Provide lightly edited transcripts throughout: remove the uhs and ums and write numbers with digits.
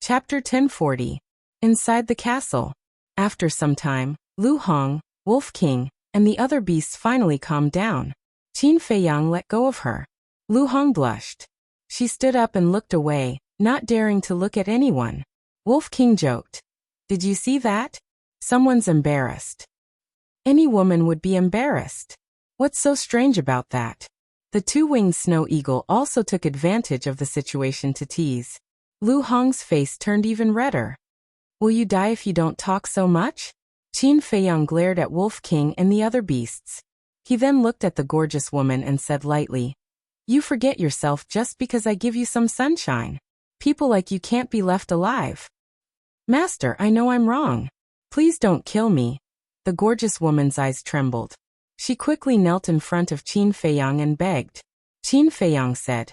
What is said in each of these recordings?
Chapter 1040. Inside the castle. After some time, Lu Hong, Wolf King, and the other beasts finally calmed down. Qin Feiyang let go of her. Lu Hong blushed. She stood up and looked away, not daring to look at anyone. Wolf King joked. Did you see that? Someone's embarrassed. Any woman would be embarrassed. What's so strange about that? The two-winged snow eagle also took advantage of the situation to tease. Lu Hong's face turned even redder. Will you die if you don't talk so much? Qin Feiyang glared at Wolf King and the other beasts. He then looked at the gorgeous woman and said lightly, You forget yourself just because I give you some sunshine. People like you can't be left alive. Master, I know I'm wrong. Please don't kill me. The gorgeous woman's eyes trembled. She quickly knelt in front of Qin Feiyang and begged. Qin Feiyang said,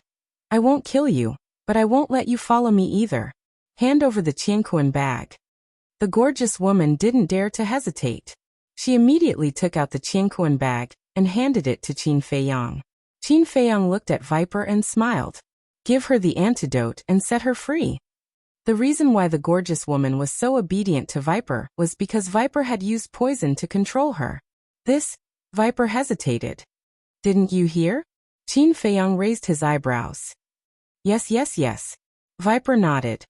I won't kill you, but I won't let you follow me either. Hand over the Qianquan bag. The gorgeous woman didn't dare to hesitate. She immediately took out the Qianquan bag and handed it to Qin Feiyang. Qin Feiyang looked at Viper and smiled. Give her the antidote and set her free. The reason why the gorgeous woman was so obedient to Viper was because Viper had used poison to control her. Viper hesitated. Didn't you hear? Qin Feiyang raised his eyebrows. Yes. Viper nodded.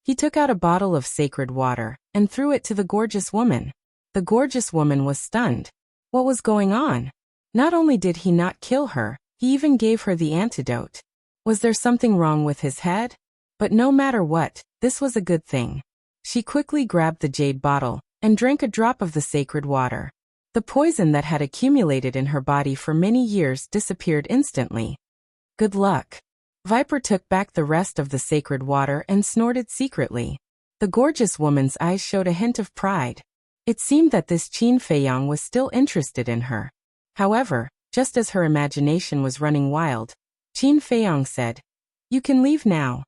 He took out a bottle of sacred water and threw it to the gorgeous woman. The gorgeous woman was stunned. What was going on? Not only did he not kill her, he even gave her the antidote. Was there something wrong with his head? But no matter what, this was a good thing. She quickly grabbed the jade bottle and drank a drop of the sacred water. The poison that had accumulated in her body for many years disappeared instantly. Good luck. Viper took back the rest of the sacred water and snorted secretly. The gorgeous woman's eyes showed a hint of pride. It seemed that this Qin Feiyang was still interested in her. However, just as her imagination was running wild, Qin Feiyang said, You can leave now.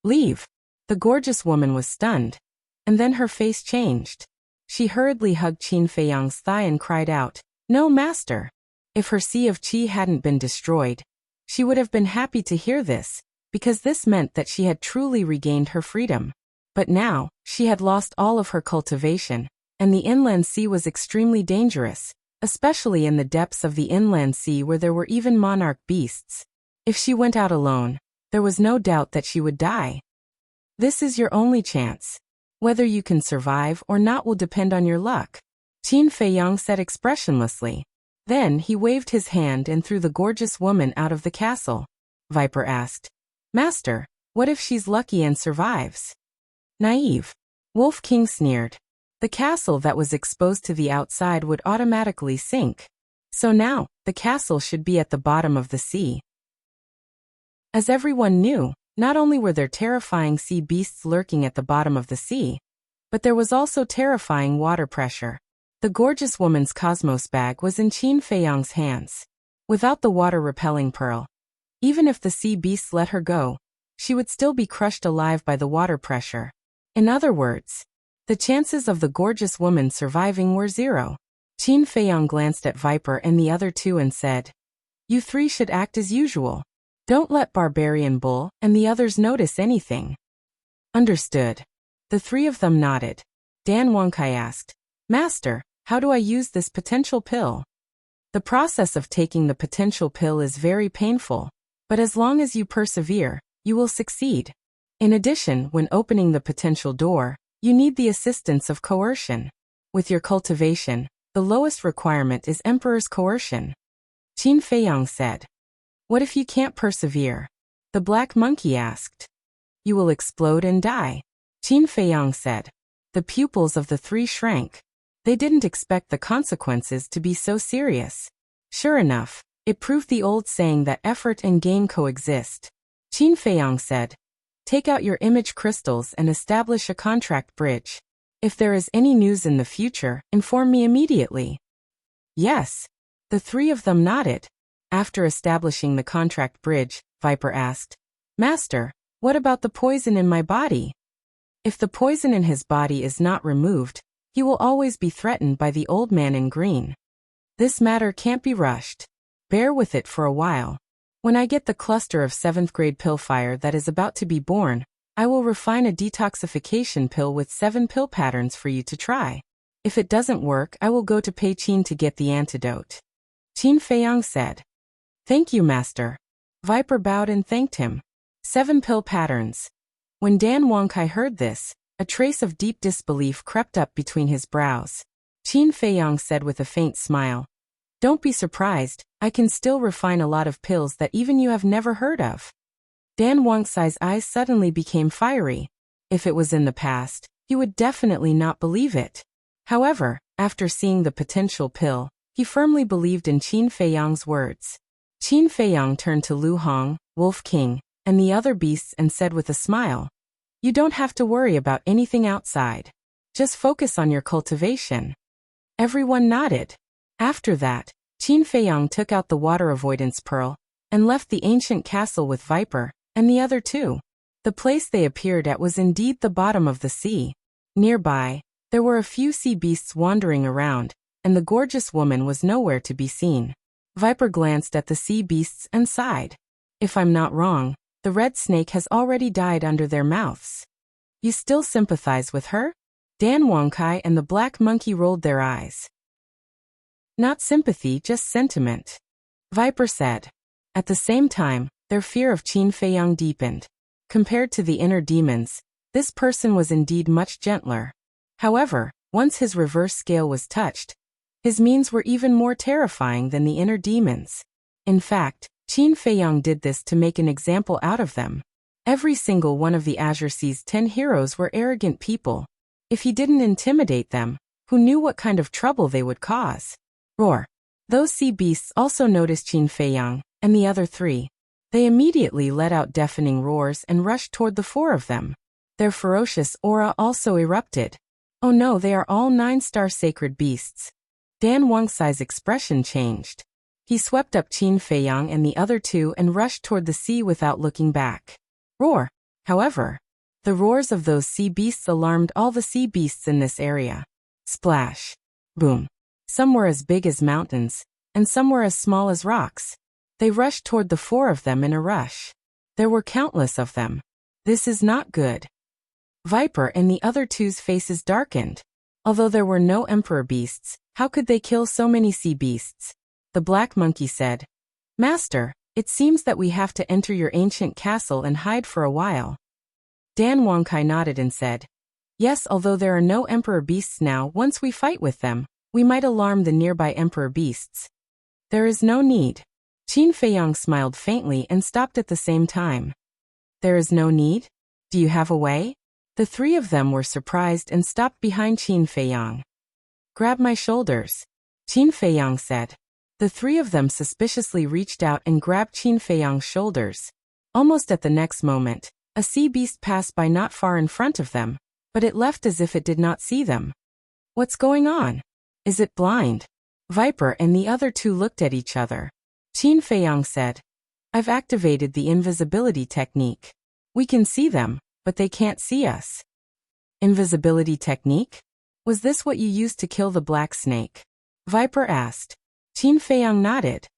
Leave. The gorgeous woman was stunned. And then her face changed. She hurriedly hugged Qin Feiyang's thigh and cried out, No, master. If her sea of qi hadn't been destroyed, she would have been happy to hear this, because this meant that she had truly regained her freedom. But now, she had lost all of her cultivation, and the inland sea was extremely dangerous, especially in the depths of the inland sea where there were even monarch beasts. If she went out alone, there was no doubt that she would die. This is your only chance. Whether you can survive or not will depend on your luck, Qin Feiyang said expressionlessly. Then he waved his hand and threw the gorgeous woman out of the castle. Viper asked, Master, what if she's lucky and survives? Naive. Wolf King sneered. The castle that was exposed to the outside would automatically sink. So now, the castle should be at the bottom of the sea. As everyone knew, not only were there terrifying sea beasts lurking at the bottom of the sea, but there was also terrifying water pressure. The gorgeous woman's cosmos bag was in Qin Feiyang's hands. Without the water-repelling pearl, even if the sea beasts let her go, she would still be crushed alive by the water pressure. In other words, the chances of the gorgeous woman surviving were zero. Qin Feiyang glanced at Viper and the other two and said, You three should act as usual. Don't let Barbarian Bull and the others notice anything. Understood. The three of them nodded. Dan Wangkai asked, Master, how do I use this potential pill? The process of taking the potential pill is very painful, but as long as you persevere, you will succeed. In addition, when opening the potential door, you need the assistance of coercion. With your cultivation, the lowest requirement is Emperor's coercion. Qin Feiyang said. What if you can't persevere? The black monkey asked. You will explode and die. Qin Feiyang said. The pupils of the three shrank. They didn't expect the consequences to be so serious. Sure enough, it proved the old saying that effort and gain coexist. Qin Feiyang said, Take out your image crystals and establish a contract bridge. If there is any news in the future, inform me immediately. Yes. The three of them nodded. After establishing the contract bridge, Viper asked, Master, what about the poison in my body? If the poison in his body is not removed, he will always be threatened by the old man in green. This matter can't be rushed. Bear with it for a while. When I get the cluster of 7th grade Pillfire that is about to be born, I will refine a detoxification pill with 7 pill patterns for you to try. If it doesn't work, I will go to Pei Qin to get the antidote. Qin Feiyang said. Thank you, master. Viper bowed and thanked him. 7 pill patterns. When Dan Wangkai heard this, a trace of deep disbelief crept up between his brows. Qin Feiyang said with a faint smile. Don't be surprised, I can still refine a lot of pills that even you have never heard of. Dan Wangkai's eyes suddenly became fiery. If it was in the past, he would definitely not believe it. However, after seeing the potential pill, he firmly believed in Qin Feiyang's words. Qin Feiyang turned to Lu Hong, Wolf King, and the other beasts and said with a smile, You don't have to worry about anything outside. Just focus on your cultivation. Everyone nodded. After that, Qin Feiyang took out the water avoidance pearl and left the ancient castle with Viper and the other two. The place they appeared at was indeed the bottom of the sea. Nearby, there were a few sea beasts wandering around, and the gorgeous woman was nowhere to be seen. Viper glanced at the sea beasts and sighed. If I'm not wrong, the red snake has already died under their mouths. You still sympathize with her? Dan Wangkai and the black monkey rolled their eyes. Not sympathy, just sentiment. Viper said. At the same time, their fear of Qin Feiyang deepened. Compared to the inner demons, this person was indeed much gentler. However, once his reverse scale was touched, his means were even more terrifying than the inner demons. In fact, Qin Feiyang did this to make an example out of them. Every single one of the Azure Sea's 10 heroes were arrogant people. If he didn't intimidate them, who knew what kind of trouble they would cause? Roar. Those sea beasts also noticed Qin Feiyang and the other 3. They immediately let out deafening roars and rushed toward the 4 of them. Their ferocious aura also erupted. Oh no, they are all 9-star sacred beasts. Dan Wangkai's expression changed. He swept up Qin Feiyang and the other 2 and rushed toward the sea without looking back. Roar. However, the roars of those sea beasts alarmed all the sea beasts in this area. Splash. Boom. Some were as big as mountains, and some were as small as rocks. They rushed toward the 4 of them in a rush. There were countless of them. This is not good. Viper and the other 2's faces darkened. Although there were no emperor beasts, how could they kill so many sea beasts? The black monkey said, Master, it seems that we have to enter your ancient castle and hide for a while. Dan Wangkai nodded and said, Yes, although there are no emperor beasts now, once we fight with them, we might alarm the nearby emperor beasts. There is no need. Qin Feiyang smiled faintly and stopped at the same time. There is no need? Do you have a way? The 3 of them were surprised and stopped behind Qin Feiyang. Grab my shoulders, Qin Feiyang said. The 3 of them suspiciously reached out and grabbed Qin Feiyang's shoulders. Almost at the next moment, a sea beast passed by not far in front of them, but it left as if it did not see them. What's going on? Is it blind? Viper and the other 2 looked at each other. Qin Feiyang said, I've activated the invisibility technique. We can see them, but they can't see us. Invisibility technique? Was this what you used to kill the black snake? Viper asked. Qin Feiyang nodded.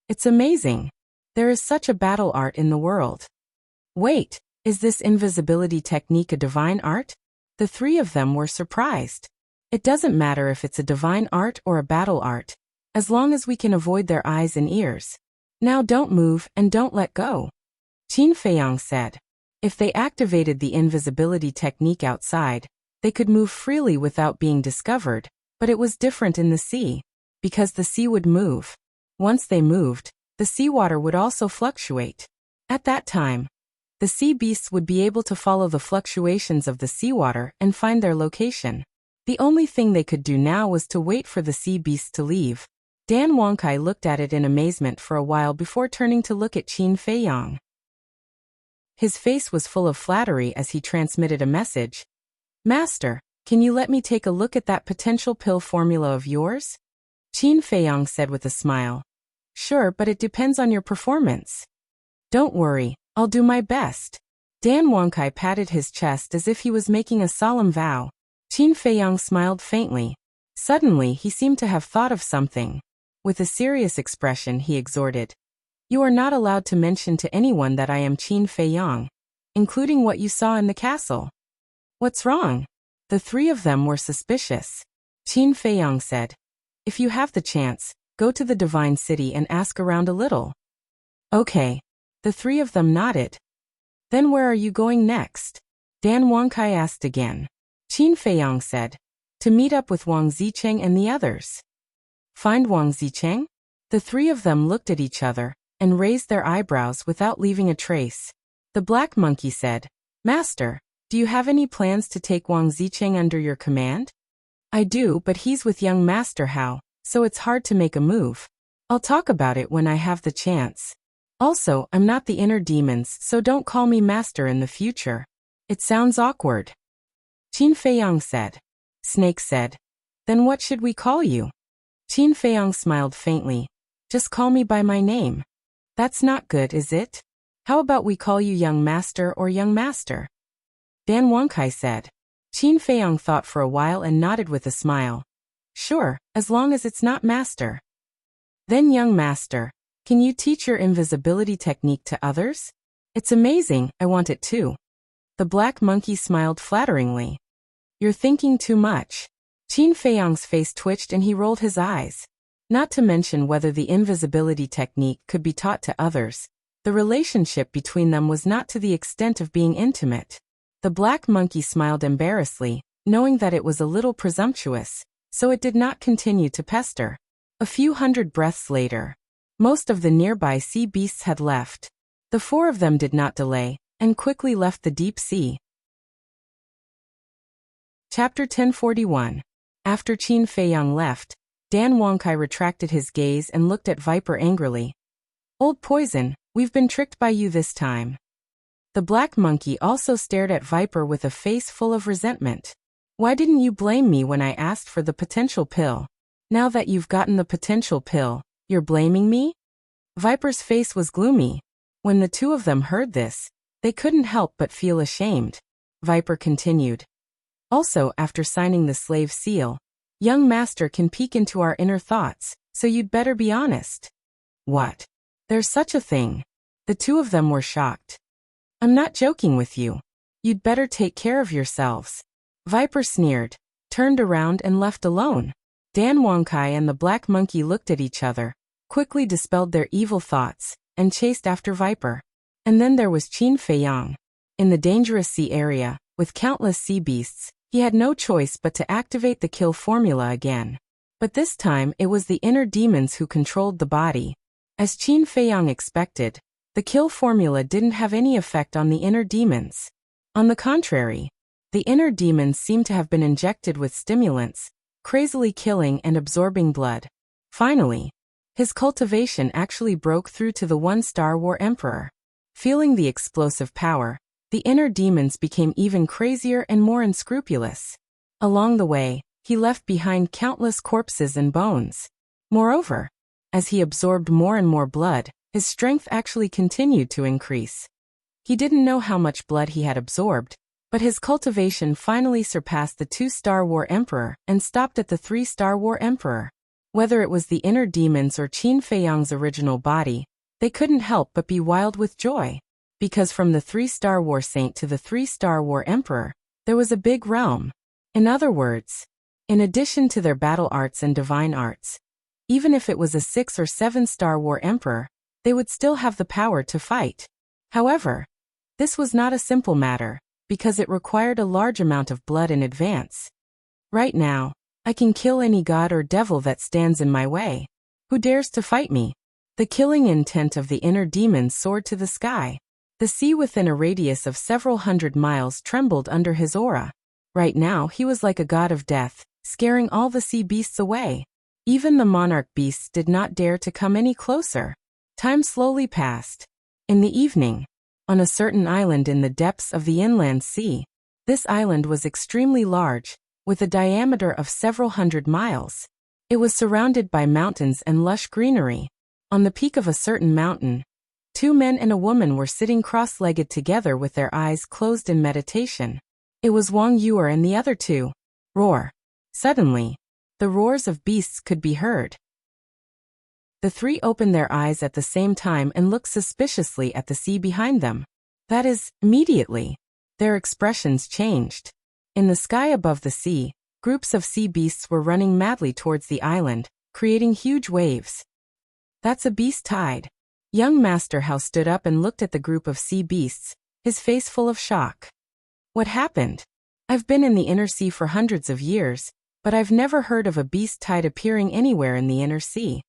It's amazing. There is such a battle art in the world. Wait, is this invisibility technique a divine art? The 3 of them were surprised. It doesn't matter if it's a divine art or a battle art, as long as we can avoid their eyes and ears. Now don't move and don't let go. Qin Feiyang said. If they activated the invisibility technique outside, they could move freely without being discovered, but it was different in the sea, because the sea would move. Once they moved, the seawater would also fluctuate. At that time, the sea beasts would be able to follow the fluctuations of the seawater and find their location. The only thing they could do now was to wait for the sea beasts to leave. Dan Wangkai looked at it in amazement for a while before turning to look at Qin Feiyang. His face was full of flattery as he transmitted a message. Master, can you let me take a look at that potential pill formula of yours? Qin Feiyang said with a smile. Sure, but it depends on your performance. Don't worry, I'll do my best. Dan Wangkai patted his chest as if he was making a solemn vow. Qin Feiyang smiled faintly. Suddenly, he seemed to have thought of something. With a serious expression, he exhorted. You are not allowed to mention to anyone that I am Qin Feiyang. including what you saw in the castle. What's wrong? The three of them were suspicious. Qin Feiyang said, if you have the chance, go to the Divine City and ask around a little. Okay. The three of them nodded. Then where are you going next? Dan Wangkai asked again. Qin Feiyang said, to meet up with Wang Zicheng and the others. Find Wang Zicheng? The three of them looked at each other and raised their eyebrows without leaving a trace. The black monkey said, Master, do you have any plans to take Wang Zicheng under your command? I do, but he's with young Master Hao, so it's hard to make a move. I'll talk about it when I have the chance. Also, I'm not the inner demons, so don't call me Master in the future. It sounds awkward. Qin Feiyang said. Snake said, then what should we call you? Qin Feiyang smiled faintly. Just call me by my name. That's not good, is it? How about we call you Young Master or Young Master? Dan Wangkai said. Qin Feiyang thought for a while and nodded with a smile. Sure, as long as it's not Master. Then Young Master, can you teach your invisibility technique to others? It's amazing, I want it too. The black monkey smiled flatteringly. You're thinking too much. Qin Feiyang's face twitched and he rolled his eyes. Not to mention whether the invisibility technique could be taught to others. The relationship between them was not to the extent of being intimate. The black monkey smiled embarrassedly, knowing that it was a little presumptuous, so it did not continue to pester. A few hundred breaths later, most of the nearby sea beasts had left. The four of them did not delay, and quickly left the deep sea. Chapter 1041. After Qin Feiyang left, Dan Wangkai retracted his gaze and looked at Viper angrily. Old poison, we've been tricked by you this time. The black monkey also stared at Viper with a face full of resentment. Why didn't you blame me when I asked for the potential pill? Now that you've gotten the potential pill, you're blaming me? Viper's face was gloomy. When the two of them heard this, they couldn't help but feel ashamed. Viper continued. Also, after signing the slave seal, young master can peek into our inner thoughts, so you'd better be honest. What? There's such a thing. The two of them were shocked. I'm not joking with you. You'd better take care of yourselves. Viper sneered, turned around and left alone. Dan Wangkai and the black monkey looked at each other, quickly dispelled their evil thoughts, and chased after Viper. And then there was Qin Feiyang. In the dangerous sea area, with countless sea beasts, he had no choice but to activate the kill formula again. But this time it was the inner demons who controlled the body. As Qin Feiyang expected, the kill formula didn't have any effect on the inner demons. On the contrary, the inner demons seemed to have been injected with stimulants, crazily killing and absorbing blood. Finally, his cultivation actually broke through to the one-star war emperor. Feeling the explosive power, the inner demons became even crazier and more unscrupulous. Along the way, he left behind countless corpses and bones. Moreover, as he absorbed more and more blood, his strength actually continued to increase. He didn't know how much blood he had absorbed, but his cultivation finally surpassed the 2-star war emperor and stopped at the 3-star war emperor. Whether it was the inner demons or Qin Feiyang's original body, they couldn't help but be wild with joy. Because from the 3-star war saint to the 3-star war emperor, there was a big realm. In other words, in addition to their battle arts and divine arts, even if it was a 6 or 7-star war emperor, they would still have the power to fight. However, this was not a simple matter, because it required a large amount of blood in advance. Right now, I can kill any god or devil that stands in my way. Who dares to fight me? The killing intent of the inner demons soared to the sky. The sea within a radius of several hundred miles trembled under his aura. Right now he was like a god of death, scaring all the sea beasts away. Even the monarch beasts did not dare to come any closer. Time slowly passed. In the evening, on a certain island in the depths of the inland sea, this island was extremely large, with a diameter of several hundred miles. It was surrounded by mountains and lush greenery. On the peak of a certain mountain, 2 men and a woman were sitting cross-legged together with their eyes closed in meditation. It was Wang Yuer and the other two. Roar. Suddenly, the roars of beasts could be heard. The three opened their eyes at the same time and looked suspiciously at the sea behind them. That is, immediately. Their expressions changed. In the sky above the sea, groups of sea beasts were running madly towards the island, creating huge waves. That's a beast tide. Young Master Hao stood up and looked at the group of sea beasts, his face full of shock. What happened? I've been in the inner sea for hundreds of years, but I've never heard of a beast tide appearing anywhere in the inner sea.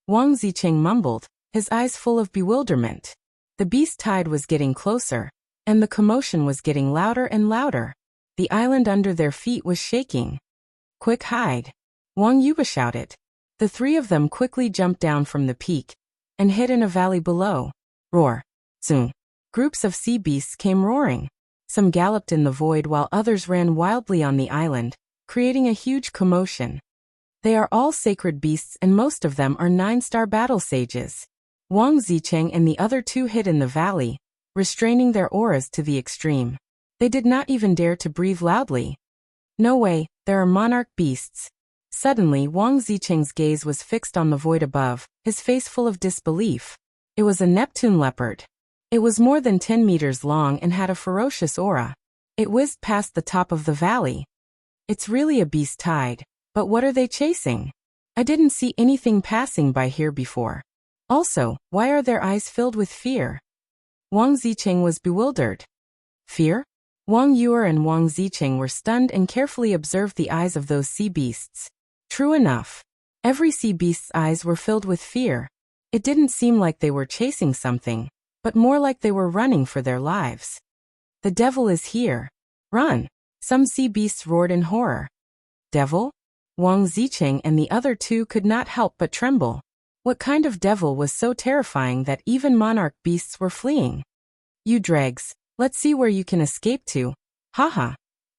Wang Zicheng mumbled, his eyes full of bewilderment. The beast tide was getting closer, and the commotion was getting louder and louder. The island under their feet was shaking. Quick, hide! Wang Yuba shouted. The three of them quickly jumped down from the peak and hid in a valley below. Roar! Soon. Groups of sea beasts came roaring. Some galloped in the void while others ran wildly on the island, creating a huge commotion. They are all sacred beasts and most of them are 9-star battle sages. Wang Zicheng and the other two hid in the valley, restraining their auras to the extreme. They did not even dare to breathe loudly. No way, there are monarch beasts. Suddenly Wang Zicheng's gaze was fixed on the void above, his face full of disbelief. It was a Neptune leopard. It was more than 10 meters long and had a ferocious aura. It whizzed past the top of the valley. It's really a beast tide, but what are they chasing? I didn't see anything passing by here before. Also, why are their eyes filled with fear? Wang Zicheng was bewildered. Fear? Wang Yuer and Wang Zicheng were stunned and carefully observed the eyes of those sea beasts. True enough. Every sea beast's eyes were filled with fear. It didn't seem like they were chasing something, but more like they were running for their lives. The devil is here. Run! Some sea beasts roared in horror. Devil? Wang Zicheng and the other two could not help but tremble. What kind of devil was so terrifying that even monarch beasts were fleeing? You dregs, let's see where you can escape to. Haha.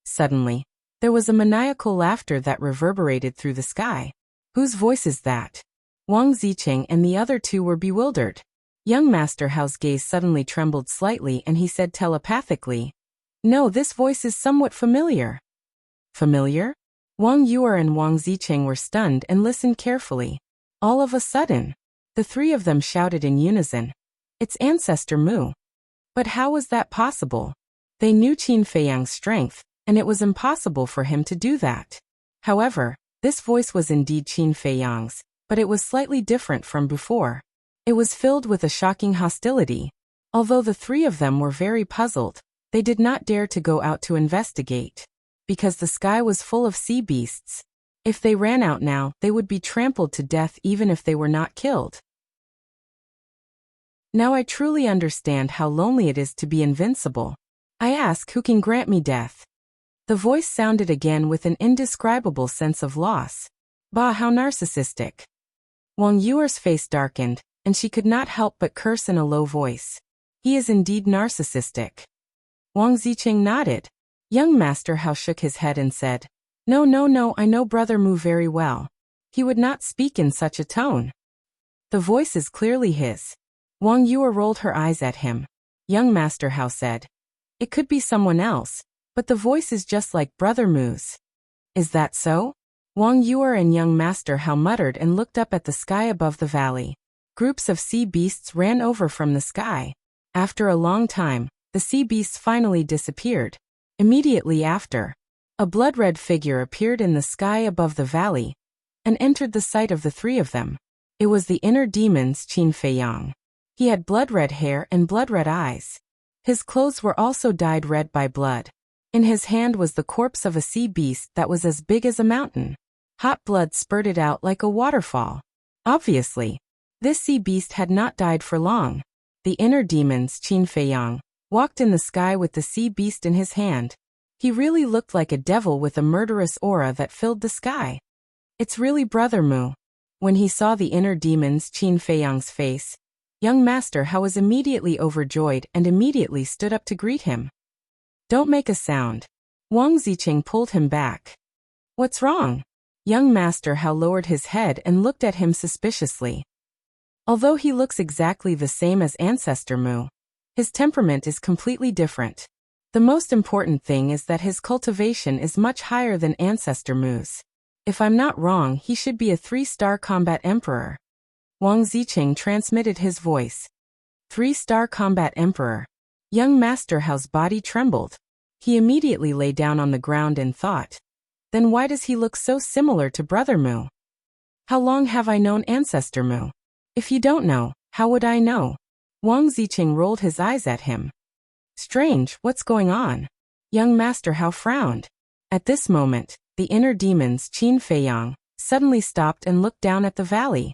Suddenly, there was a maniacal laughter that reverberated through the sky. Whose voice is that? Wang Zicheng and the other two were bewildered. Young Master Hao's gaze suddenly trembled slightly and he said telepathically, No, this voice is somewhat familiar. Familiar? Wang Yuer and Wang Zicheng were stunned and listened carefully. All of a sudden, the three of them shouted in unison, It's Ancestor Mu. But how was that possible? They knew Qin Feiyang's strength, and it was impossible for him to do that. However, this voice was indeed Qin Feiyang's, but it was slightly different from before. It was filled with a shocking hostility. Although the three of them were very puzzled, they did not dare to go out to investigate. Because the sky was full of sea beasts. If they ran out now, they would be trampled to death even if they were not killed. Now I truly understand how lonely it is to be invincible. I ask who can grant me death. The voice sounded again with an indescribable sense of loss. Bah, how narcissistic. Wang Yuer's face darkened, and she could not help but curse in a low voice. He is indeed narcissistic. Wang Zicheng nodded. Young Master Hao shook his head and said, No, I know Brother Mu very well. He would not speak in such a tone. The voice is clearly his. Wang Yuer rolled her eyes at him. Young Master Hao said, It could be someone else, but the voice is just like Brother Mu's. Is that so? Wang Yuer and Young Master Hao muttered and looked up at the sky above the valley. Groups of sea beasts ran over from the sky. After a long time, the sea beasts finally disappeared. Immediately after, a blood-red figure appeared in the sky above the valley and entered the sight of the three of them. It was the inner demon's Qin Feiyang. He had blood-red hair and blood-red eyes. His clothes were also dyed red by blood. In his hand was the corpse of a sea beast that was as big as a mountain. Hot blood spurted out like a waterfall. Obviously, this sea beast had not died for long. The inner demon's Qin Feiyang walked in the sky with the sea beast in his hand. He really looked like a devil with a murderous aura that filled the sky. It's really Brother Mu. When he saw the inner demon's Qin Feiyang's face, Young Master Hao was immediately overjoyed and immediately stood up to greet him. Don't make a sound. Wang Zicheng pulled him back. What's wrong? Young Master Hao lowered his head and looked at him suspiciously. Although he looks exactly the same as Ancestor Mu, his temperament is completely different. The most important thing is that his cultivation is much higher than Ancestor Mu's. If I'm not wrong, he should be a 3-star combat emperor. Wang Zicheng transmitted his voice. 3-star combat emperor. Young Master Hao's body trembled. He immediately lay down on the ground and thought, then why does he look so similar to Brother Mu? How long have I known Ancestor Mu? If you don't know, how would I know? Wang Ziqing rolled his eyes at him. Strange, what's going on? Young Master Hao frowned. At this moment, the inner demons Qin Feiyang suddenly stopped and looked down at the valley.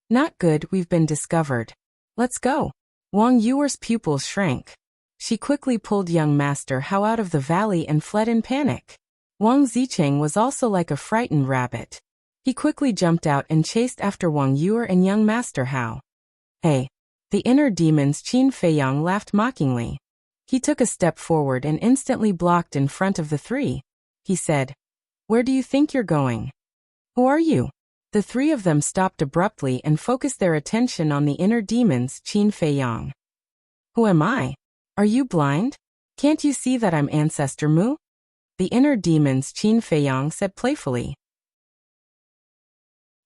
Not good, we've been discovered. Let's go. Wang Yuer's pupils shrank. She quickly pulled young Master Hao out of the valley and fled in panic. Wang Ziqing was also like a frightened rabbit. He quickly jumped out and chased after Wang Yuer and young Master Hao. Hey! The inner demons Qin Feiyang laughed mockingly. He took a step forward and instantly blocked in front of the three. He said, Where do you think you're going? Who are you? The three of them stopped abruptly and focused their attention on the inner demons Qin Feiyang. Who am I? Are you blind? Can't you see that I'm Ancestor Mu? The inner demons Qin Feiyang said playfully.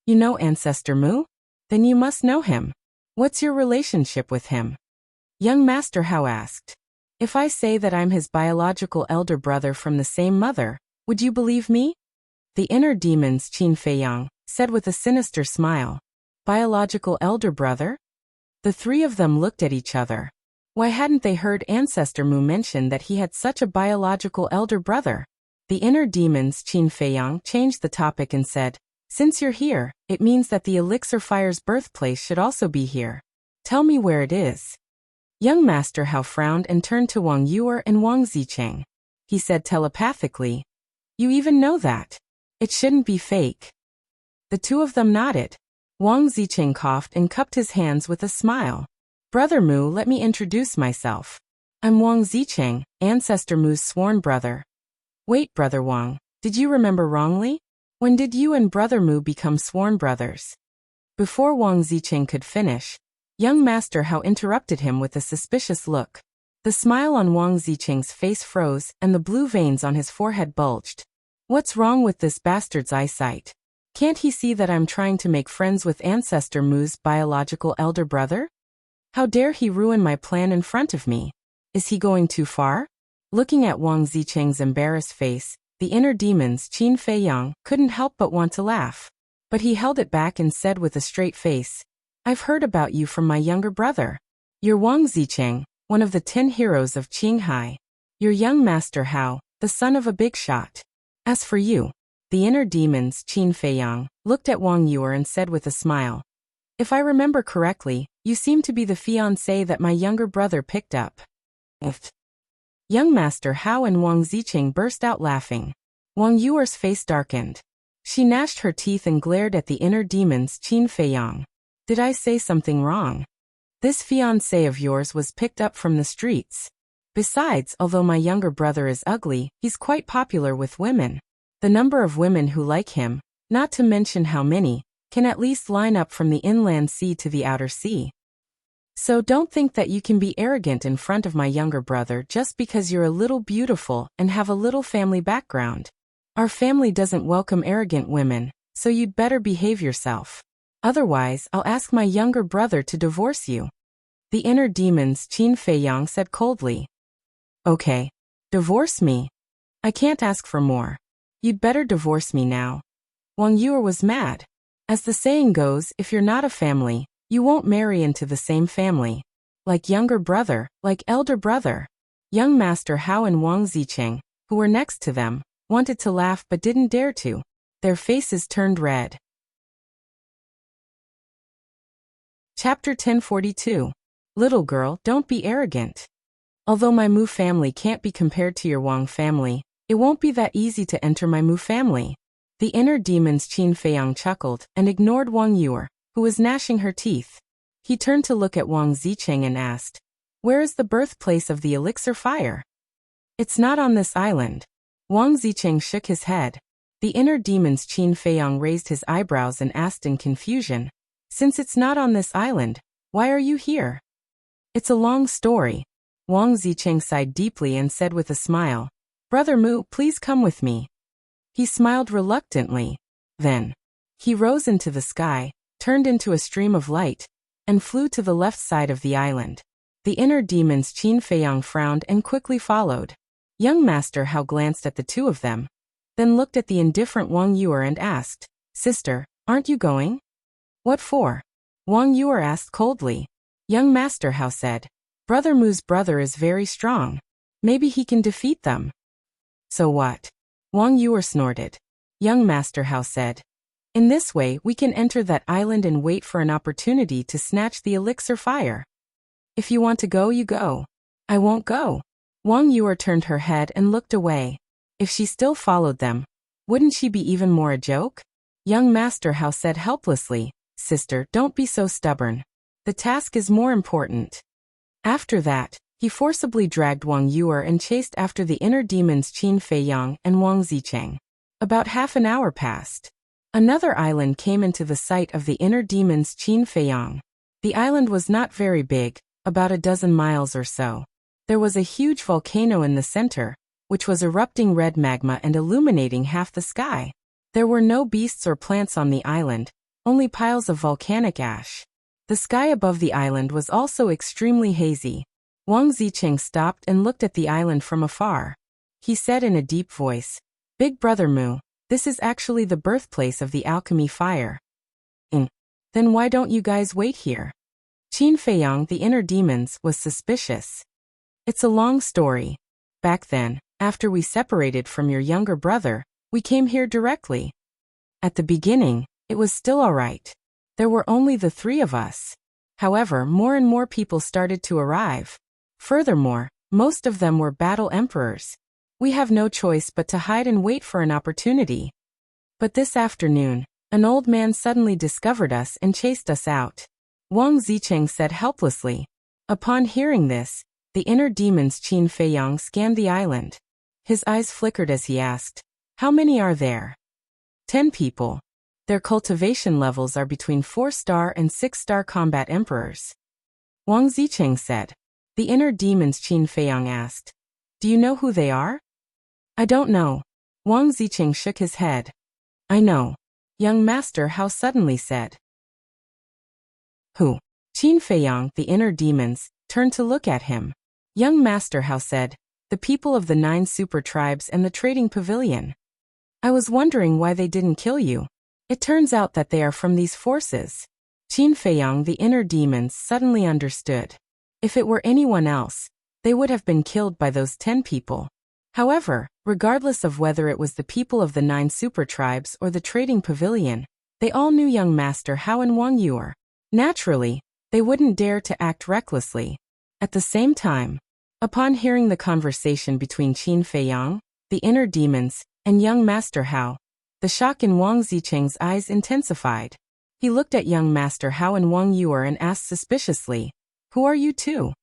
You know Ancestor Mu? Then you must know him. What's your relationship with him? Young Master Hao asked. If I say that I'm his biological elder brother from the same mother, would you believe me? The inner demons Qin Feiyang said with a sinister smile. Biological elder brother? The three of them looked at each other. Why hadn't they heard Ancestor Mu mention that he had such a biological elder brother? The inner demons Qin Feiyang changed the topic and said, Since you're here, it means that the elixir fire's birthplace should also be here. Tell me where it is. Young Master Hao frowned and turned to Wang Yuer and Wang Ziqing. He said telepathically, You even know that. It shouldn't be fake. The two of them nodded. Wang Ziqing coughed and cupped his hands with a smile. Brother Mu, let me introduce myself. I'm Wang Ziqing, Ancestor Mu's sworn brother. Wait, Brother Wang, did you remember wrongly? When did you and Brother Mu become sworn brothers? Before Wang Ziqing could finish, young Master Hao interrupted him with a suspicious look. The smile on Wang Ziqing's face froze and the blue veins on his forehead bulged. What's wrong with this bastard's eyesight? Can't he see that I'm trying to make friends with Ancestor Mu's biological elder brother? How dare he ruin my plan in front of me? Is he going too far? Looking at Wang Ziqing's embarrassed face, the inner demons Qin Feiyang couldn't help but want to laugh. But he held it back and said with a straight face, I've heard about you from my younger brother. You're Wang Ziqing, one of the 10 heroes of Qinghai. You're young Master Hao, the son of a big shot. As for you, the inner demons Qin Feiyang looked at Wang Yuer and said with a smile, If I remember correctly, you seem to be the fiancé that my younger brother picked up. Young Master Hao and Wang Ziqing burst out laughing. Wang Yuer's face darkened. She gnashed her teeth and glared at the inner demons Qin Feiyang. Did I say something wrong? This fiancé of yours was picked up from the streets. Besides, although my younger brother is ugly, he's quite popular with women. The number of women who like him, not to mention how many, can at least line up from the inland sea to the outer sea. So don't think that you can be arrogant in front of my younger brother just because you're a little beautiful and have a little family background. Our family doesn't welcome arrogant women, so you'd better behave yourself. Otherwise, I'll ask my younger brother to divorce you. The inner demons Qin Feiyang said coldly. Okay. Divorce me. I can't ask for more. You'd better divorce me now. Wang Yuer was mad. As the saying goes, if you're not a family, you won't marry into the same family. Like younger brother, like elder brother. Young Master Hao and Wang Ziqing, who were next to them, wanted to laugh but didn't dare to. Their faces turned red. Chapter 1042. Little girl, don't be arrogant. Although my Mu family can't be compared to your Wang family, it won't be that easy to enter my Mu family. The inner demons Qin Feiyang chuckled and ignored Wang Yuer, who was gnashing her teeth. He turned to look at Wang Ziqing and asked, Where is the birthplace of the elixir fire? It's not on this island. Wang Ziqing shook his head. The inner demons Qin Feiyang raised his eyebrows and asked in confusion, Since it's not on this island, why are you here? It's a long story. Wang Ziqing sighed deeply and said with a smile, Brother Mu, please come with me. He smiled reluctantly. Then, he rose into the sky, turned into a stream of light, and flew to the left side of the island. The inner demons Qin Feiyang frowned and quickly followed. Young Master Hao glanced at the two of them, then looked at the indifferent Wang Yuer and asked, "Sister, aren't you going?" "What for?" Wang Yuer asked coldly. Young Master Hao said, "Brother Mu's brother is very strong. Maybe he can defeat them." "So what?" Wang Yuer snorted. Young Master Hao said, "In this way we can enter that island and wait for an opportunity to snatch the elixir fire. If you want to go, you go. I won't go." Wang Yuer turned her head and looked away. If she still followed them, wouldn't she be even more a joke? Young Master Hao said helplessly, "Sister, don't be so stubborn. The task is more important." After that, he forcibly dragged Wang Yuer and chased after the inner demons Qin Feiyang and Wang Zicheng. About half an hour passed. Another island came into the sight of the inner demons Qin Feiyang. The island was not very big, about a dozen miles or so. There was a huge volcano in the center, which was erupting red magma and illuminating half the sky. There were no beasts or plants on the island, only piles of volcanic ash. The sky above the island was also extremely hazy. Wang Zicheng stopped and looked at the island from afar. He said in a deep voice, "Big Brother Mu, this is actually the birthplace of the alchemy fire. Then why don't you guys wait here?" Qin Feiyang, the inner demons, was suspicious. "It's a long story. Back then, after we separated from your younger brother, we came here directly. At the beginning, it was still all right. There were only the three of us. However, more and more people started to arrive. Furthermore, most of them were battle emperors. We have no choice but to hide and wait for an opportunity. But this afternoon, an old man suddenly discovered us and chased us out." Wang Zicheng said helplessly. Upon hearing this, the inner demons Qin Feiyang scanned the island. His eyes flickered as he asked, "How many are there?" 10 people. Their cultivation levels are between 4-star and 6-star combat emperors." Wang Zicheng said. The inner demons Qin Feiyang asked, "Do you know who they are?" "I don't know." Wang Zicheng shook his head. "I know." Young Master Hao suddenly said. "Who?" Qin Feiyang, the inner demons, turned to look at him. Young Master Hao said, "The people of the 9 super tribes and the trading pavilion. I was wondering why they didn't kill you. It turns out that they are from these forces." Qin Feiyang, the inner demons, suddenly understood. If it were anyone else, they would have been killed by those 10 people. However, regardless of whether it was the people of the 9 super tribes or the trading pavilion, they all knew young Master Hao and Wang Yuer. Naturally, they wouldn't dare to act recklessly. At the same time, upon hearing the conversation between Qin Feiyang, the inner demons, and young Master Hao, the shock in Wang Zicheng's eyes intensified. He looked at young Master Hao and Wang Yuer and asked suspiciously, "Who are you two?"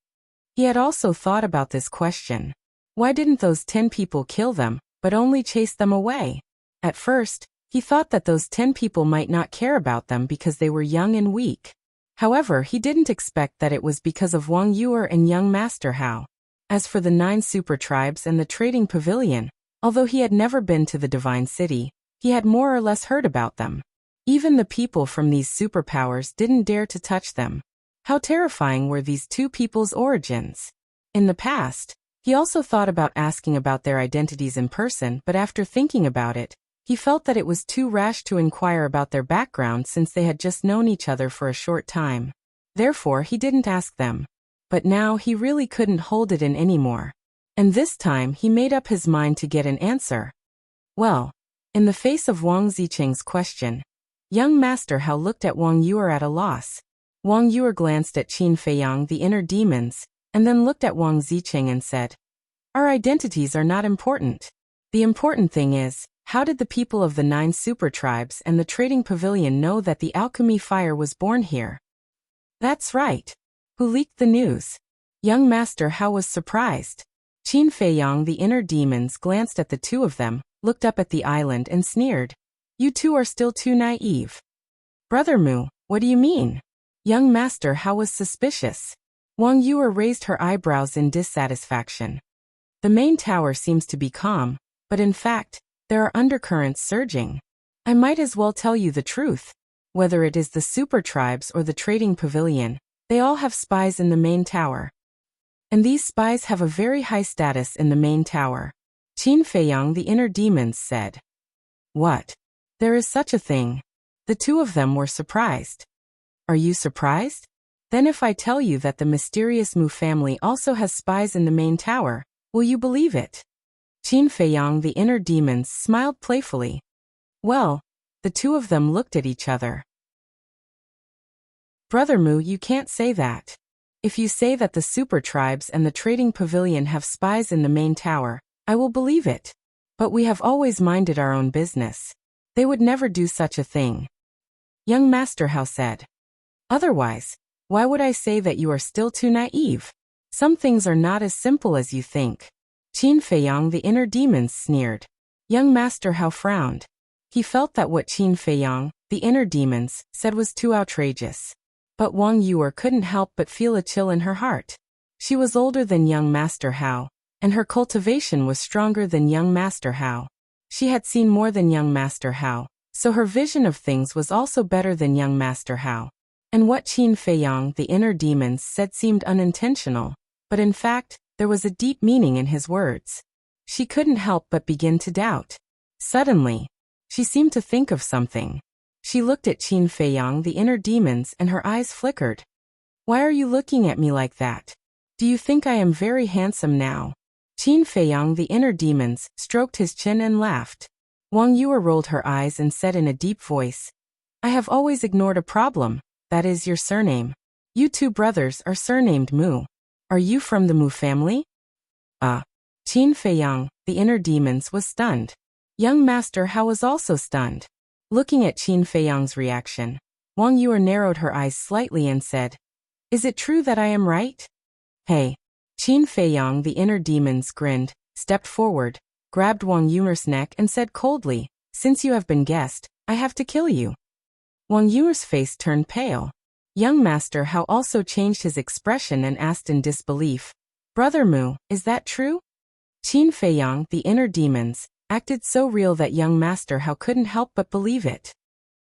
He had also thought about this question. Why didn't those 10 people kill them, but only chase them away? At first, he thought that those 10 people might not care about them because they were young and weak. However, he didn't expect that it was because of Wang Yuer and young Master Hao. As for the 9 super tribes and the trading pavilion, although he had never been to the Divine City, he had more or less heard about them. Even the people from these superpowers didn't dare to touch them. How terrifying were these 2 people's origins? In the past, he also thought about asking about their identities in person, but after thinking about it, he felt that it was too rash to inquire about their background since they had just known each other for a short time. Therefore, he didn't ask them. But now he really couldn't hold it in anymore. And this time he made up his mind to get an answer. Well, in the face of Wang Zicheng's question, young Master Hao looked at Wang Yuer at a loss. Wang Yuer glanced at Qin Feiyang, the inner demons, and then looked at Wang Zicheng and said, "Our identities are not important. The important thing is, how did the people of the 9 super tribes and the trading pavilion know that the alchemy fire was born here?" "That's right. Who leaked the news?" Young Master Hao was surprised. Qin Feiyang, the inner demons, glanced at the two of them, looked up at the island and sneered. "You two are still too naive." "Brother Mu, what do you mean?" Young Master Hao was suspicious. Wang Yuer raised her eyebrows in dissatisfaction. "The main tower seems to be calm, but in fact, there are undercurrents surging. I might as well tell you the truth. Whether it is the super tribes or the trading pavilion, they all have spies in the main tower. And these spies have a very high status in the main tower. Qin Feiyang, the inner demons, said. What? There is such a thing? The two of them were surprised. Are you surprised? Then if I tell you that the mysterious Mu family also has spies in the main tower, will you believe it? Qin Feiyang, the inner demons, smiled playfully. Well, the two of them looked at each other. Brother Mu, you can't say that. If you say that the super tribes and the trading pavilion have spies in the main tower, I will believe it. But we have always minded our own business. They would never do such a thing. Young Master Hao said. Otherwise, why would I say that you are still too naive? Some things are not as simple as you think. Qin Feiyang, the inner demons, sneered. Young Master Hao frowned. He felt that what Qin Feiyang, the inner demons, said was too outrageous. But Wang Yuer couldn't help but feel a chill in her heart. She was older than young Master Hao, and her cultivation was stronger than young Master Hao. She had seen more than young Master Hao, so her vision of things was also better than young Master Hao. And what Qin Feiyang, the inner demons, said seemed unintentional, but in fact, there was a deep meaning in his words. She couldn't help but begin to doubt. Suddenly, she seemed to think of something. She looked at Qin Feiyang, the inner demons, and her eyes flickered. Why are you looking at me like that? Do you think I am very handsome now? Qin Feiyang, the inner demons, stroked his chin and laughed. Wang Yuer rolled her eyes and said in a deep voice, I have always ignored a problem, that is your surname. You two brothers are surnamed Mu. Are you from the Mu family? Qin Feiyang, the inner demons, was stunned. Young Master Hao was also stunned. Looking at Qin Feiyang's reaction, Wang Yuer narrowed her eyes slightly and said, Is it true that I am right? Hey. Qin Feiyang, the inner demons, grinned, stepped forward, grabbed Wang Yuer's neck and said coldly, Since you have been guessed, I have to kill you. Wang Yuer's face turned pale. Young Master Hao also changed his expression and asked in disbelief, Brother Mu, is that true? Qin Feiyang, the inner demons, acted so real that young Master Hao couldn't help but believe it.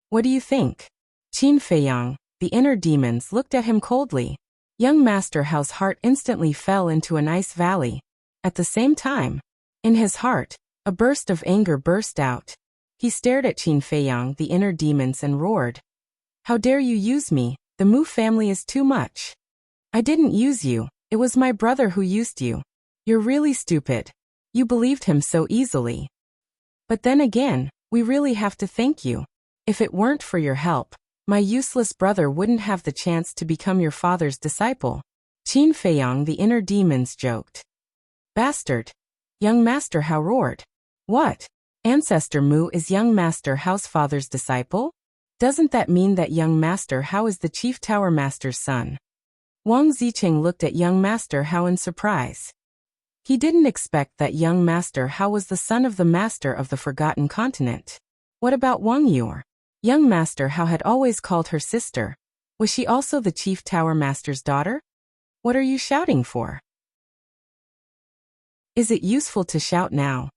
What do you think? Qin Feiyang, the inner demons, looked at him coldly. Young Master Hao's heart instantly fell into an ice valley. At the same time, in his heart, a burst of anger burst out. He stared at Qin Feiyang, the inner demons, and roared. How dare you use me? The Mu family is too much. I didn't use you, it was my brother who used you. You're really stupid. You believed him so easily. But then again, we really have to thank you. If it weren't for your help, my useless brother wouldn't have the chance to become your father's disciple. Qin Feiyang, the inner demons, joked. Bastard! Young Master Hao roared. What? Ancestor Mu is young Master Hao's father's disciple? Doesn't that mean that young Master Hao is the Chief Tower Master's son? Wang Zicheng looked at young Master Hao in surprise. He didn't expect that young Master Hao was the son of the Master of the Forgotten Continent. What about Wang Yuer? Young Master Hao had always called her sister. Was she also the Chief Tower Master's daughter? What are you shouting for? Is it useful to shout now?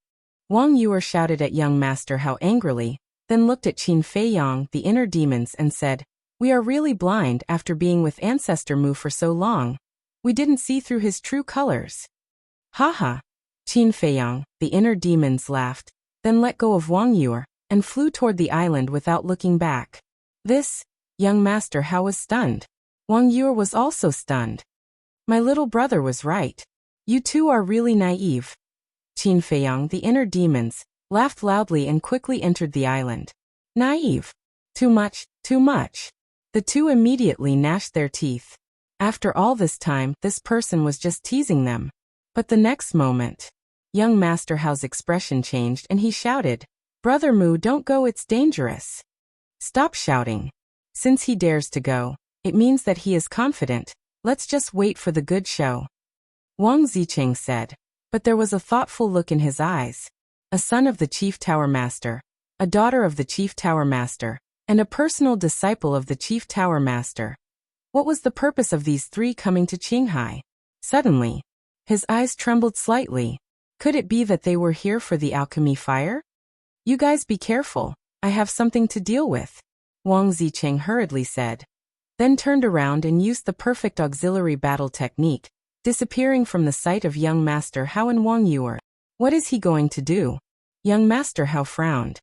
Wang Yuer shouted at young Master Hao angrily, then looked at Qin Feiyang, the inner demons, and said, We are really blind after being with Ancestor Mu for so long. We didn't see through his true colors. Haha. Qin Feiyang, the inner demons, laughed, then let go of Wang Yuer, and flew toward the island without looking back. Young Master Hao was stunned. Wang Yuer was also stunned. My little brother was right. You two are really naive. Qin Feiyang, the inner demons, laughed loudly and quickly entered the island. Naive. Too much, too much. The two immediately gnashed their teeth. After all this time, this person was just teasing them. But the next moment, young Master Hao's expression changed and he shouted, Brother Mu, don't go, it's dangerous. Stop shouting. Since he dares to go, it means that he is confident. Let's just wait for the good show. Wang Zicheng said, but there was a thoughtful look in his eyes. A son of the Chief Tower Master, a daughter of the Chief Tower Master, and a personal disciple of the Chief Tower Master. What was the purpose of these three coming to Qinghai? Suddenly, his eyes trembled slightly. Could it be that they were here for the alchemy fire? You guys be careful, I have something to deal with, Wang Zicheng hurriedly said. Then turned around and used the perfect auxiliary battle technique, disappearing from the sight of young Master Hao and Wang Yuer. What is he going to do? Young Master Hao frowned.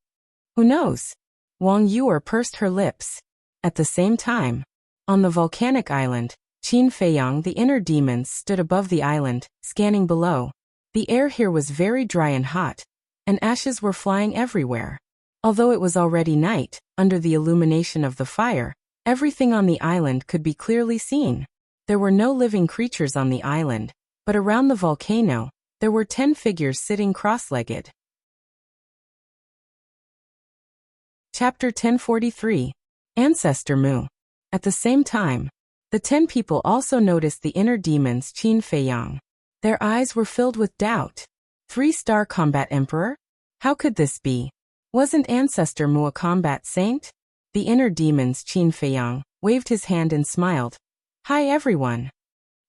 Who knows? Wang Yuer pursed her lips. At the same time, on the volcanic island, Qin Feiyang the inner demons stood above the island, scanning below. The air here was very dry and hot, and ashes were flying everywhere. Although it was already night, under the illumination of the fire, everything on the island could be clearly seen. There were no living creatures on the island, but around the volcano, there were 10 figures sitting cross-legged. Chapter 1043. Ancestor Mu. At the same time, the 10 people also noticed the inner demons Qin Feiyang. Their eyes were filled with doubt. 3-star combat emperor? How could this be? Wasn't Ancestor Mu a combat saint? The inner demons Qin Feiyang waved his hand and smiled. Hi everyone.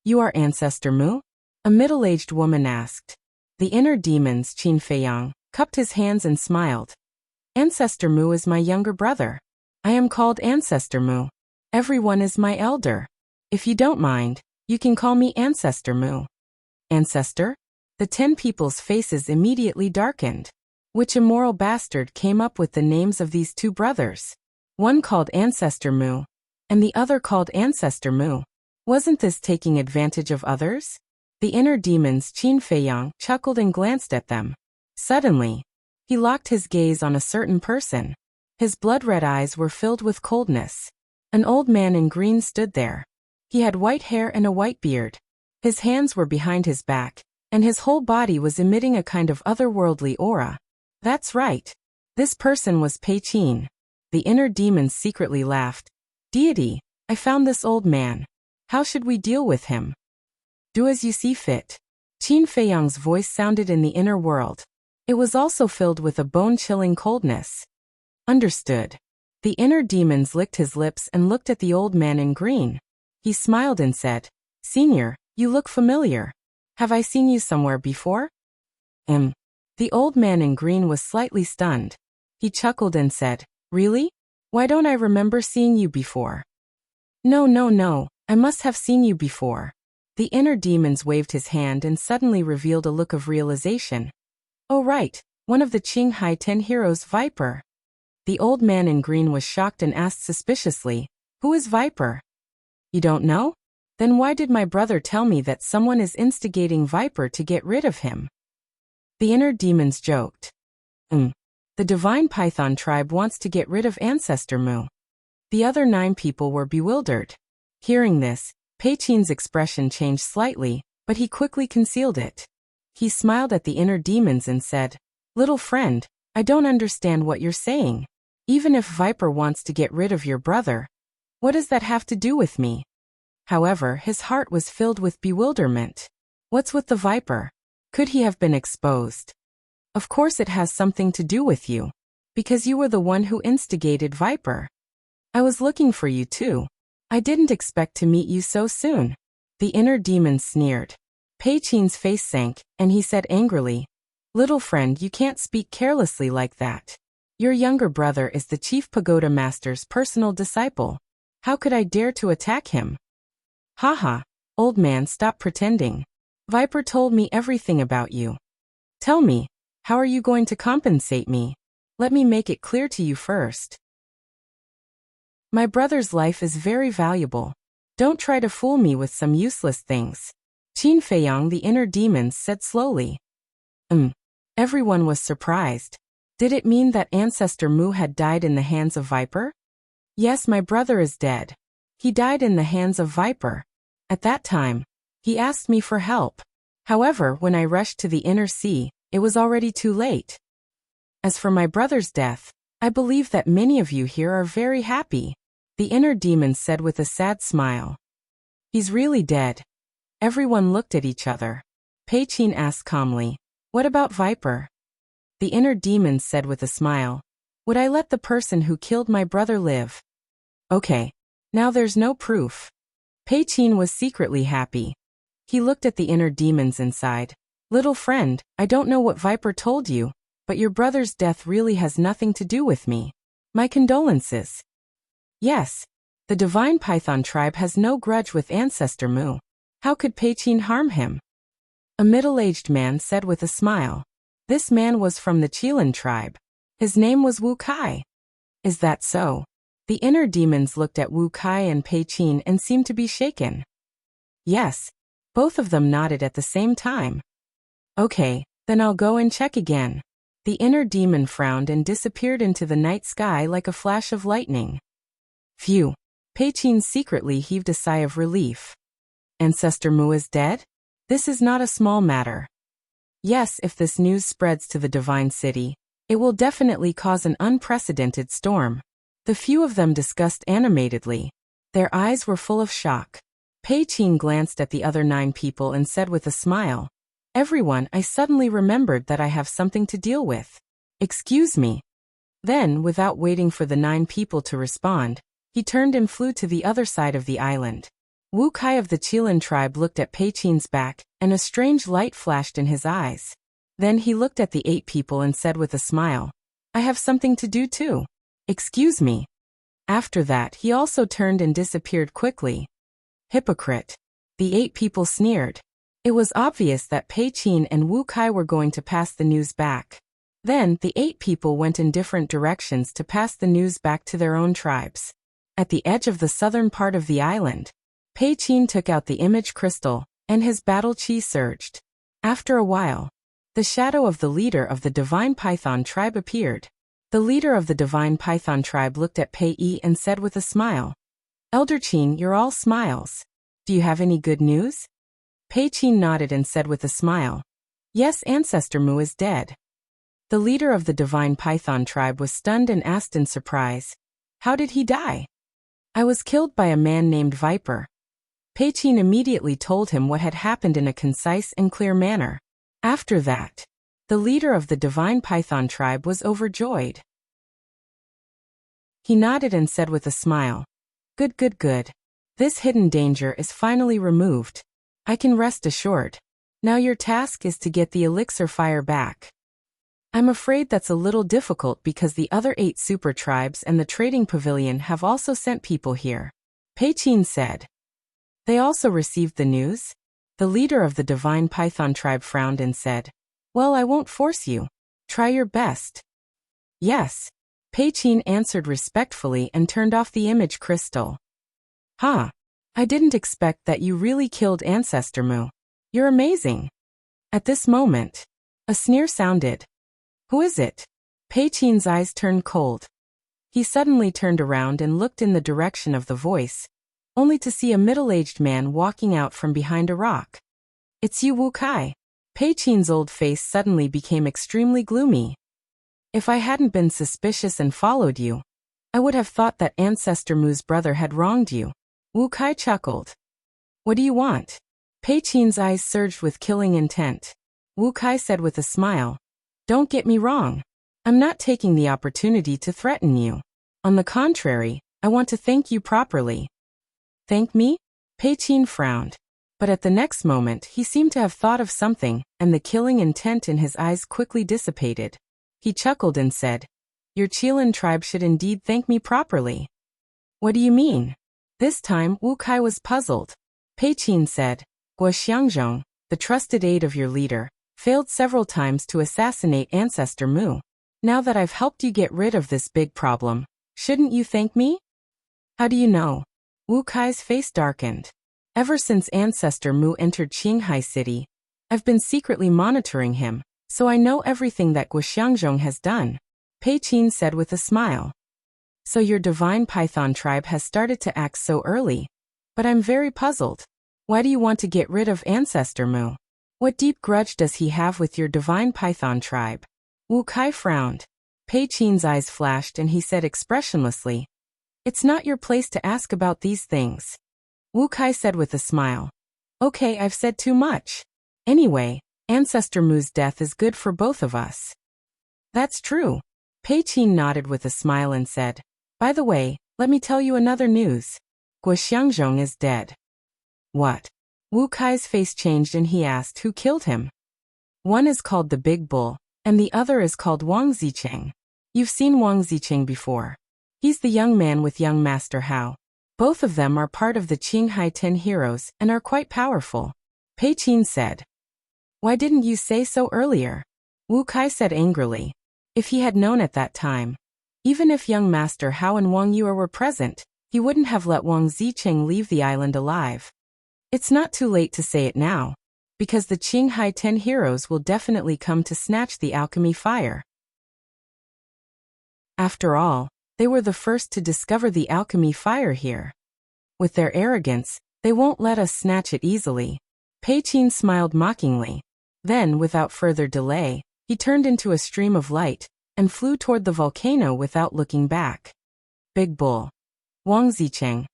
You are Ancestor Mu? A middle-aged woman asked. The inner demons Qin Feiyang cupped his hands and smiled. Ancestor Mu is my younger brother. I am called Ancestor Mu. Everyone is my elder. If you don't mind, you can call me Ancestor Mu. Ancestor? The 10 people's faces immediately darkened. Which immoral bastard came up with the names of these 2 brothers? One called Ancestor Mu, and the other called Ancestor Mu. Wasn't this taking advantage of others? The inner demons Qin Feiyang chuckled and glanced at them. Suddenly, he locked his gaze on a certain person. His blood-red eyes were filled with coldness. An old man in green stood there. He had white hair and a white beard. His hands were behind his back, and his whole body was emitting a kind of otherworldly aura. That's right. This person was Pei Qin. The inner demons secretly laughed. Deity, I found this old man. How should we deal with him? Do as you see fit. Qin Feiyang's voice sounded in the inner world. It was also filled with a bone-chilling coldness. Understood. The inner demons licked his lips and looked at the old man in green. He smiled and said, Senior, you look familiar. Have I seen you somewhere before? The old man in green was slightly stunned. He chuckled and said, Really? Why don't I remember seeing you before? No, I must have seen you before. The inner demons waved his hand and suddenly revealed a look of realization. Oh right, one of the Qinghai 10 heroes, Viper. The old man in green was shocked and asked suspiciously, Who is Viper? You don't know? Then why did my brother tell me that someone is instigating Viper to get rid of him? The inner demons joked. The divine python tribe wants to get rid of Ancestor Mu. The other 9 people were bewildered. Hearing this, Pei Qin's expression changed slightly, but he quickly concealed it. He smiled at the inner demons and said, Little friend, I don't understand what you're saying. Even if Viper wants to get rid of your brother, what does that have to do with me? However, his heart was filled with bewilderment. What's with the Viper? Could he have been exposed? Of course it has something to do with you. Because you were the one who instigated Viper. I was looking for you too. I didn't expect to meet you so soon. The inner demon sneered. Pei Qin's face sank, and he said angrily, Little friend, you can't speak carelessly like that. Your younger brother is the chief pagoda master's personal disciple. How could I dare to attack him? Haha, old man, stop pretending. Viper told me everything about you. Tell me, how are you going to compensate me? Let me make it clear to you first. My brother's life is very valuable. Don't try to fool me with some useless things. Qin Feiyang the inner demons said slowly. Everyone was surprised. Did it mean that Ancestor Mu had died in the hands of Viper? Yes, my brother is dead. He died in the hands of Viper. At that time, he asked me for help. However, when I rushed to the inner sea, it was already too late. As for my brother's death, I believe that many of you here are very happy. The inner demon said with a sad smile. He's really dead. Everyone looked at each other. Pei Qin asked calmly, What about Viper? The inner demon said with a smile, Would I let the person who killed my brother live? Okay. Now there's no proof. Pei Qin was secretly happy. He looked at the inner demons and sighed. Little friend, I don't know what Viper told you, but your brother's death really has nothing to do with me. My condolences. Yes, the divine python tribe has no grudge with Ancestor Mu. How could Pei Qin harm him? A middle-aged man said with a smile. This man was from the Qilin tribe. His name was Wu Kai. Is that so? The inner demons looked at Wu Kai and Pei Qin and seemed to be shaken. Yes. Both of them nodded at the same time. Okay, then I'll go and check again. The inner demon frowned and disappeared into the night sky like a flash of lightning. Phew. Pei Qin secretly heaved a sigh of relief. Ancestor Mu is dead? This is not a small matter. Yes, if this news spreads to the Divine City, it will definitely cause an unprecedented storm. The few of them discussed animatedly. Their eyes were full of shock. Pei Qin glanced at the other 9 people and said with a smile, Everyone, I suddenly remembered that I have something to deal with. Excuse me. Then, without waiting for the 9 people to respond, he turned and flew to the other side of the island. Wu Kai of the Qilin tribe looked at Pei Qin's back, and a strange light flashed in his eyes. Then he looked at the 8 people and said with a smile, I have something to do too. Excuse me. After that, he also turned and disappeared quickly. Hypocrite. The 8 people sneered. It was obvious that Pei Qin and Wu Kai were going to pass the news back. Then, the 8 people went in different directions to pass the news back to their own tribes. At the edge of the southern part of the island, Pei Qin took out the image crystal, and his battle chi surged. After a while, the shadow of the leader of the Divine Python tribe appeared. The leader of the Divine Python tribe looked at Pei Yi and said with a smile, Elder Qin, you're all smiles. Do you have any good news? Pei Qin nodded and said with a smile, Yes, Ancestor Mu is dead. The leader of the Divine Python tribe was stunned and asked in surprise, How did he die? I was killed by a man named Viper. Pei Qin immediately told him what had happened in a concise and clear manner. After that, the leader of the Divine Python tribe was overjoyed. He nodded and said with a smile, Good, good, good. This hidden danger is finally removed. I can rest assured. Now your task is to get the elixir fire back. I'm afraid that's a little difficult because the other 8 super tribes and the trading pavilion have also sent people here. Pei Qin said. They also received the news? The leader of the Divine Python tribe frowned and said, Well, I won't force you. Try your best. Yes. Pei Qin answered respectfully and turned off the image crystal. Huh. I didn't expect that you really killed Ancestor Mu. You're amazing. At this moment, a sneer sounded. Who is it? Pei Qin's eyes turned cold. He suddenly turned around and looked in the direction of the voice, only to see a middle-aged man walking out from behind a rock. It's you, Wu Kai. Pei Qin's old face suddenly became extremely gloomy. If I hadn't been suspicious and followed you, I would have thought that Ancestor Mu's brother had wronged you. Wu Kai chuckled. What do you want? Pei Qin's eyes surged with killing intent. Wu Kai said with a smile, Don't get me wrong. I'm not taking the opportunity to threaten you. On the contrary, I want to thank you properly. Thank me? Pei Qin frowned. But at the next moment he seemed to have thought of something, and the killing intent in his eyes quickly dissipated. He chuckled and said, Your Qilin tribe should indeed thank me properly. What do you mean? This time Wu Kai was puzzled. Pei Qin said, Guo Xiangzhong, the trusted aide of your leader, failed several times to assassinate Ancestor Mu. Now that I've helped you get rid of this big problem, shouldn't you thank me? How do you know? Wu Kai's face darkened. Ever since Ancestor Mu entered Qinghai City, I've been secretly monitoring him, so I know everything that Guo Xiangzhong has done. Pei Qin said with a smile. So your Divine Python tribe has started to act so early. But I'm very puzzled. Why do you want to get rid of Ancestor Mu? What deep grudge does he have with your Divine Python tribe? Wu Kai frowned. Pei Qin's eyes flashed and he said expressionlessly, It's not your place to ask about these things. Wu Kai said with a smile. Okay, I've said too much. Anyway, Ancestor Mu's death is good for both of us. That's true. Pei Qin nodded with a smile and said, By the way, let me tell you another news. Guo Xiangzhong is dead. What? Wu Kai's face changed and he asked who killed him. One is called the Big Bull, and the other is called Wang Zicheng. You've seen Wang Zicheng before. He's the young man with young Master Hao. Both of them are part of the Qinghai 10 heroes and are quite powerful. Pei Qin said. Why didn't you say so earlier? Wu Kai said angrily. If he had known at that time, even if young Master Hao and Wang Yue were present, he wouldn't have let Wang Zicheng leave the island alive. It's not too late to say it now, because the Qinghai 10 heroes will definitely come to snatch the alchemy fire. After all, they were the first to discover the alchemy fire here. With their arrogance, they won't let us snatch it easily. Pei Qin smiled mockingly. Then, without further delay, he turned into a stream of light and flew toward the volcano without looking back. Big Bull. Wang Zicheng.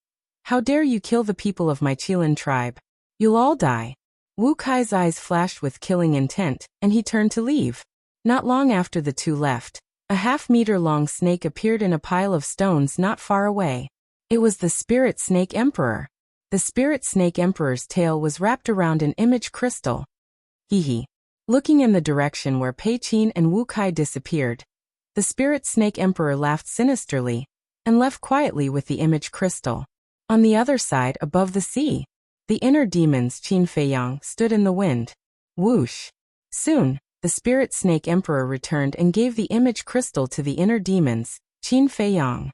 How dare you kill the people of my Qilin tribe? You'll all die. Wu Kai's eyes flashed with killing intent, and he turned to leave. Not long after the two left, a half-meter-long snake appeared in a pile of stones not far away. It was the Spirit Snake Emperor. The Spirit Snake Emperor's tail was wrapped around an image crystal. Hee. Looking in the direction where Pei Qin and Wu Kai disappeared, the Spirit Snake Emperor laughed sinisterly and left quietly with the image crystal. On the other side, above the sea, the inner demons Qin Feiyang stood in the wind. Whoosh! Soon, the Spirit Snake Emperor returned and gave the image crystal to the inner demons, Qin Feiyang.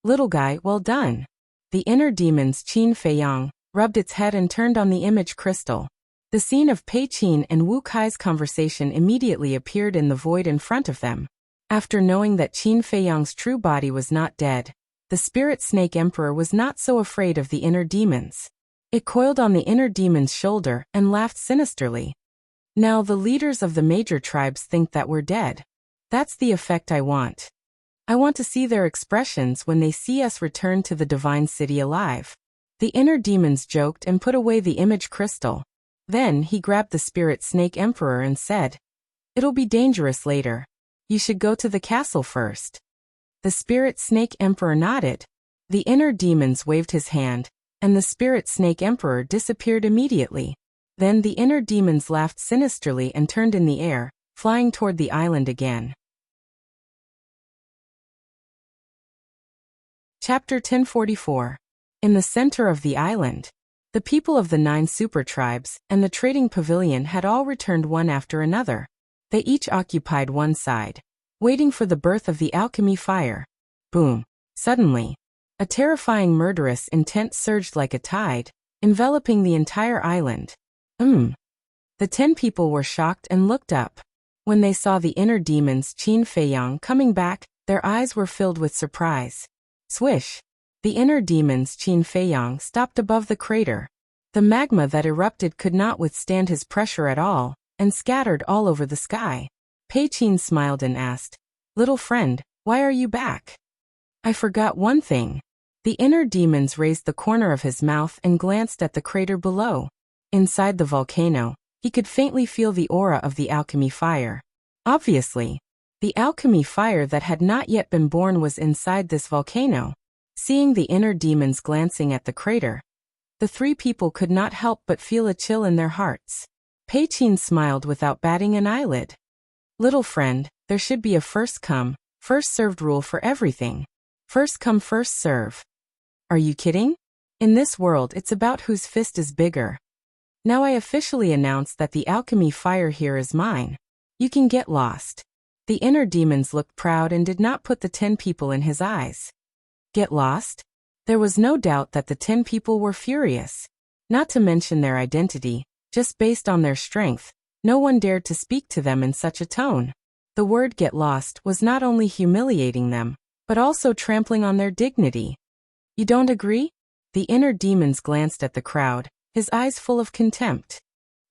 Little guy, well done. The inner demons Qin Feiyang rubbed its head and turned on the image crystal. The scene of Pei Qin and Wu Kai's conversation immediately appeared in the void in front of them. After knowing that Qin Feiyang's true body was not dead, the Spirit Snake Emperor was not so afraid of the inner demons. It coiled on the inner demon's shoulder and laughed sinisterly. Now the leaders of the major tribes think that we're dead. That's the effect I want. I want to see their expressions when they see us return to the divine city alive. The inner demons joked and put away the image crystal. Then he grabbed the Spirit Snake Emperor and said, It'll be dangerous later. You should go to the castle first. The Spirit Snake Emperor nodded. The inner demons waved his hand, and the Spirit Snake Emperor disappeared immediately. Then the inner demons laughed sinisterly and turned in the air, flying toward the island again. Chapter 1044. In the center of the island, the people of the 9 super tribes and the trading pavilion had all returned one after another. They each occupied one side, waiting for the birth of the alchemy fire. Boom! Suddenly, a terrifying murderous intent surged like a tide, enveloping the entire island. The 10 people were shocked and looked up. When they saw the inner demons Qin Feiyang coming back, their eyes were filled with surprise. Swish! The inner demons Qin Feiyang stopped above the crater. The magma that erupted could not withstand his pressure at all, and scattered all over the sky. Pei Qin smiled and asked, Little friend, why are you back? I forgot one thing. The inner demons raised the corner of his mouth and glanced at the crater below. Inside the volcano, he could faintly feel the aura of the alchemy fire. Obviously, the alchemy fire that had not yet been born was inside this volcano. Seeing the inner demons glancing at the crater, the 3 people could not help but feel a chill in their hearts. Pei Qin smiled without batting an eyelid. Little friend, there should be a first come, first served rule for everything. First come, first serve. Are you kidding? In this world, it's about whose fist is bigger. Now I officially announce that the alchemy fire here is mine. You can get lost. The inner demons looked proud and did not put the 10 people in his eyes. Get lost? There was no doubt that the 10 people were furious. Not to mention their identity, just based on their strength, no one dared to speak to them in such a tone. The word get lost was not only humiliating them, but also trampling on their dignity. You don't agree? The inner demons glanced at the crowd, his eyes full of contempt.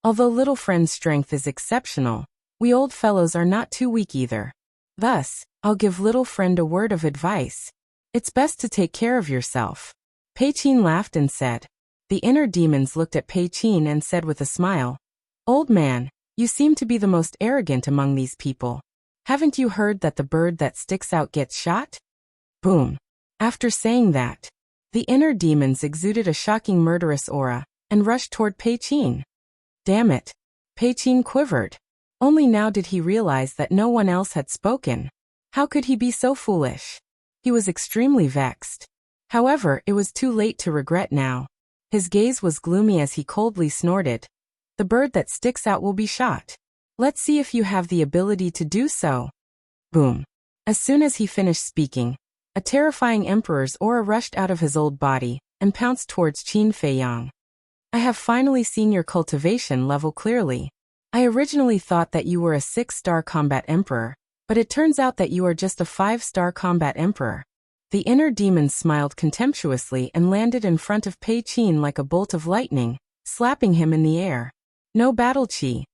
Although little friend's strength is exceptional, we old fellows are not too weak either. Thus, I'll give little friend a word of advice. It's best to take care of yourself. Pei Qin laughed and said. The inner demons looked at Pei Qin and said with a smile, Old man, you seem to be the most arrogant among these people. Haven't you heard that the bird that sticks out gets shot? Boom. After saying that, the inner demons exuded a shocking murderous aura and rushed toward Pei Qin. Damn it. Pei Qin quivered. Only now did he realize that no one else had spoken. How could he be so foolish? He was extremely vexed. However, it was too late to regret now. His gaze was gloomy as he coldly snorted. The bird that sticks out will be shot. Let's see if you have the ability to do so. Boom. As soon as he finished speaking, a terrifying emperor's aura rushed out of his old body and pounced towards Qin Feiyang. I have finally seen your cultivation level clearly. I originally thought that you were a 6-star combat emperor, but it turns out that you are just a 5-star combat emperor. The inner demon smiled contemptuously and landed in front of Pei Qin like a bolt of lightning, slapping him in the air. No battle chi.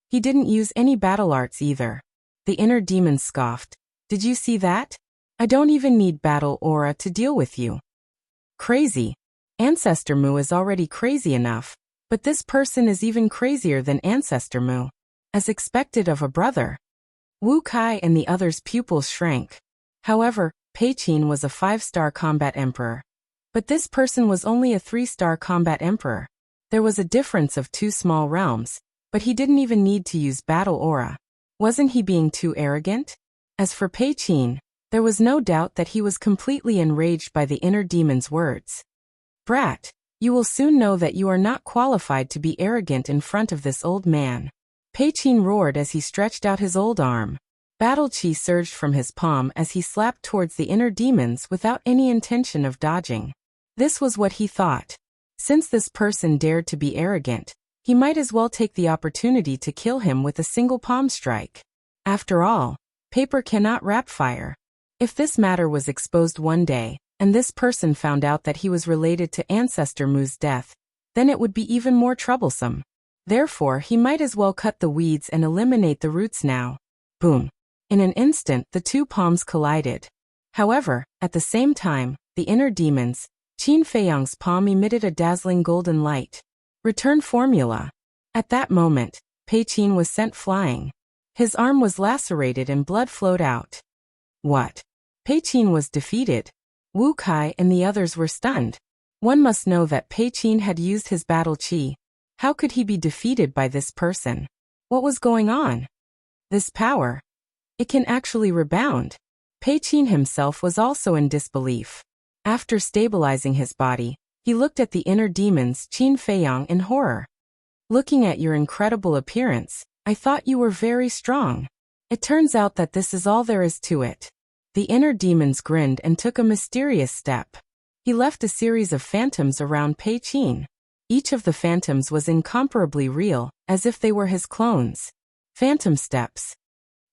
He didn't use any battle arts either. The inner demon scoffed. Did you see that? I don't even need battle aura to deal with you. Crazy. Ancestor Mu is already crazy enough, but this person is even crazier than Ancestor Mu. As expected of a brother. Wu Kai and the others' pupils shrank. However, Pei Qin was a 5-star combat emperor. But this person was only a 3-star combat emperor. There was a difference of 2 small realms, but he didn't even need to use battle aura. Wasn't he being too arrogant? As for Pei Qin, there was no doubt that he was completely enraged by the inner demon's words. Brat, you will soon know that you are not qualified to be arrogant in front of this old man. Pei Qin roared as he stretched out his old arm. Battle chi surged from his palm as he slapped towards the inner demons without any intention of dodging. This was what he thought. Since this person dared to be arrogant, he might as well take the opportunity to kill him with a single palm strike. After all, paper cannot wrap fire. If this matter was exposed one day, and this person found out that he was related to Ancestor Mu's death, then it would be even more troublesome. Therefore, he might as well cut the weeds and eliminate the roots now. Boom. In an instant, the 2 palms collided. However, at the same time, the inner demons, Qin Feiyang's palm emitted a dazzling golden light. Return formula. At that moment, Pei Qin was sent flying. His arm was lacerated and blood flowed out. What? Pei Qin was defeated. Wu Kai and the others were stunned. One must know that Pei Qin had used his battle chi. How could he be defeated by this person? What was going on? This power. It can actually rebound. Pei Qin himself was also in disbelief. After stabilizing his body, he looked at the inner demons Qin Feiyang in horror. Looking at your incredible appearance, I thought you were very strong. It turns out that this is all there is to it. The inner demons grinned and took a mysterious step. He left a series of phantoms around Pei Qin. Each of the phantoms was incomparably real, as if they were his clones. Phantom steps.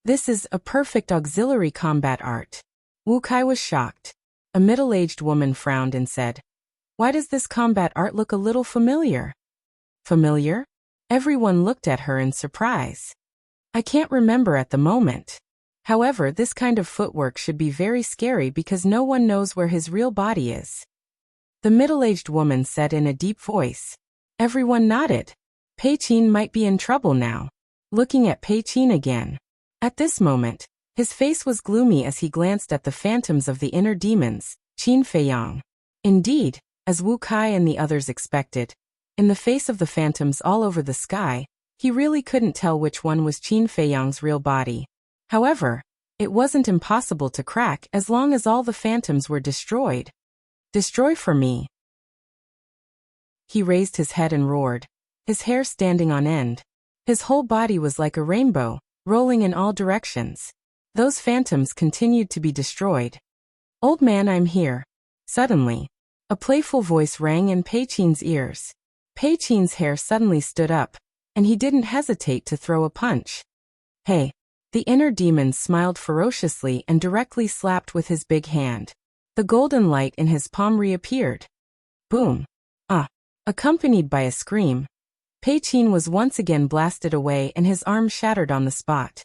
This is a perfect auxiliary combat art. Wu Kai was shocked. A middle-aged woman frowned and said, "Why does this combat art look a little familiar?" Familiar? Everyone looked at her in surprise. I can't remember at the moment. However, this kind of footwork should be very scary because no one knows where his real body is. The middle-aged woman said in a deep voice. Everyone nodded. Pei Qin might be in trouble now. Looking at Pei Qin again. At this moment, his face was gloomy as he glanced at the phantoms of the inner demons, Qin Feiyang. Indeed, as Wu Kai and the others expected, in the face of the phantoms all over the sky, he really couldn't tell which one was Qin Feiyang's real body. However, it wasn't impossible to crack as long as all the phantoms were destroyed. Destroy for me. He raised his head and roared, his hair standing on end. His whole body was like a rainbow, rolling in all directions. Those phantoms continued to be destroyed. Old man, I'm here. Suddenly, a playful voice rang in Pei Qin's ears. Pei Qin's hair suddenly stood up, and he didn't hesitate to throw a punch. Hey! The inner demon smiled ferociously and directly slapped with his big hand. The golden light in his palm reappeared. Boom! Accompanied by a scream, Pei Qin was once again blasted away and his arm shattered on the spot.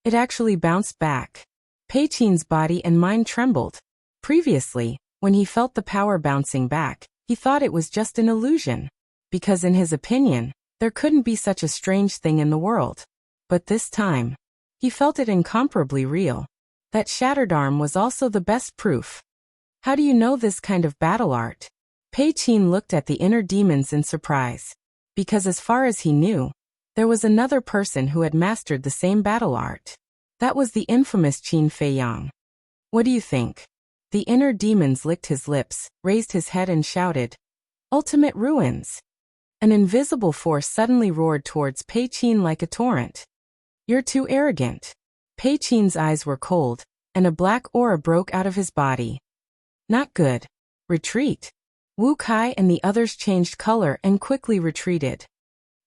It actually bounced back. Pei Qin's body and mind trembled. Previously, when he felt the power bouncing back, he thought it was just an illusion. Because in his opinion, there couldn't be such a strange thing in the world. But this time, he felt it incomparably real. That shattered arm was also the best proof. How do you know this kind of battle art? Pei Qin looked at the inner demons in surprise. Because as far as he knew, there was another person who had mastered the same battle art. That was the infamous Qin Feiyang. What do you think? The inner demons licked his lips, raised his head and shouted, "Ultimate ruins!" An invisible force suddenly roared towards Pei Qin like a torrent. "You're too arrogant." Pei Qin's eyes were cold, and a black aura broke out of his body. "Not good. Retreat." Wu Kai and the others changed color and quickly retreated.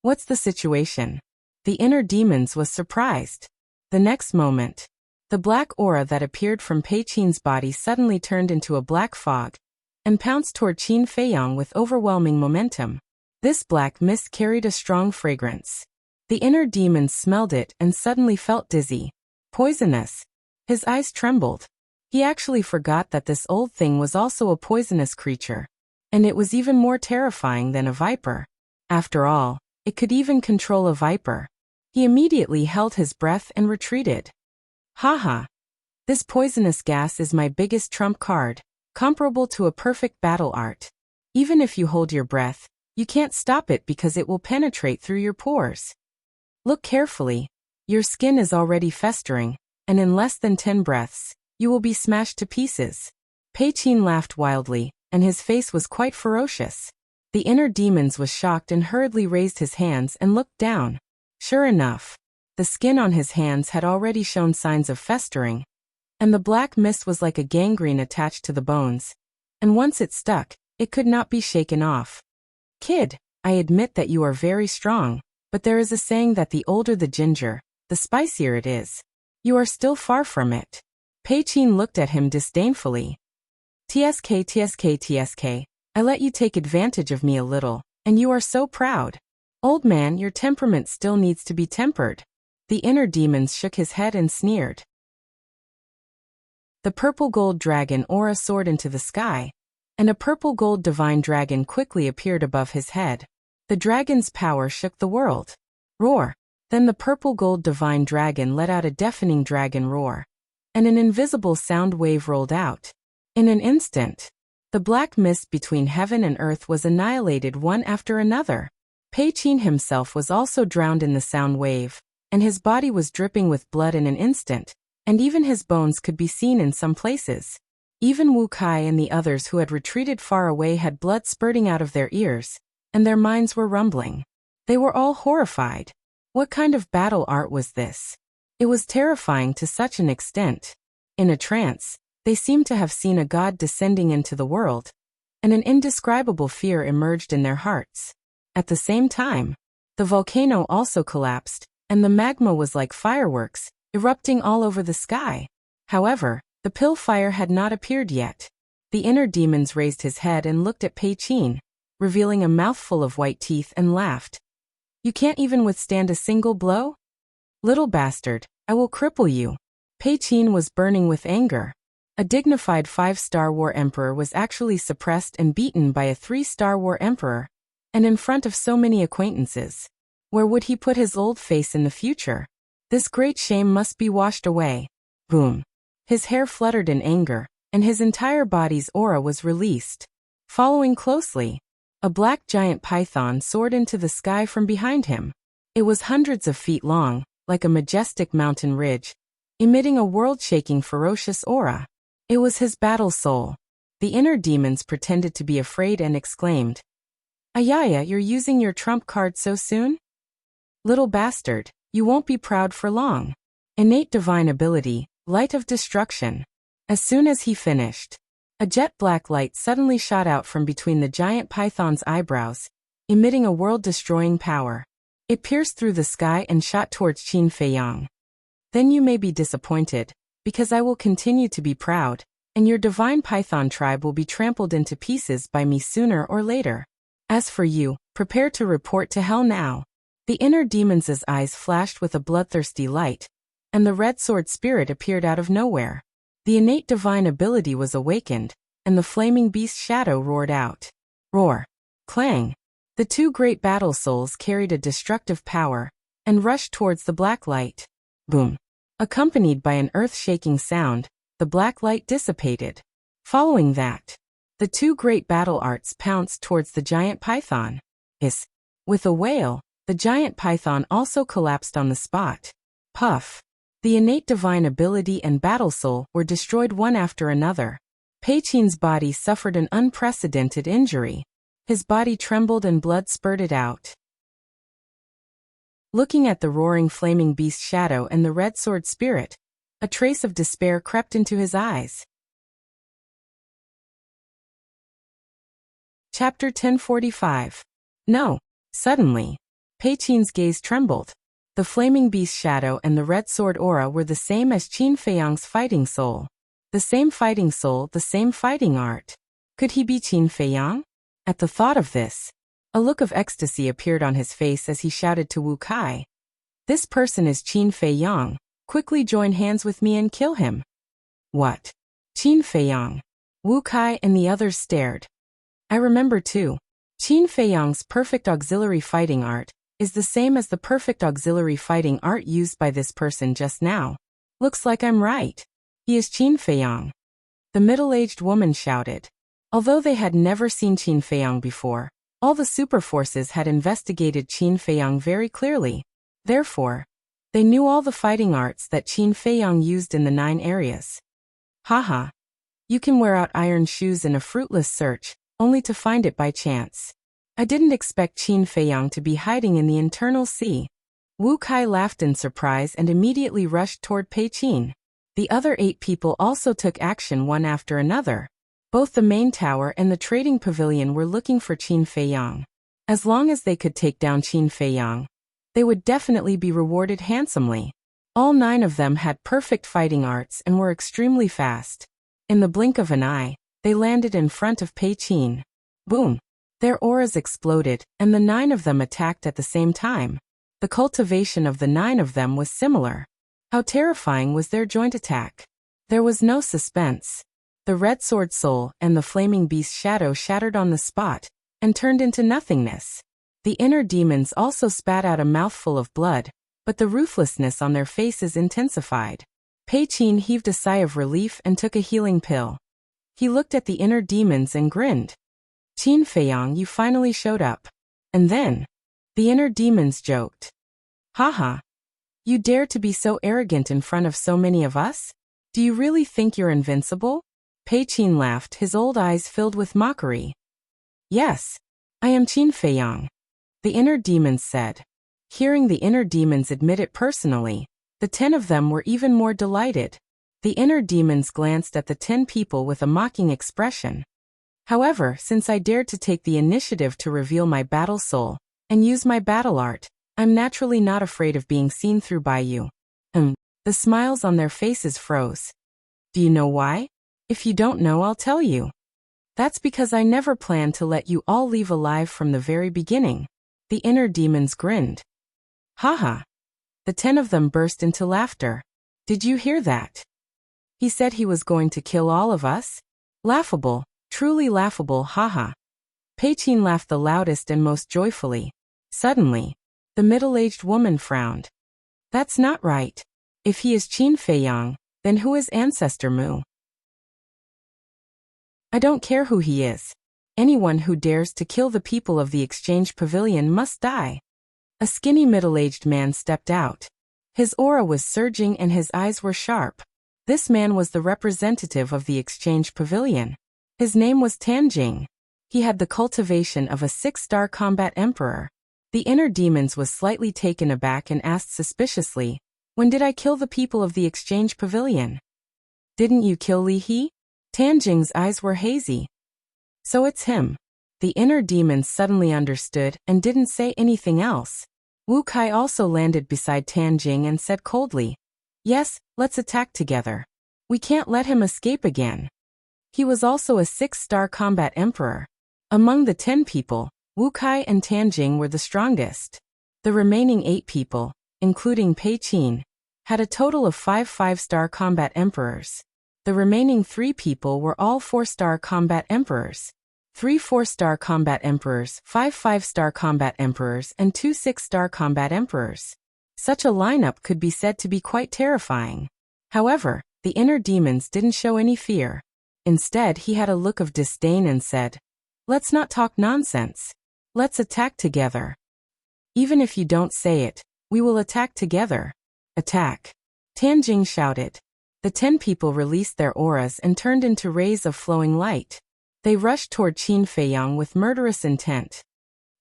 "What's the situation?" The inner demons was surprised. The next moment, the black aura that appeared from Pei Qin's body suddenly turned into a black fog and pounced toward Qin Feiyang with overwhelming momentum. This black mist carried a strong fragrance. The inner demons smelled it and suddenly felt dizzy. Poisonous. His eyes trembled. He actually forgot that this old thing was also a poisonous creature, and it was even more terrifying than a viper. After all, it could even control a viper. He immediately held his breath and retreated. Haha. This poisonous gas is my biggest trump card, comparable to a perfect battle art. Even if you hold your breath, you can't stop it because it will penetrate through your pores. Look carefully. Your skin is already festering, and in less than 10 breaths, you will be smashed to pieces. Pei Qin laughed wildly, and his face was quite ferocious. The inner demons was shocked and hurriedly raised his hands and looked down. Sure enough, the skin on his hands had already shown signs of festering, and the black mist was like a gangrene attached to the bones, and once it stuck, it could not be shaken off. Kid, I admit that you are very strong, but there is a saying that the older the ginger, the spicier it is. You are still far from it. Pei Qin looked at him disdainfully. TSK, I let you take advantage of me a little, and you are so proud. Old man, your temperament still needs to be tempered. The inner demons shook his head and sneered. The purple gold dragon aura soared into the sky, and a purple gold divine dragon quickly appeared above his head. The dragon's power shook the world. Roar! Then the purple gold divine dragon let out a deafening dragon roar, and an invisible sound wave rolled out. In an instant, the black mist between heaven and earth was annihilated one after another. Pei Qin himself was also drowned in the sound wave, and his body was dripping with blood in an instant, and even his bones could be seen in some places. Even Wu Kai and the others who had retreated far away had blood spurting out of their ears, and their minds were rumbling. They were all horrified. What kind of battle art was this? It was terrifying to such an extent. In a trance, they seemed to have seen a god descending into the world, and an indescribable fear emerged in their hearts. At the same time, the volcano also collapsed, and the magma was like fireworks, erupting all over the sky. However, the pill fire had not appeared yet. The inner demons raised his head and looked at Pei Qin, revealing a mouthful of white teeth, and laughed. You can't even withstand a single blow? Little bastard, I will cripple you. Pei Qin was burning with anger. A dignified 5-star war emperor was actually suppressed and beaten by a 3-star war emperor, and in front of so many acquaintances. Where would he put his old face in the future? This great shame must be washed away. Boom. His hair fluttered in anger, and his entire body's aura was released. Following closely, a black giant python soared into the sky from behind him. It was hundreds of feet long, like a majestic mountain ridge, emitting a world-shaking ferocious aura. It was his battle soul. The inner demons pretended to be afraid and exclaimed, Ayaya, you're using your trump card so soon? Little bastard, you won't be proud for long. Innate divine ability, light of destruction. As soon as he finished, a jet-black light suddenly shot out from between the giant python's eyebrows, emitting a world-destroying power. It pierced through the sky and shot towards Qin Feiyang. Then you may be disappointed, because I will continue to be proud, and your divine python tribe will be trampled into pieces by me sooner or later. As for you, prepare to report to hell now. The inner demon's eyes flashed with a bloodthirsty light, and the red sword spirit appeared out of nowhere. The innate divine ability was awakened, and the flaming beast shadow roared out. Roar! Clang! The two great battle souls carried a destructive power, and rushed towards the black light. Boom! Accompanied by an earth-shaking sound, the black light dissipated. Following that, the two great battle arts pounced towards the giant python. With a wail, the giant python also collapsed on the spot. Puff! The innate divine ability and battle soul were destroyed one after another. Pei Qin's body suffered an unprecedented injury. His body trembled and blood spurted out. Looking at the roaring flaming beast shadow and the red sword spirit, a trace of despair crept into his eyes. Chapter 1045. No. Suddenly, Pei Qin's gaze trembled. The flaming beast shadow and the red sword aura were the same as Qin Feiyang's fighting soul. The same fighting soul, the same fighting art. Could he be Qin Feiyang? At the thought of this, a look of ecstasy appeared on his face as he shouted to Wu Kai. This person is Qin Feiyang. Quickly join hands with me and kill him. What? Qin Feiyang? Wu Kai and the others stared. I remember too. Qin Feiyang's perfect auxiliary fighting art is the same as the perfect auxiliary fighting art used by this person just now. Looks like I'm right. He is Qin Feiyang. The middle-aged woman shouted. Although they had never seen Qin Feiyang before, all the super forces had investigated Qin Feiyang very clearly. Therefore, they knew all the fighting arts that Qin Feiyang used in the 9 areas. Haha. You can wear out iron shoes in a fruitless search, only to find it by chance. I didn't expect Qin Feiyang to be hiding in the internal sea. Wu Kai laughed in surprise and immediately rushed toward Pei Qin. The other 8 people also took action one after another. Both the main tower and the trading pavilion were looking for Qin Feiyang. As long as they could take down Qin Feiyang, they would definitely be rewarded handsomely. All 9 of them had perfect fighting arts and were extremely fast. In the blink of an eye, they landed in front of Pei Qin. Boom! Their auras exploded, and the 9 of them attacked at the same time. The cultivation of the 9 of them was similar. How terrifying was their joint attack? There was no suspense. The red sword soul and the flaming beast shadow shattered on the spot and turned into nothingness. The inner demons also spat out a mouthful of blood, but the ruthlessness on their faces intensified. Pei Qin heaved a sigh of relief and took a healing pill. He looked at the inner demons and grinned. Qin Feiyang, you finally showed up. And then, the inner demons joked. Haha. You dare to be so arrogant in front of so many of us? Do you really think you're invincible? Pei Qin laughed, his old eyes filled with mockery. Yes, I am Qin Feiyang, the inner demons said. Hearing the inner demons admit it personally, the 10 of them were even more delighted. The inner demons glanced at the 10 people with a mocking expression. However, since I dared to take the initiative to reveal my battle soul and use my battle art, I'm naturally not afraid of being seen through by you. The smiles on their faces froze. Do you know why? If you don't know, I'll tell you. That's because I never planned to let you all leave alive from the very beginning. The inner demons grinned. Haha. The 10 of them burst into laughter. Did you hear that? He said he was going to kill all of us? Laughable, truly laughable, haha. Pei Qin laughed the loudest and most joyfully. Suddenly, the middle-aged woman frowned. That's not right. If he is Qin Feiyang, then who is Ancestor Mu? I don't care who he is. Anyone who dares to kill the people of the exchange pavilion must die. A skinny middle-aged man stepped out. His aura was surging and his eyes were sharp. This man was the representative of the exchange pavilion. His name was Tanjing. He had the cultivation of a 6-star combat emperor. The inner demons was slightly taken aback and asked suspiciously, when did I kill the people of the exchange pavilion? Didn't you kill Li He? Tanjing's eyes were hazy. So it's him. The inner demons suddenly understood and didn't say anything else. Wu Kai also landed beside Tanjing and said coldly, yes, let's attack together. We can't let him escape again. He was also a 6-star combat emperor. Among the 10 people, Wu Kai and Tanjing were the strongest. The remaining 8 people, including Pei Qin, had a total of 5 5-star combat emperors. The remaining 3 people were all 4-star combat emperors. 3 4-star combat emperors, 5 5-star combat emperors, and 2 6-star combat emperors. Such a lineup could be said to be quite terrifying. However, the inner demons didn't show any fear. Instead, he had a look of disdain and said, let's not talk nonsense. Let's attack together. Even if you don't say it, we will attack together. Attack. Tanjing shouted. The 10 people released their auras and turned into rays of flowing light. They rushed toward Qin Feiyang with murderous intent.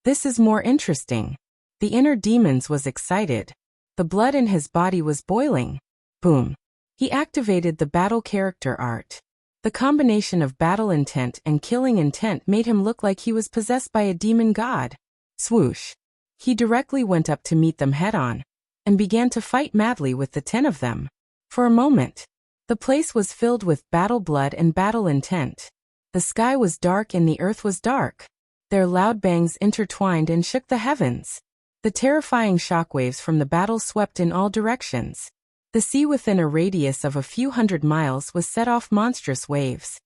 This is more interesting. The inner demons was excited. The blood in his body was boiling. Boom. He activated the battle character art. The combination of battle intent and killing intent made him look like he was possessed by a demon god. Swoosh. He directly went up to meet them head-on and began to fight madly with the 10 of them. For a moment, the place was filled with battle blood and battle intent. The sky was dark and the earth was dark. Their loud bangs intertwined and shook the heavens. The terrifying shockwaves from the battle swept in all directions. The sea within a radius of a few hundred miles was set off monstrous waves.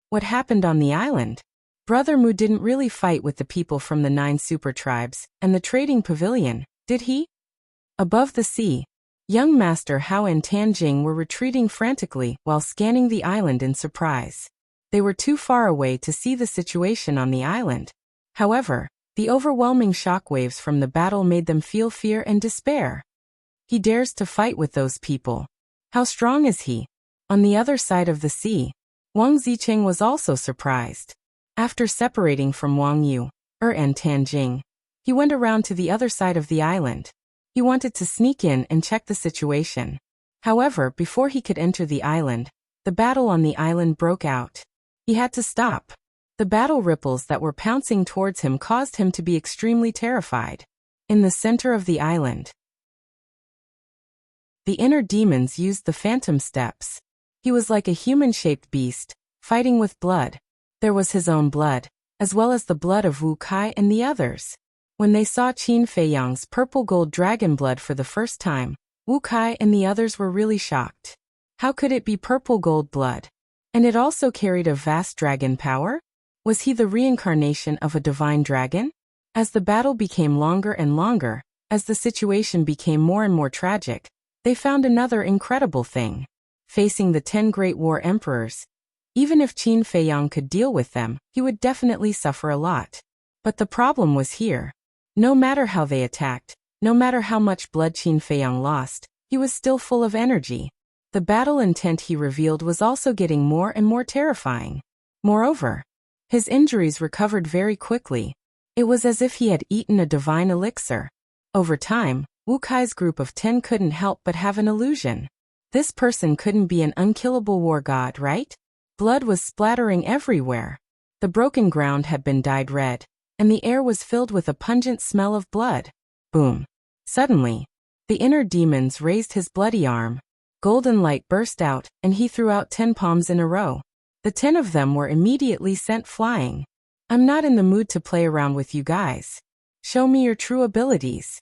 What happened on the island? Brother Mu didn't really fight with the people from the 9 super tribes and the trading pavilion, did he? Above the sea, young Master Hao and Tanjing were retreating frantically while scanning the island in surprise. They were too far away to see the situation on the island. However, the overwhelming shockwaves from the battle made them feel fear and despair. He dares to fight with those people. How strong is he? On the other side of the sea, Wang Zicheng was also surprised. After separating from Wang Yu, and Tanjing, he went around to the other side of the island. He wanted to sneak in and check the situation. However, before he could enter the island, the battle on the island broke out. He had to stop. The battle ripples that were pouncing towards him caused him to be extremely terrified. In the center of the island, the inner demons used the phantom steps. He was like a human-shaped beast, fighting with blood. There was his own blood, as well as the blood of Wu Kai and the others. When they saw Qin Feiyang's purple-gold dragon blood for the first time, Wu Kai and the others were really shocked. How could it be purple-gold blood? And it also carried a vast dragon power? Was he the reincarnation of a divine dragon? As the battle became longer and longer, as the situation became more and more tragic, they found another incredible thing. Facing the 10 great war emperors, even if Qin Feiyang could deal with them, he would definitely suffer a lot. But the problem was here. No matter how they attacked, no matter how much blood Qin Feiyang lost, he was still full of energy. The battle intent he revealed was also getting more and more terrifying. Moreover, his injuries recovered very quickly. It was as if he had eaten a divine elixir. Over time, Wu Kai's group of 10 couldn't help but have an illusion. This person couldn't be an unkillable war god, right? Blood was splattering everywhere. The broken ground had been dyed red, and the air was filled with a pungent smell of blood. Boom. Suddenly, the inner demons raised his bloody arm. Golden light burst out, and he threw out 10 palms in a row. The 10 of them were immediately sent flying. I'm not in the mood to play around with you guys. Show me your true abilities.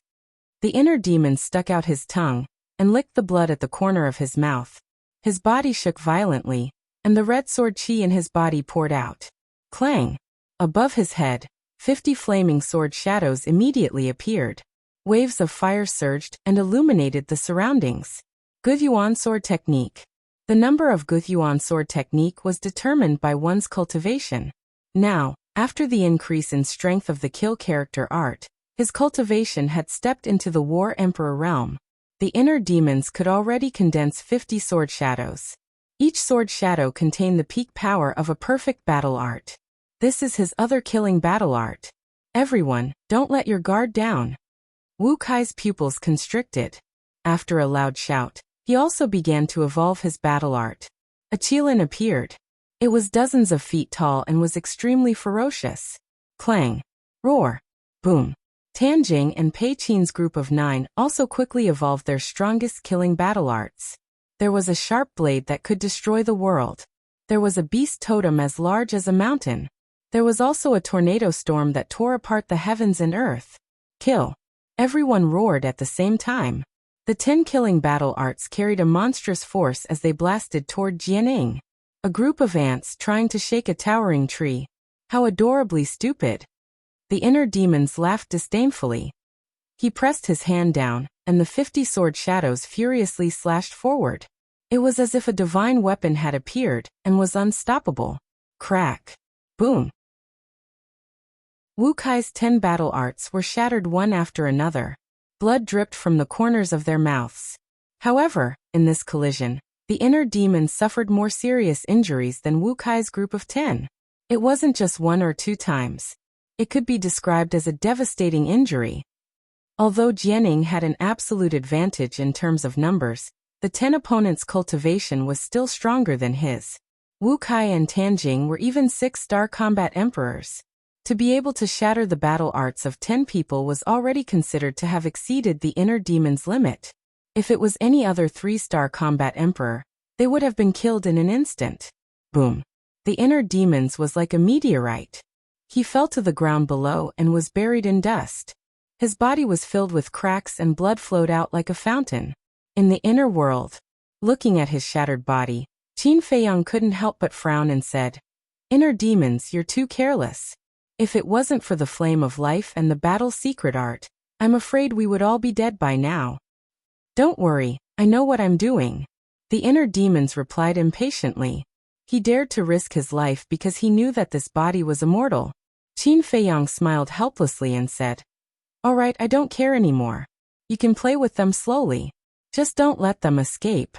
The inner demon stuck out his tongue and licked the blood at the corner of his mouth. His body shook violently, and the red sword chi in his body poured out. Clang! Above his head, 50 flaming sword shadows immediately appeared. Waves of fire surged and illuminated the surroundings. Guyuan sword technique. The number of Guyuan sword technique was determined by one's cultivation. Now, after the increase in strength of the kill character art, his cultivation had stepped into the War Emperor realm. The inner demons could already condense 50 sword shadows. Each sword shadow contained the peak power of a perfect battle art. This is his other killing battle art. Everyone, don't let your guard down. Wu Kai's pupils constricted. After a loud shout, he also began to evolve his battle art. A Qilin appeared. It was dozens of feet tall and was extremely ferocious. Clang! Roar! Boom! Tanjing and Pei Qin's group of 9 also quickly evolved their strongest killing battle arts. There was a sharp blade that could destroy the world. There was a beast totem as large as a mountain. There was also a tornado storm that tore apart the heavens and earth. Kill! Everyone roared at the same time. The 10 killing battle arts carried a monstrous force as they blasted toward Jianing. A group of ants trying to shake a towering tree. How adorably stupid. The inner demons laughed disdainfully. He pressed his hand down, and the 50 sword shadows furiously slashed forward. It was as if a divine weapon had appeared and was unstoppable. Crack! Boom! Wu Kai's 10 battle arts were shattered one after another. Blood dripped from the corners of their mouths. However, in this collision, The inner demons suffered more serious injuries than Wu Kai's group of 10. It wasn't just 1 or 2 times. It could be described as a devastating injury. Although Jianing had an absolute advantage in terms of numbers, the 10 opponents' cultivation was still stronger than his. Wu Kai and Tanjing were even 6-star combat emperors. To be able to shatter the battle arts of 10 people was already considered to have exceeded the inner demon's limit. If it was any other 3-star combat emperor, they would have been killed in an instant. Boom. The inner demon's was like a meteorite. He fell to the ground below and was buried in dust. His body was filled with cracks and blood flowed out like a fountain. In the inner world, looking at his shattered body, Qin Feiyang couldn't help but frown and said, "Inner demons, you're too careless. If it wasn't for the flame of life and the battle secret art, I'm afraid we would all be dead by now." "Don't worry, I know what I'm doing," the inner demons replied impatiently. He dared to risk his life because he knew that this body was immortal. Qin Feiyang smiled helplessly and said, "All right, I don't care anymore. You can play with them slowly. Just don't let them escape."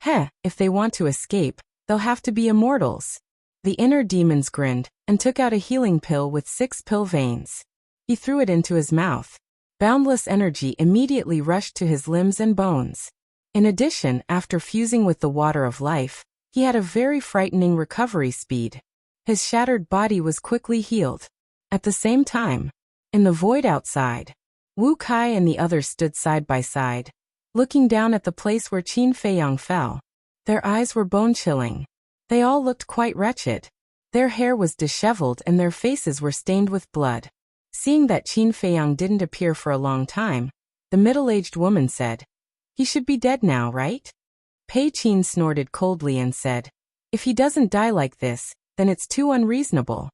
"Heh, if they want to escape, they'll have to be immortals." The inner demons grinned and took out a healing pill with 6 pill veins. He threw it into his mouth. Boundless energy immediately rushed to his limbs and bones. In addition, after fusing with the water of life, he had a very frightening recovery speed. His shattered body was quickly healed. At the same time, in the void outside, Wu Kai and the others stood side by side, looking down at the place where Qin Feiyang fell. Their eyes were bone-chilling. They all looked quite wretched. Their hair was disheveled and their faces were stained with blood. Seeing that Qin Feiyang didn't appear for a long time, the middle-aged woman said, "He should be dead now, right?" Pei Qin snorted coldly and said, "If he doesn't die like this, then it's too unreasonable."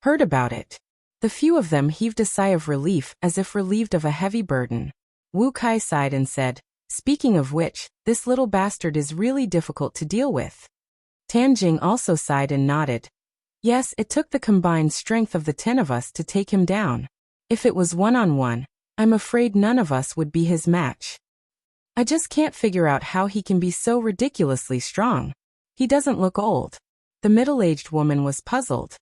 "Heard about it." The few of them heaved a sigh of relief as if relieved of a heavy burden. Wu Kai sighed and said, "Speaking of which, this little bastard is really difficult to deal with." Tanjing also sighed and nodded. "Yes, it took the combined strength of the 10 of us to take him down. If it was one-on-one, I'm afraid none of us would be his match. I just can't figure out how he can be so ridiculously strong. He doesn't look old." The middle-aged woman was puzzled.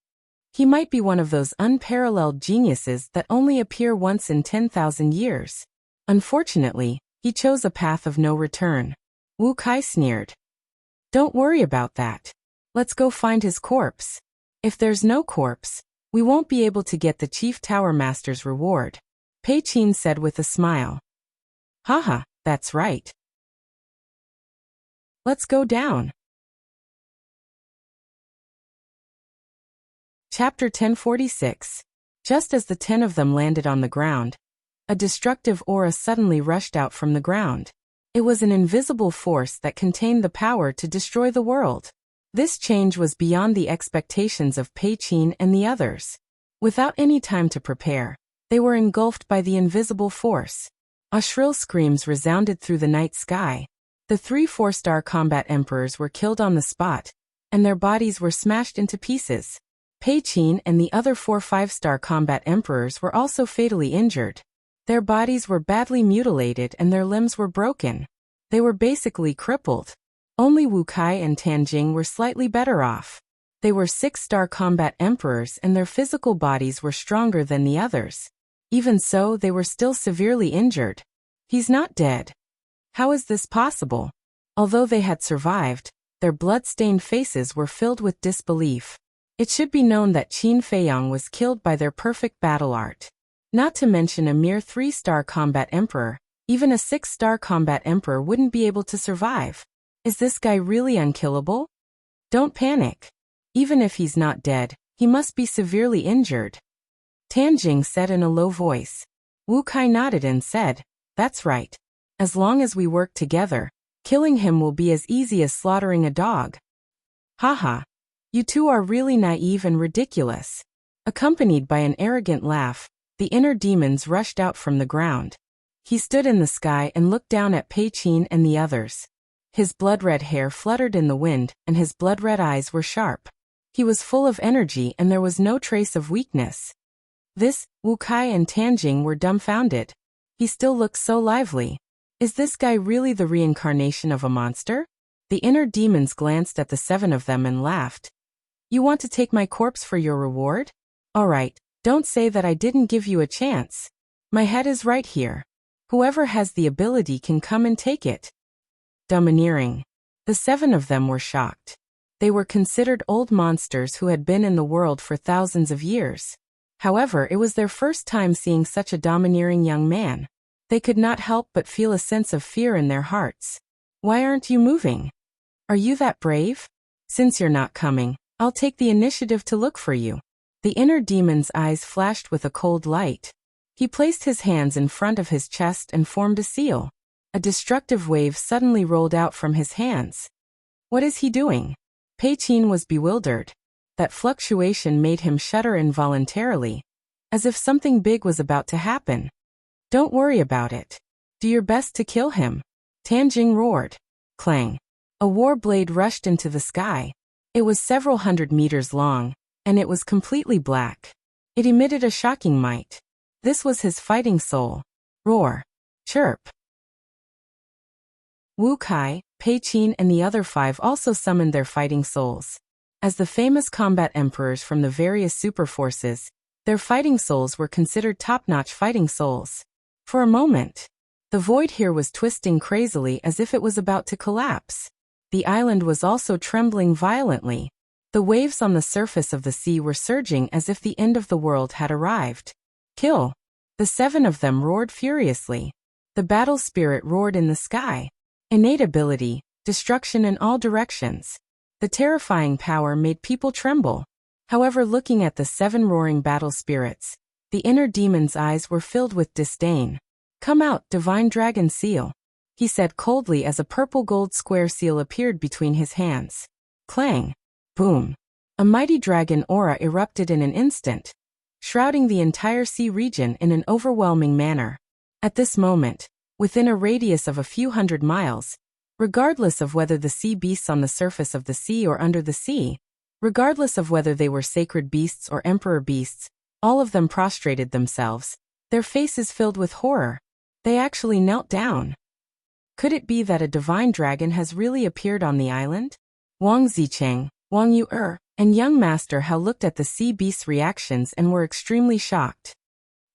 "He might be one of those unparalleled geniuses that only appear once in 10,000 years. Unfortunately, he chose a path of no return." Wu Kai sneered. "Don't worry about that. Let's go find his corpse. If there's no corpse, we won't be able to get the Chief Tower Master's reward," Pei Qin said with a smile. "Haha, that's right. Let's go down." Chapter 1046. Just as the 10 of them landed on the ground, a destructive aura suddenly rushed out from the ground. It was an invisible force that contained the power to destroy the world. This change was beyond the expectations of Pei Qin and the others. Without any time to prepare, they were engulfed by the invisible force. Shrill screams resounded through the night sky. The 3 4-star combat emperors were killed on the spot, and their bodies were smashed into pieces. Pei Qin and the other 4 5-star combat emperors were also fatally injured. Their bodies were badly mutilated and their limbs were broken. They were basically crippled. Only Wu Kai and Tanjing were slightly better off. They were 6-star combat emperors and their physical bodies were stronger than the others. Even so, they were still severely injured. "He's not dead. How is this possible?" Although they had survived, their blood-stained faces were filled with disbelief. It should be known that Qin Feiyang was killed by their perfect battle art. Not to mention a mere 3-star combat emperor, even a 6-star combat emperor wouldn't be able to survive. Is this guy really unkillable? Don't panic. Even if he's not dead, he must be severely injured, Tanjing said in a low voice. Wu Kai nodded and said, "That's right. As long as we work together, killing him will be as easy as slaughtering a dog." "Haha. You two are really naive and ridiculous." Accompanied by an arrogant laugh, the inner demons rushed out from the ground. He stood in the sky and looked down at Pei Qin and the others. His blood-red hair fluttered in the wind and his blood-red eyes were sharp. He was full of energy and there was no trace of weakness. Wu Kai and Tanjing were dumbfounded. He still looked so lively. Is this guy really the reincarnation of a monster? The inner demons glanced at the 7 of them and laughed. You want to take my corpse for your reward? All right, don't say that I didn't give you a chance. My head is right here. Whoever has the ability can come and take it. Domineering. The 7 of them were shocked. They were considered old monsters who had been in the world for thousands of years. However, it was their first time seeing such a domineering young man. They could not help but feel a sense of fear in their hearts. Why aren't you moving? Are you that brave? Since you're not coming, I'll take the initiative to look for you. The inner demon's eyes flashed with a cold light. He placed his hands in front of his chest and formed a seal. A destructive wave suddenly rolled out from his hands. What is he doing? Pei Qin was bewildered. That fluctuation made him shudder involuntarily, as if something big was about to happen. Don't worry about it. Do your best to kill him. Tanjing roared. Clang. A war blade rushed into the sky. It was several hundred meters long, and it was completely black. It emitted a shocking might. This was his fighting soul. Roar. Chirp. Wu Kai, Pei Qin and the other 5 also summoned their fighting souls. As the famous combat emperors from the various superforces, their fighting souls were considered top-notch fighting souls. For a moment, the void here was twisting crazily as if it was about to collapse. The island was also trembling violently. The waves on the surface of the sea were surging as if the end of the world had arrived. Kill! The 7 of them roared furiously. The battle spirit roared in the sky. Innate ability, destruction in all directions. The terrifying power made people tremble. However, looking at the 7 roaring battle spirits, the inner demon's eyes were filled with disdain. Come out, divine dragon seal, he said coldly as a purple gold square seal appeared between his hands. Clang! Boom! A mighty dragon aura erupted in an instant, shrouding the entire sea region in an overwhelming manner. At this moment, within a radius of a few hundred miles, regardless of whether the sea beasts on the surface of the sea or under the sea, regardless of whether they were sacred beasts or emperor beasts, all of them prostrated themselves, their faces filled with horror. They actually knelt down. Could it be that a divine dragon has really appeared on the island? Wang Zicheng, Wang Yu and young Master Hao looked at the sea beast's reactions and were extremely shocked.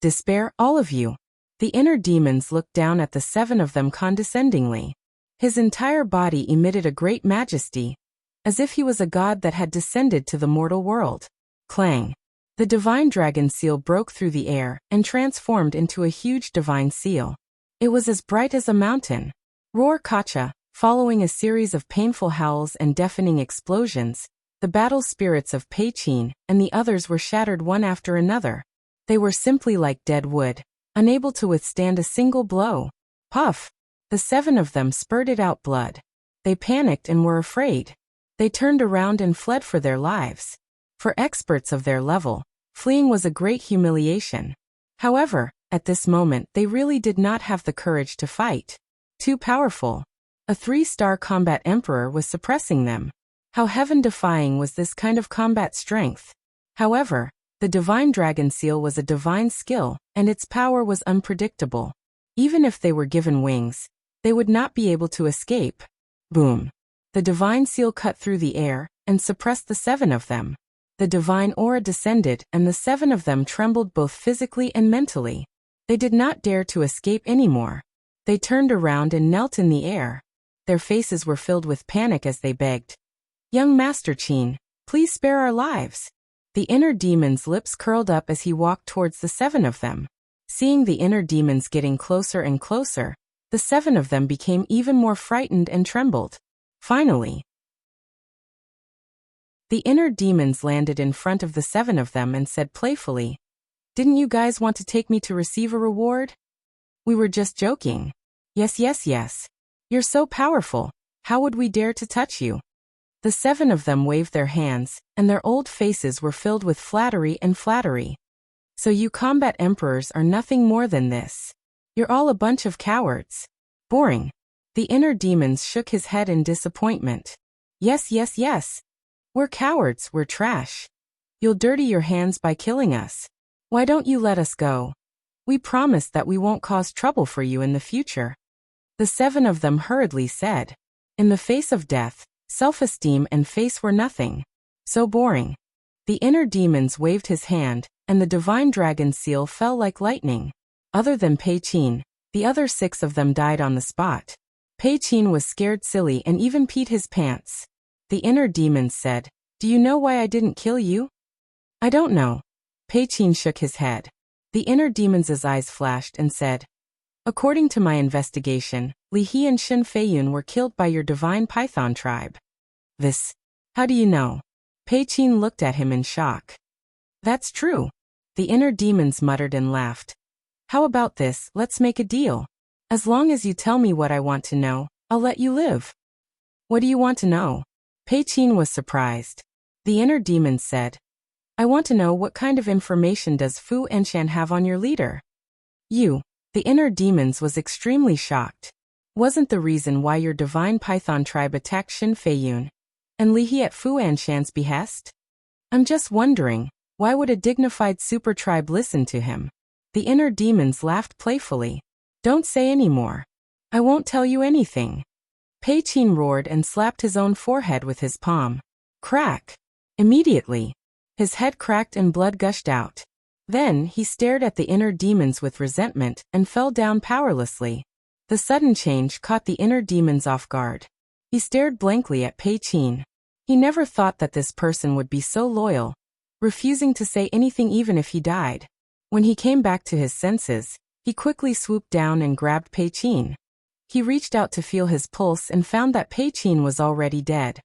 Despair, all of you. The inner demons looked down at the 7 of them condescendingly. His entire body emitted a great majesty, as if he was a god that had descended to the mortal world. Clang! The divine dragon seal broke through the air and transformed into a huge divine seal. It was as bright as a mountain. Roar Kacha, following a series of painful howls and deafening explosions, the battle spirits of Pei Qin and the others were shattered one after another. They were simply like dead wood, unable to withstand a single blow. Puff! The 7 of them spurted out blood. They panicked and were afraid. They turned around and fled for their lives. For experts of their level, fleeing was a great humiliation. However, at this moment they really did not have the courage to fight. Too powerful. A 3-star combat emperor was suppressing them. How heaven-defying was this kind of combat strength? However, the divine dragon seal was a divine skill, and its power was unpredictable. Even if they were given wings, they would not be able to escape. Boom! The divine seal cut through the air and suppressed the 7 of them. The divine aura descended and the 7 of them trembled both physically and mentally. They did not dare to escape anymore. They turned around and knelt in the air. Their faces were filled with panic as they begged. Young Master Qin, please spare our lives. The inner demon's lips curled up as he walked towards the 7 of them. Seeing the inner demons getting closer and closer, the 7 of them became even more frightened and trembled. Finally, the inner demons landed in front of the 7 of them and said playfully, "Didn't you guys want to take me to receive a reward? We were just joking. Yes, yes, yes. You're so powerful. How would we dare to touch you?" The 7 of them waved their hands, and their old faces were filled with flattery and flattery. So you combat emperors are nothing more than this. You're all a bunch of cowards. Boring. The inner demons shook his head in disappointment. Yes, yes, yes. We're cowards, we're trash. You'll dirty your hands by killing us. Why don't you let us go? We promise that we won't cause trouble for you in the future. The 7 of them hurriedly said. In the face of death, self-esteem and face were nothing. So boring. The inner demons waved his hand, and the divine dragon seal fell like lightning. Other than Pei Qin, the other 6 of them died on the spot. Pei Qin was scared silly and even peed his pants. The inner demons said, "Do you know why I didn't kill you?" "I don't know." Pei Qin shook his head. The inner demons' eyes flashed and said, "According to my investigation, Li He and Shin Feiyun were killed by your divine python tribe." "This? How do you know?" Pei Qin looked at him in shock. "That's true." The inner demons muttered and laughed. "How about this, let's make a deal. As long as you tell me what I want to know, I'll let you live." "What do you want to know?" Pei Qin was surprised. The inner demons said, "I want to know what kind of information does Fu Anshan have on your leader?" "You." The inner demons was extremely shocked. "Wasn't the reason why your divine python tribe attacked Shin Feiyun and Li He at Fu Anshan's behest? I'm just wondering, why would a dignified super tribe listen to him?" The inner demons laughed playfully. "Don't say any more. I won't tell you anything." Pei Qin roared and slapped his own forehead with his palm. Crack! Immediately, his head cracked and blood gushed out. Then he stared at the inner demons with resentment and fell down powerlessly. The sudden change caught the inner demons off guard. He stared blankly at Pei Qin. He never thought that this person would be so loyal, refusing to say anything even if he died. When he came back to his senses, he quickly swooped down and grabbed Pei Qin. He reached out to feel his pulse and found that Pei Qin was already dead.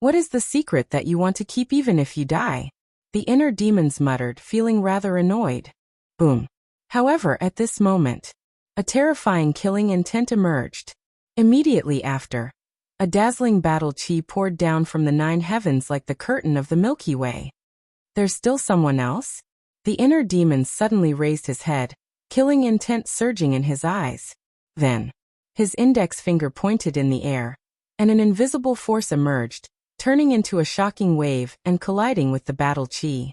"What is the secret that you want to keep even if you die?" The inner demons muttered, feeling rather annoyed. Boom. However, at this moment, a terrifying killing intent emerged. Immediately after, a dazzling battle chi poured down from the 9 heavens like the curtain of the Milky Way. "There's still someone else?" The inner demons suddenly raised his head, killing intent surging in his eyes. Then, his index finger pointed in the air, and an invisible force emerged, turning into a shocking wave and colliding with the battle chi.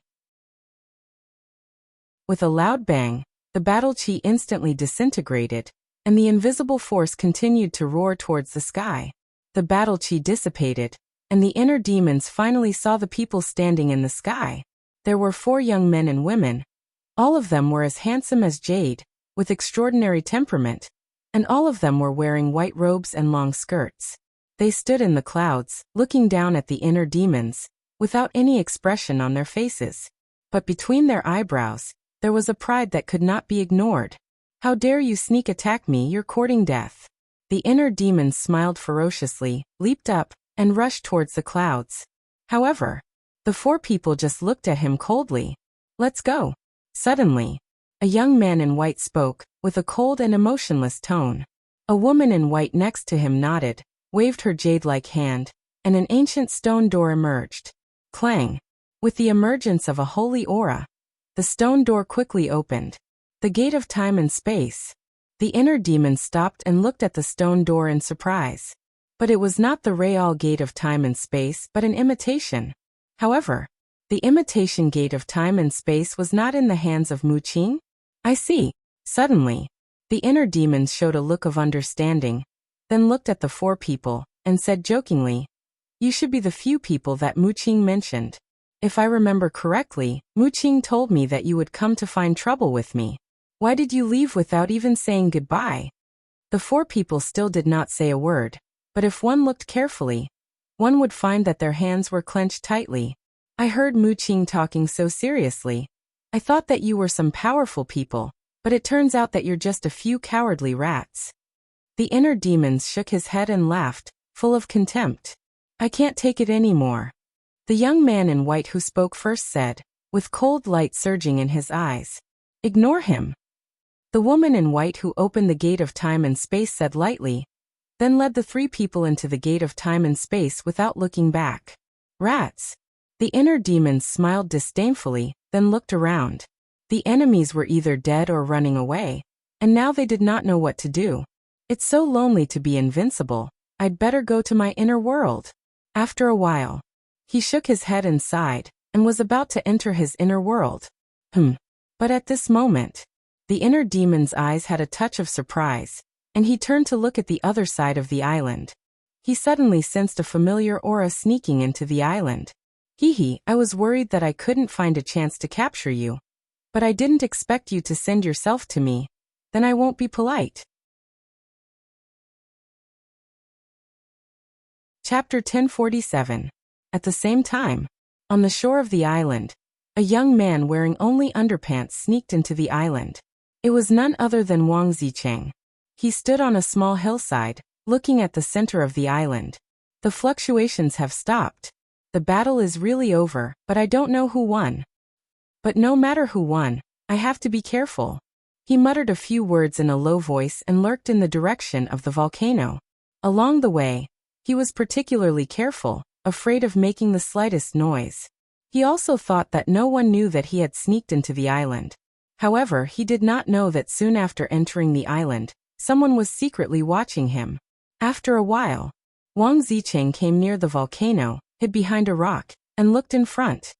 With a loud bang, the battle chi instantly disintegrated, and the invisible force continued to roar towards the sky. The battle chi dissipated, and the inner demons finally saw the people standing in the sky. There were 4 young men and women. All of them were as handsome as jade, with extraordinary temperament, and all of them were wearing white robes and long skirts. They stood in the clouds, looking down at the inner demons, without any expression on their faces. But between their eyebrows, there was a pride that could not be ignored. "How dare you sneak attack me, you're courting death." The inner demons smiled ferociously, leaped up, and rushed towards the clouds. However, the 4 people just looked at him coldly. "Let's go." Suddenly, a young man in white spoke, with a cold and emotionless tone. A woman in white next to him nodded, waved her jade-like hand, and an ancient stone door emerged. Clang! With the emergence of a holy aura, the stone door quickly opened. The gate of time and space. The inner demon stopped and looked at the stone door in surprise. But it was not the real gate of time and space but an imitation. However, the imitation gate of time and space was not in the hands of Mu Qing? "I see." Suddenly, the inner demons showed a look of understanding, then looked at the 4 people, and said jokingly, "You should be the few people that Mu Qing mentioned. If I remember correctly, Mu Qing told me that you would come to find trouble with me. Why did you leave without even saying goodbye?" The 4 people still did not say a word, but if one looked carefully, one would find that their hands were clenched tightly. "I heard Mu Qing talking so seriously. I thought that you were some powerful people, but it turns out that you're just a few cowardly rats." The inner demons shook his head and laughed, full of contempt. "I can't take it anymore." The young man in white who spoke first said, with cold light surging in his eyes, "Ignore him." The woman in white who opened the gate of time and space said lightly, then led the 3 people into the gate of time and space without looking back. "Rats." The inner demons smiled disdainfully, then looked around. The enemies were either dead or running away, and now they did not know what to do. "It's so lonely to be invincible. I'd better go to my inner world." After a while, he shook his head and sighed, and was about to enter his inner world. But at this moment, the inner demon's eyes had a touch of surprise, and he turned to look at the other side of the island. He suddenly sensed a familiar aura sneaking into the island. Hee, I was worried that I couldn't find a chance to capture you. But I didn't expect you to send yourself to me. Then I won't be polite. Chapter 1047. At the same time, on the shore of the island, a young man wearing only underpants sneaked into the island. It was none other than Wang Zicheng. He stood on a small hillside, looking at the center of the island. The fluctuations have stopped. The battle is really over, but I don't know who won. But no matter who won, I have to be careful. He muttered a few words in a low voice and lurked in the direction of the volcano. Along the way, he was particularly careful, afraid of making the slightest noise. He also thought that no one knew that he had sneaked into the island. However, he did not know that soon after entering the island, someone was secretly watching him. After a while, Wang Zicheng came near the volcano, hid behind a rock, and looked in front.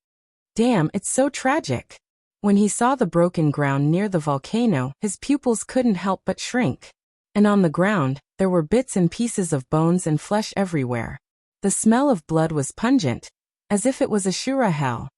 Damn, it's so tragic. When he saw the broken ground near the volcano, his pupils couldn't help but shrink. And on the ground, there were bits and pieces of bones and flesh everywhere. The smell of blood was pungent, as if it was a Shura hell.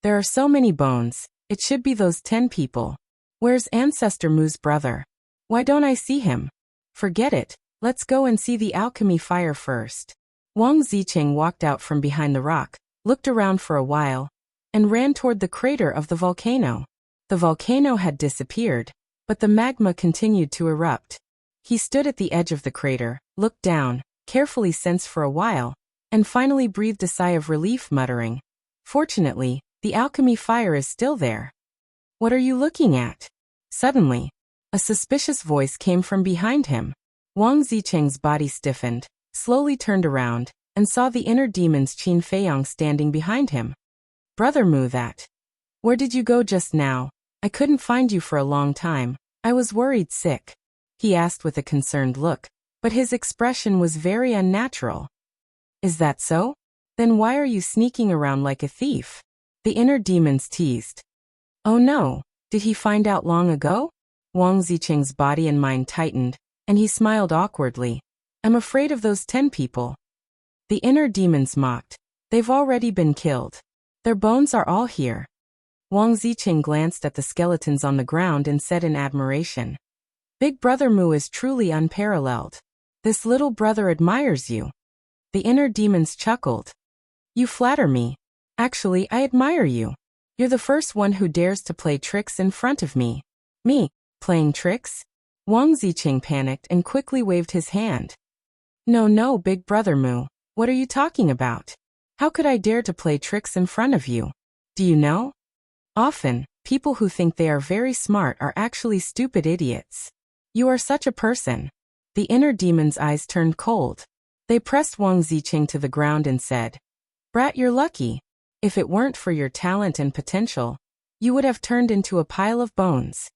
There are so many bones, it should be those 10 people. Where's Ancestor Mu's brother? Why don't I see him? Forget it, let's go and see the alchemy fire first. Wang Zicheng walked out from behind the rock, looked around for a while, and ran toward the crater of the volcano. The volcano had disappeared, but the magma continued to erupt. He stood at the edge of the crater, looked down, carefully sensed for a while, and finally breathed a sigh of relief, muttering, "Fortunately, the alchemy fire is still there." "What are you looking at?" Suddenly, a suspicious voice came from behind him. Wang Zicheng's body stiffened, slowly turned around, and saw the inner demon's Qin Feiyang standing behind him. "Brother Mu, that. Where did you go just now? I couldn't find you for a long time. I was worried sick," he asked with a concerned look, but his expression was very unnatural. "Is that so? Then why are you sneaking around like a thief?" the inner demons teased. "Oh no, did he find out long ago?" Wang Zicheng's body and mind tightened, and he smiled awkwardly. "I'm afraid of those 10 people." The inner demons mocked. "They've already been killed. Their bones are all here." Wang Zicheng glanced at the skeletons on the ground and said in admiration, "Big Brother Mu is truly unparalleled. This little brother admires you." The inner demons chuckled. "You flatter me. Actually, I admire you. You're the first one who dares to play tricks in front of me." "Me? Playing tricks?" Wang Zicheng panicked and quickly waved his hand. No, Big Brother Mu. What are you talking about? How could I dare to play tricks in front of you? Do you know? Often, people who think they are very smart are actually stupid idiots. You are such a person." The inner demon's eyes turned cold. They pressed Wang Zicheng to the ground and said, "Brat, you're lucky. If it weren't for your talent and potential, you would have turned into a pile of bones."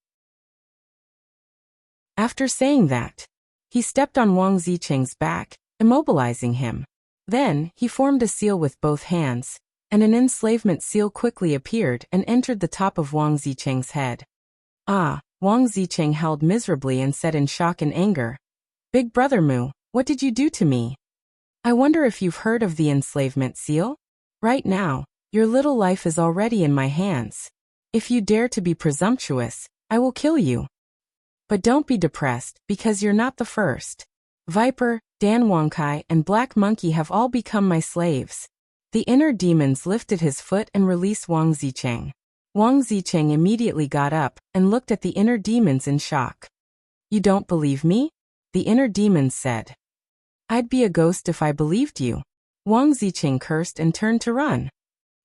After saying that, he stepped on Wang Zicheng's back, immobilizing him. Then, he formed a seal with both hands, and an enslavement seal quickly appeared and entered the top of Wang Zicheng's head. "Ah," Wang Zicheng howled miserably and said in shock and anger, "Big Brother Mu, what did you do to me? I wonder if you've heard of the enslavement seal? Right now, your little life is already in my hands. If you dare to be presumptuous, I will kill you. But don't be depressed, because you're not the first. Viper, Dan Wangkai, and Black Monkey have all become my slaves." The inner demons lifted his foot and released Wang Zicheng. Wang Zicheng immediately got up and looked at the inner demons in shock. "You don't believe me?" the inner demons said. "I'd be a ghost if I believed you." Wang Zicheng cursed and turned to run.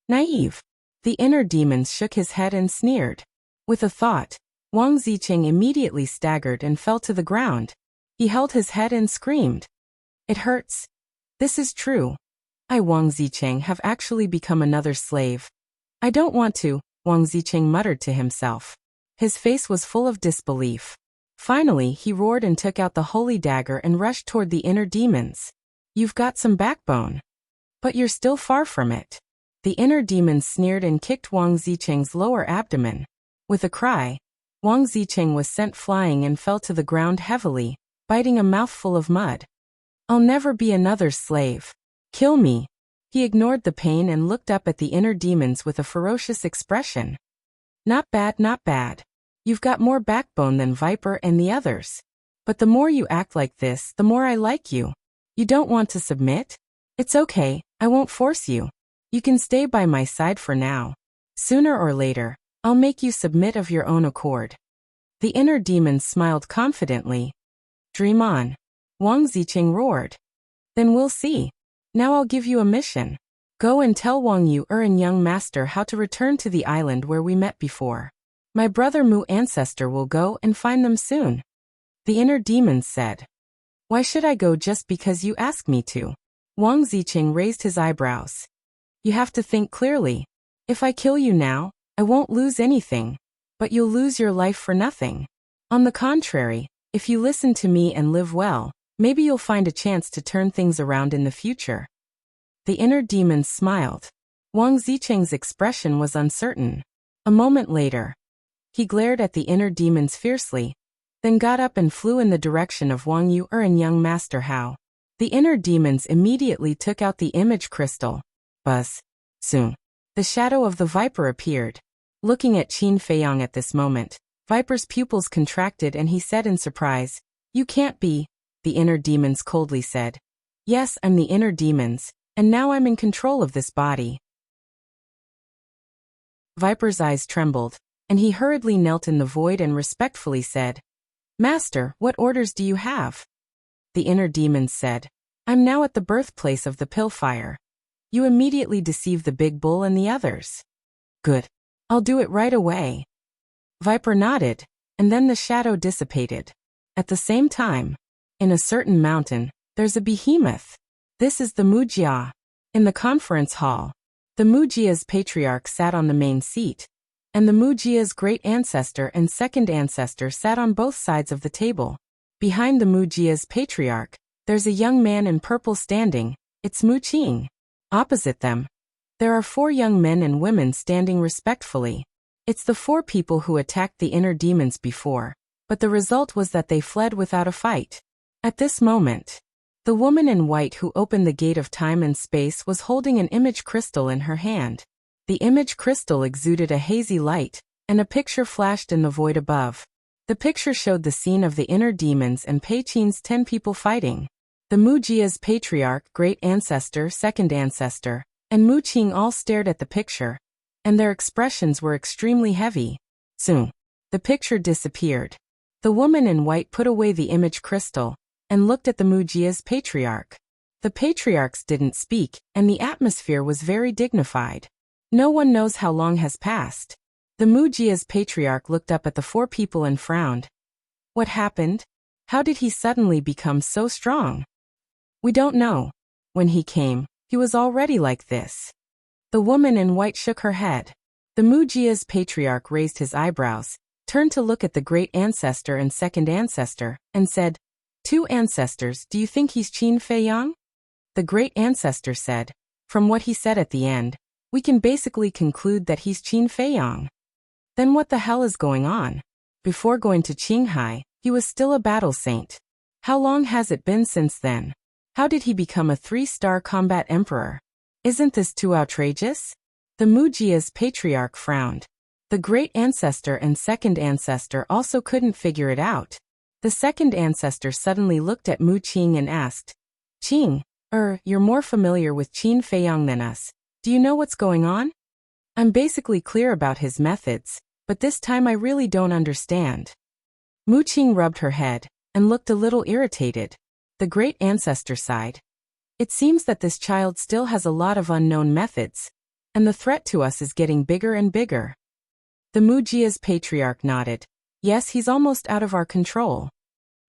"Naive." The inner demons shook his head and sneered. With a thought, Wang Zicheng immediately staggered and fell to the ground. He held his head and screamed, "It hurts. This is true. I, Wang Zicheng, have actually become another slave. I don't want to," Wang Zicheng muttered to himself. His face was full of disbelief. Finally, he roared and took out the holy dagger and rushed toward the inner demons. "You've got some backbone. But you're still far from it." The inner demons sneered and kicked Wang Zicheng's lower abdomen. With a cry, Wang Zicheng was sent flying and fell to the ground heavily, biting a mouthful of mud. I'll never be another's slave. Kill me. He ignored the pain and looked up at the inner demons with a ferocious expression. Not bad, not bad. You've got more backbone than Viper and the others. But the more you act like this, the more I like you. You don't want to submit? It's okay, I won't force you. You can stay by my side for now. Sooner or later, I'll make you submit of your own accord. The inner demons smiled confidently. Dream on. Wang Ziqing roared. Then we'll see. Now I'll give you a mission. Go and tell Wang Yu and young master how to return to the island where we met before. My brother Mu ancestor will go and find them soon. The inner demons said. Why should I go just because you ask me to? Wang Ziqing raised his eyebrows. You have to think clearly. If I kill you now, I won't lose anything. But you'll lose your life for nothing. On the contrary, if you listen to me and live well, maybe you'll find a chance to turn things around in the future. The inner demons smiled. Wang Ziqing's expression was uncertain. A moment later, he glared at the inner demons fiercely, then got up and flew in the direction of Wang Yu and young master Hao. The inner demons immediately took out the image crystal. Buzz. Soon. The shadow of the Viper appeared. Looking at Qin Feiyang at this moment, Viper's pupils contracted and he said in surprise, You can't be. The inner demons coldly said. Yes, I'm the inner demons, and now I'm in control of this body. Viper's eyes trembled, and he hurriedly knelt in the void and respectfully said, Master, what orders do you have? The inner demons said, I'm now at the birthplace of the Pillfire. You immediately deceive the big bull and the others. Good. I'll do it right away. Viper nodded, and then the shadow dissipated. At the same time, in a certain mountain, there's a behemoth. This is the Wuxia. In the conference hall, the Wuxia's patriarch sat on the main seat, and the Wuxia's great ancestor and second ancestor sat on both sides of the table. Behind the Wuxia's patriarch, there's a young man in purple standing. It's Mu Qing. Opposite them, there are 4 young men and women standing respectfully. It's the 4 people who attacked the inner demons before, but the result was that they fled without a fight. At this moment, the woman in white who opened the gate of time and space was holding an image crystal in her hand. The image crystal exuded a hazy light, and a picture flashed in the void above. The picture showed the scene of the inner demons and Pei Qin's 10 people fighting. The Wuxia's patriarch, great ancestor, second ancestor, and Mu Qing all stared at the picture, and their expressions were extremely heavy. Soon, the picture disappeared. The woman in white put away the image crystal, and looked at the Wuxia's patriarch. The patriarchs didn't speak, and the atmosphere was very dignified. No one knows how long has passed. The Wuxia's patriarch looked up at the 4 people and frowned. What happened? How did he suddenly become so strong? We don't know. When he came, he was already like this. The woman in white shook her head. The Wuxia's patriarch raised his eyebrows, turned to look at the great ancestor and second ancestor, and said, 2 ancestors, do you think he's Qin Feiyang? The great ancestor said, from what he said at the end, we can basically conclude that he's Qin Feiyang. Then what the hell is going on? Before going to Qinghai, he was still a battle saint. How long has it been since then? How did he become a 3-star combat emperor? Isn't this too outrageous? The Wuxia's patriarch frowned. The great ancestor and second ancestor also couldn't figure it out. The second ancestor suddenly looked at Mu Qing and asked, Qing, you're more familiar with Qin Feiyang than us. Do you know what's going on? I'm basically clear about his methods, but this time I really don't understand. Mu Qing rubbed her head, and looked a little irritated. The great ancestor sighed. It seems that this child still has a lot of unknown methods, and the threat to us is getting bigger and bigger. The Wuxia's patriarch nodded. Yes, he's almost out of our control.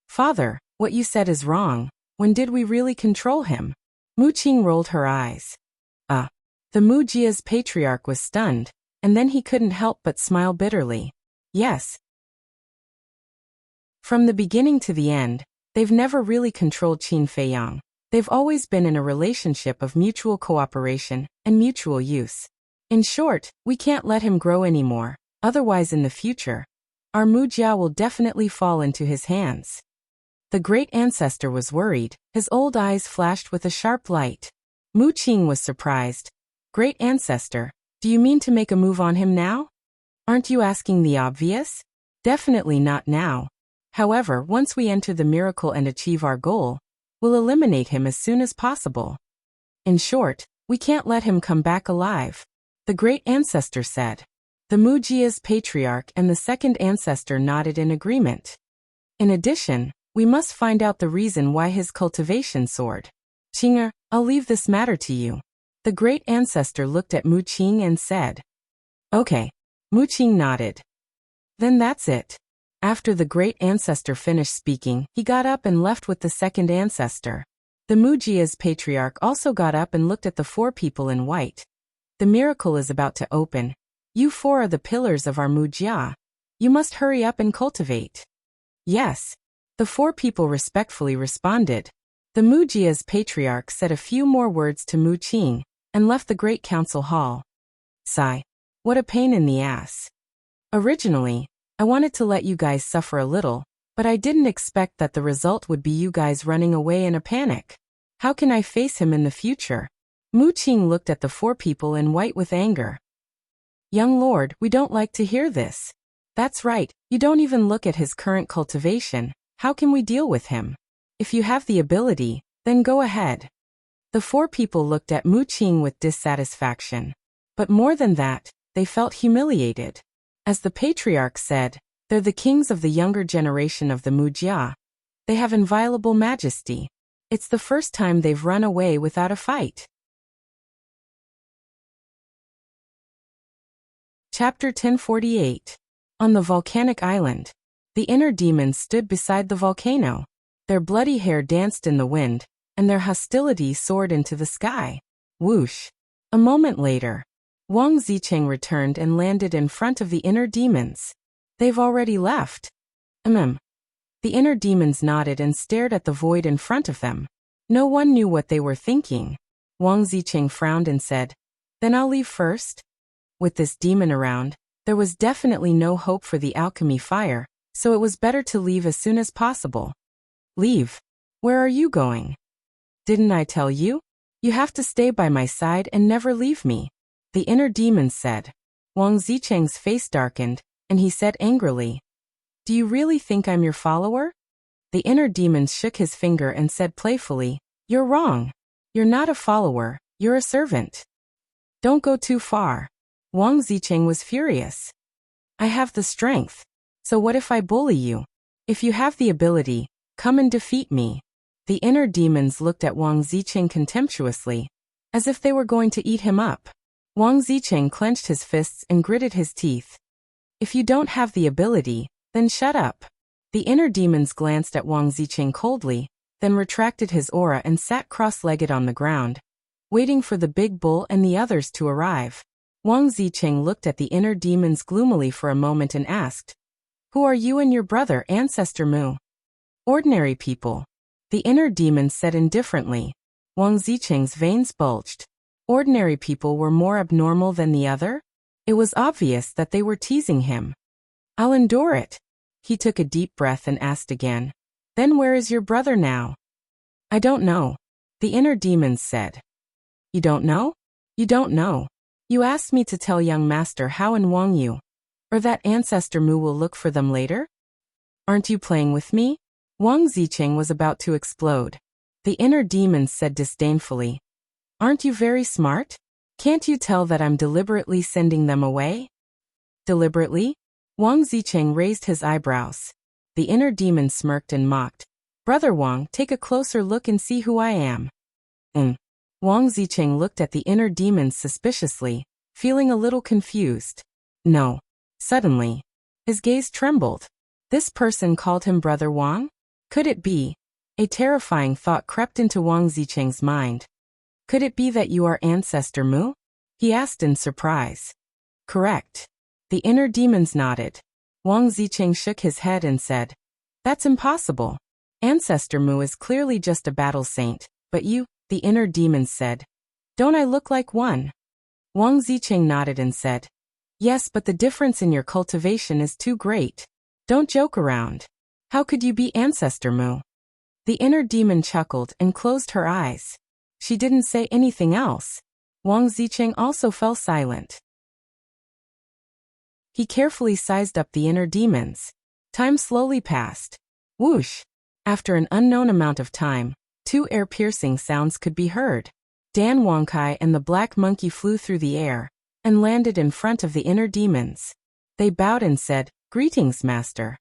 Father, what you said is wrong. When did we really control him? Mu Qing rolled her eyes. The Wuxia's patriarch was stunned, and then he couldn't help but smile bitterly. Yes. From the beginning to the end, they've never really controlled Qin Feiyang. They've always been in a relationship of mutual cooperation and mutual use. In short, we can't let him grow anymore, otherwise in the future, our Wuxia will definitely fall into his hands. The The great ancestor was worried. His old eyes flashed with a sharp light. Mu Qing was surprised. Great ancestor, do you mean to make a move on him now? Aren't you asking the obvious? Definitely not now. However, once we enter the miracle and achieve our goal, we'll eliminate him as soon as possible. In short, we can't let him come back alive, the great ancestor said. The Mujia's patriarch and the second ancestor nodded in agreement. In addition, we must find out the reason why his cultivation soared. Qing'er, I'll leave this matter to you. The great ancestor looked at Mu Qing and said. Okay. Mu Qing nodded. Then that's it. After the great ancestor finished speaking, he got up and left with the second ancestor. The Mujia's patriarch also got up and looked at the 4 people in white. The miracle is about to open. You 4 are the pillars of our Mujia. You must hurry up and cultivate. Yes. The 4 people respectfully responded. The Mujia's patriarch said a few more words to Mu Qing and left the great council hall. Sigh. What a pain in the ass. Originally, I wanted to let you guys suffer a little, but I didn't expect that the result would be you guys running away in a panic. How can I face him in the future? Mu Qing looked at the 4 people in white with anger. Young lord, we don't like to hear this. That's right, you don't even look at his current cultivation. How can we deal with him? If you have the ability, then go ahead. The 4 people looked at Mu Qing with dissatisfaction. But more than that, they felt humiliated. As the patriarch said, they're the kings of the younger generation of the Mujia. They have inviolable majesty. It's the first time they've run away without a fight. Chapter 1048. On the volcanic island. The inner demons stood beside the volcano. Their bloody hair danced in the wind, and their hostility soared into the sky. Whoosh. A moment later, Wang Zicheng returned and landed in front of the inner demons. They've already left. The inner demons nodded and stared at the void in front of them. No one knew what they were thinking. Wang Zicheng frowned and said, Then I'll leave first. With this demon around, there was definitely no hope for the alchemy fire, so it was better to leave as soon as possible. Leave? Where are you going? Didn't I tell you? You have to stay by my side and never leave me. The inner demons said. Wang Zicheng's face darkened, and he said angrily, Do you really think I'm your follower? The inner demon shook his finger and said playfully, You're wrong. You're not a follower, you're a servant. Don't go too far. Wang Zicheng was furious. I have the strength. So what if I bully you? If you have the ability, come and defeat me. The inner demons looked at Wang Zicheng contemptuously, as if they were going to eat him up. Wang Zicheng clenched his fists and gritted his teeth. If you don't have the ability, then shut up. The inner demons glanced at Wang Zicheng coldly, then retracted his aura and sat cross-legged on the ground, waiting for the big bull and the others to arrive. Wang Zicheng looked at the inner demons gloomily for a moment and asked, Who are you and your brother, Ancestor Mu? Ordinary people. The inner demons said indifferently. Wang Zicheng's veins bulged. Ordinary people were more abnormal than the other? It was obvious that they were teasing him. I'll endure it. He took a deep breath and asked again. Then where is your brother now? I don't know. The inner demons said. You don't know? You don't know. You asked me to tell young master Hao and Wang Yu. Or that Ancestor Mu will look for them later? Aren't you playing with me? Wang Zicheng was about to explode. The inner demons said disdainfully. Aren't you very smart? Can't you tell that I'm deliberately sending them away? Deliberately? Wang Zicheng raised his eyebrows. The inner demon smirked and mocked. Brother Wang, take a closer look and see who I am. Wang Zicheng looked at the inner demons suspiciously, feeling a little confused. No. Suddenly, his gaze trembled. This person called him Brother Wang? Could it be? A terrifying thought crept into Wang Zicheng's mind. Could it be that you are Ancestor Mu? He asked in surprise. Correct. The inner demons nodded. Wang Zicheng shook his head and said, That's impossible. Ancestor Mu is clearly just a battle saint, but you, the inner demons said. Don't I look like one? Wang Zicheng nodded and said, Yes, but the difference in your cultivation is too great. Don't joke around. How could you be Ancestor Mu? The inner demon chuckled and closed her eyes. She didn't say anything else. Wang Zicheng also fell silent. He carefully sized up the inner demons. Time slowly passed. Whoosh! After an unknown amount of time, 2 ear-piercing sounds could be heard. Dan Wangkai and the black monkey flew through the air and landed in front of the inner demons. They bowed and said, "Greetings, Master."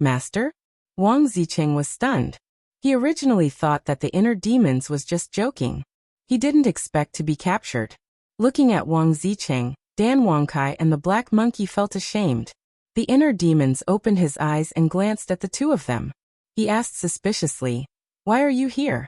Master? Wang Zicheng was stunned. He originally thought that the inner demons was just joking. He didn't expect to be captured. Looking at Wang Zicheng, Dan Wangkai and the black monkey felt ashamed. The inner demons opened his eyes and glanced at the 2 of them. He asked suspiciously, "Why are you here?"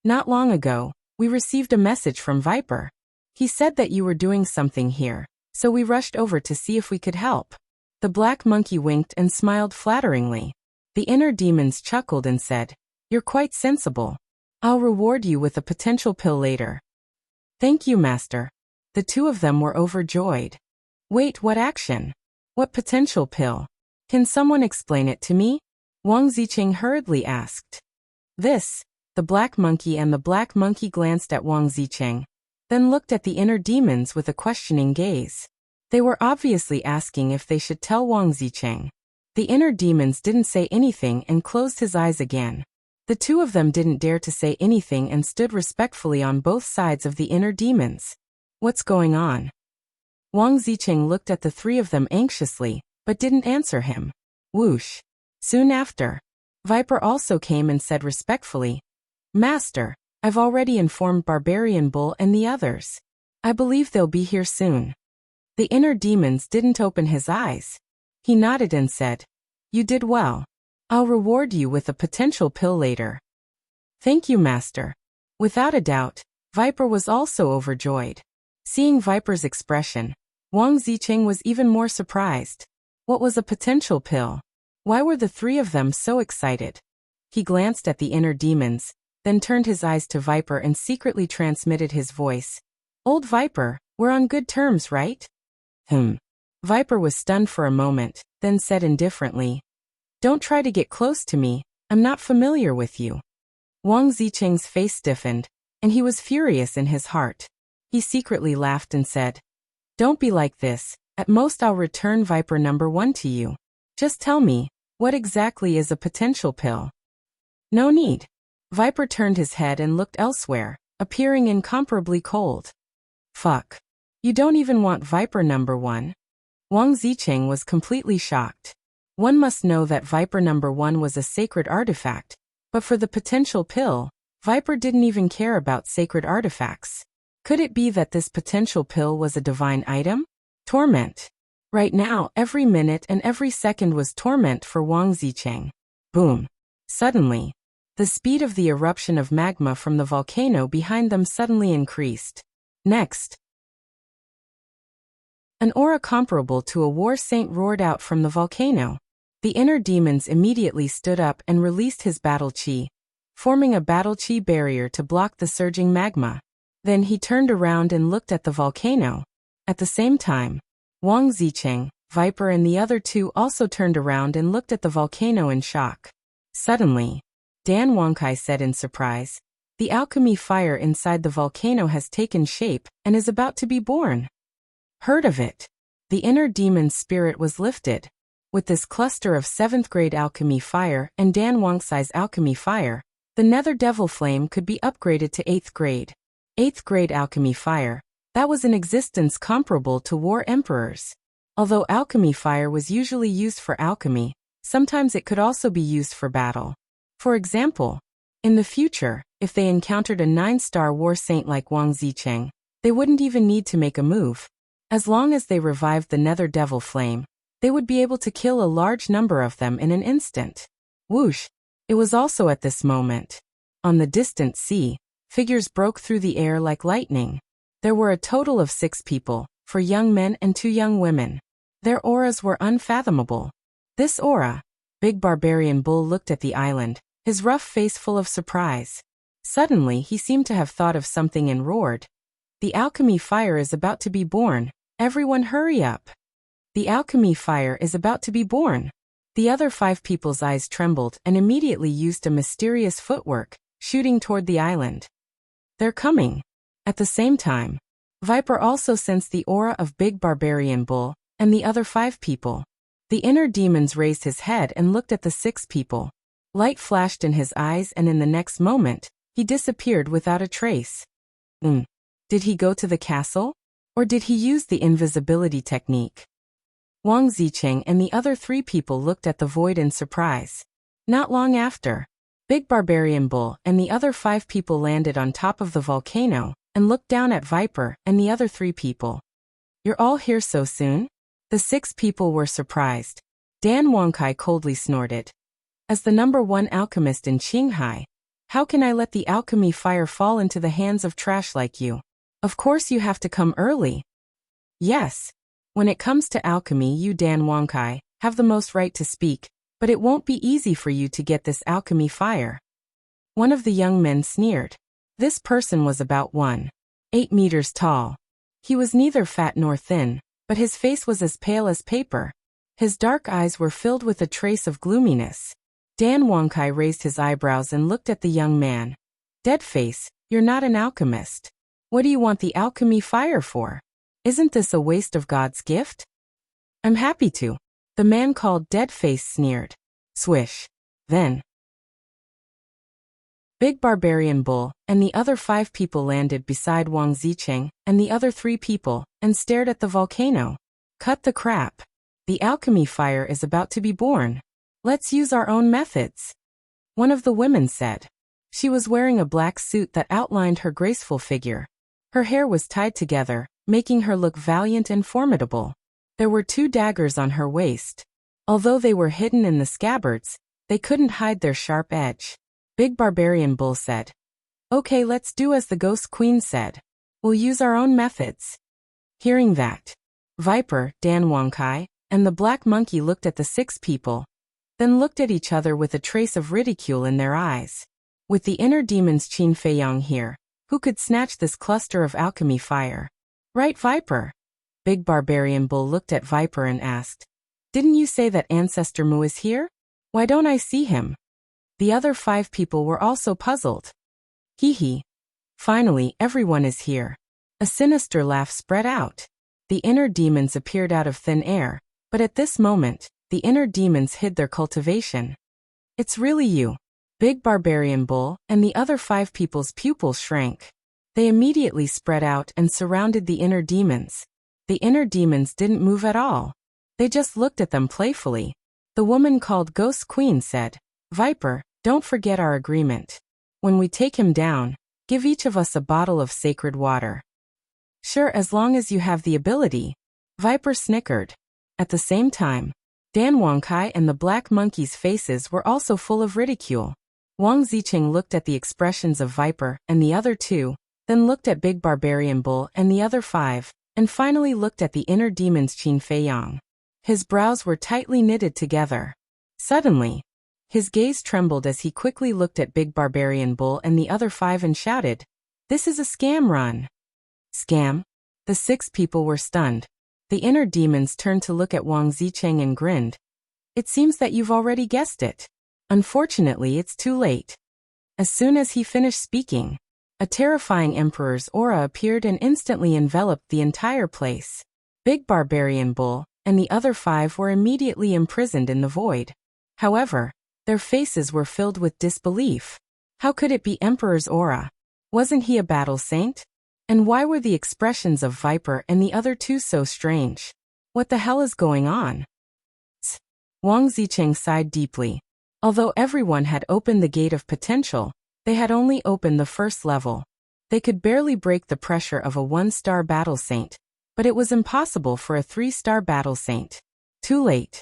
"Not long ago, we received a message from Viper. He said that you were doing something here, so we rushed over to see if we could help." The black monkey winked and smiled flatteringly. The inner demons chuckled and said, "You're quite sensible. I'll reward you with a potential pill later." "Thank you, Master." The 2 of them were overjoyed. "Wait, what action? What potential pill? Can someone explain it to me?" Wang Zicheng hurriedly asked. "This." The black monkey and the black monkey glanced at Wang Zicheng, then looked at the inner demons with a questioning gaze. They were obviously asking if they should tell Wang Zicheng. The inner demons didn't say anything and closed his eyes again. The 2 of them didn't dare to say anything and stood respectfully on both sides of the inner demons. "What's going on?" Wang Zicheng looked at the 3 of them anxiously, but didn't answer him. Whoosh! Soon after, Viper also came and said respectfully, "Master, I've already informed Barbarian Bull and the others. I believe they'll be here soon." The inner demons didn't open his eyes. He nodded and said, "You did well. I'll reward you with a potential pill later." "Thank you, Master." Without a doubt, Viper was also overjoyed. Seeing Viper's expression, Wang Zicheng was even more surprised. What was a potential pill? Why were the 3 of them so excited? He glanced at the inner demons, then turned his eyes to Viper and secretly transmitted his voice. "Old Viper, we're on good terms, right?" Viper was stunned for a moment, then said indifferently, "Don't try to get close to me, I'm not familiar with you." Wang Zicheng's face stiffened, and he was furious in his heart. He secretly laughed and said, "Don't be like this, at most I'll return Viper number 1 to you. Just tell me, what exactly is a potential pill?" "No need." Viper turned his head and looked elsewhere, appearing incomparably cold. "Fuck. You don't even want Viper number 1? Wang Zicheng was completely shocked. One must know that Viper number 1 was a sacred artifact, but for the potential pill, Viper didn't even care about sacred artifacts. Could it be that this potential pill was a divine item? Torment. Right now, every minute and every second was torment for Wang Zicheng. Boom. Suddenly, the speed of the eruption of magma from the volcano behind them suddenly increased. Next, an aura comparable to a war saint roared out from the volcano. The inner demons immediately stood up and released his battle chi, forming a battle chi barrier to block the surging magma. Then he turned around and looked at the volcano. At the same time, Wang Zicheng, Viper and the other 2 also turned around and looked at the volcano in shock. Suddenly, Dan Wangkai said in surprise, "The alchemy fire inside the volcano has taken shape and is about to be born." Heard of it? The inner demon's spirit was lifted. With this cluster of 7th grade alchemy fire and Dan Wangkai's alchemy fire, the nether devil flame could be upgraded to 8th grade. 8th grade alchemy fire, that was in existence comparable to war emperors. Although alchemy fire was usually used for alchemy, sometimes it could also be used for battle. For example, in the future, if they encountered a 9-star war saint like Wang Zicheng, they wouldn't even need to make a move. As long as they revived the nether devil flame, they would be able to kill a large number of them in an instant. Whoosh! It was also at this moment. On the distant sea, figures broke through the air like lightning. There were a total of 6 people, 4 young men and 2 young women. Their auras were unfathomable. This aura. Big Barbarian Bull looked at the island, his rough face full of surprise. Suddenly he seemed to have thought of something and roared. "The alchemy fire is about to be born. Everyone hurry up. The alchemy fire is about to be born." The other 5 people's eyes trembled and immediately used a mysterious footwork, shooting toward the island. They're coming. At the same time, Viper also sensed the aura of Big Barbarian Bull and the other 5 people. The inner demons raised his head and looked at the 6 people. Light flashed in his eyes and in the next moment, he disappeared without a trace. Did he go to the castle? Or did he use the invisibility technique? Wang Zicheng and the other 3 people looked at the void in surprise. Not long after, Big Barbarian Bull and the other 5 people landed on top of the volcano and looked down at Viper and the other 3 people. You're all here so soon? The 6 people were surprised. Dan Wangkai coldly snorted. As the #1 alchemist in Qinghai, how can I let the alchemy fire fall into the hands of trash like you? Of course you have to come early. Yes. When it comes to alchemy, you Dan Wangkai have the most right to speak, but it won't be easy for you to get this alchemy fire. One of the young men sneered. This person was about 1.8 meters tall. He was neither fat nor thin, but his face was as pale as paper. His dark eyes were filled with a trace of gloominess. Dan Wangkai raised his eyebrows and looked at the young man. Deadface, you're not an alchemist. What do you want the alchemy fire for? Isn't this a waste of God's gift? I'm happy to. The man called Deadface sneered. Swish. Then, Big Barbarian Bull and the other 5 people landed beside Wang Zicheng and the other 3 people and stared at the volcano. Cut the crap. The alchemy fire is about to be born. Let's use our own methods. One of the women said. She was wearing a black suit that outlined her graceful figure. Her hair was tied together, making her look valiant and formidable. There were 2 daggers on her waist. Although they were hidden in the scabbards, they couldn't hide their sharp edge. Big Barbarian Bull said. Okay, let's do as the Ghost Queen said. We'll use our own methods. Hearing that, Viper, Dan Wangkai, and the Black Monkey looked at the 6 people, then looked at each other with a trace of ridicule in their eyes. With the inner demons Qin Feiyang here, who could snatch this cluster of alchemy fire? Right, Viper? Big Barbarian Bull looked at Viper and asked. Didn't you say that Ancestor Mu is here? Why don't I see him? The other 5 people were also puzzled. Hee hee. Finally, everyone is here. A sinister laugh spread out. The inner demons appeared out of thin air, but at this moment, the inner demons hid their cultivation. It's really you. Big Barbarian Bull and the other 5 people's pupils shrank. They immediately spread out and surrounded the inner demons. The inner demons didn't move at all. They just looked at them playfully. The woman called Ghost Queen said, Viper, don't forget our agreement. When we take him down, give each of us a bottle of sacred water. Sure, as long as you have the ability. Viper snickered. At the same time, Dan Wangkai and the Black Monkey's faces were also full of ridicule. Wang Zicheng looked at the expressions of Viper and the other 2, then looked at Big Barbarian Bull and the other 5, and finally looked at the inner demons Qin Feiyang. His brows were tightly knitted together. Suddenly, his gaze trembled as he quickly looked at Big Barbarian Bull and the other 5 and shouted, This is a scam run. Scam? The 6 people were stunned. The inner demons turned to look at Wang Zicheng and grinned. It seems that you've already guessed it. Unfortunately, it's too late. As soon as he finished speaking, a terrifying emperor's aura appeared and instantly enveloped the entire place. Big Barbarian Bull and the other 5 were immediately imprisoned in the void. However, their faces were filled with disbelief. How could it be Emperor's aura? Wasn't he a battle saint? And why were the expressions of Viper and the other 2 so strange? What the hell is going on? Wang Zicheng sighed deeply. Although everyone had opened the gate of potential, they had only opened the first level. They could barely break the pressure of a 1-star battle saint, but it was impossible for a 3-star battle saint. Too late.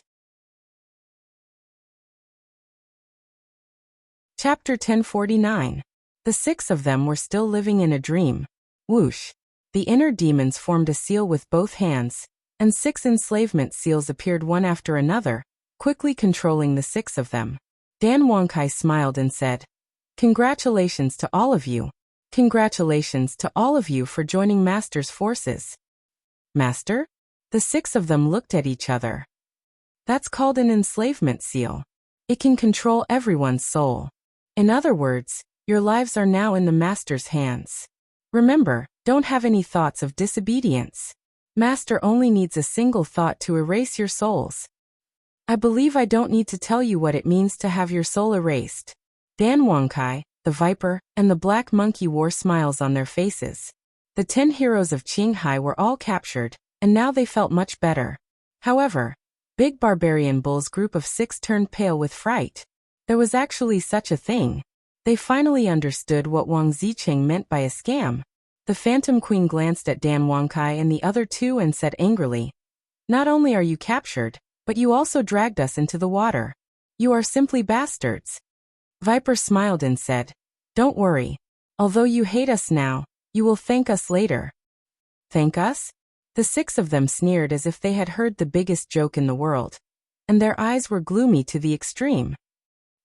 Chapter 1049. The 6 of them were still living in a dream. Whoosh. The inner demons formed a seal with both hands, and 6 enslavement seals appeared one after another, quickly controlling the 6 of them. Dan Wangkai smiled and said, Congratulations to all of you. Congratulations to all of you for joining Master's forces. Master? The 6 of them looked at each other. That's called an enslavement seal. It can control everyone's soul. In other words, your lives are now in the Master's hands. Remember, don't have any thoughts of disobedience. Master only needs a single thought to erase your souls. I believe I don't need to tell you what it means to have your soul erased. Dan Wangkai, the Viper, and the Black Monkey wore smiles on their faces. The 10 heroes of Qinghai were all captured, and now they felt much better. However, Big Barbarian Bull's group of 6 turned pale with fright. There was actually such a thing. They finally understood what Wang Zicheng meant by a scam. The Phantom Queen glanced at Dan Wangkai and the other 2 and said angrily, "Not only are you captured, but you also dragged us into the water. You are simply bastards." Viper smiled and said, "Don't worry. Although you hate us now, you will thank us later." Thank us? The 6 of them sneered as if they had heard the biggest joke in the world. And their eyes were gloomy to the extreme.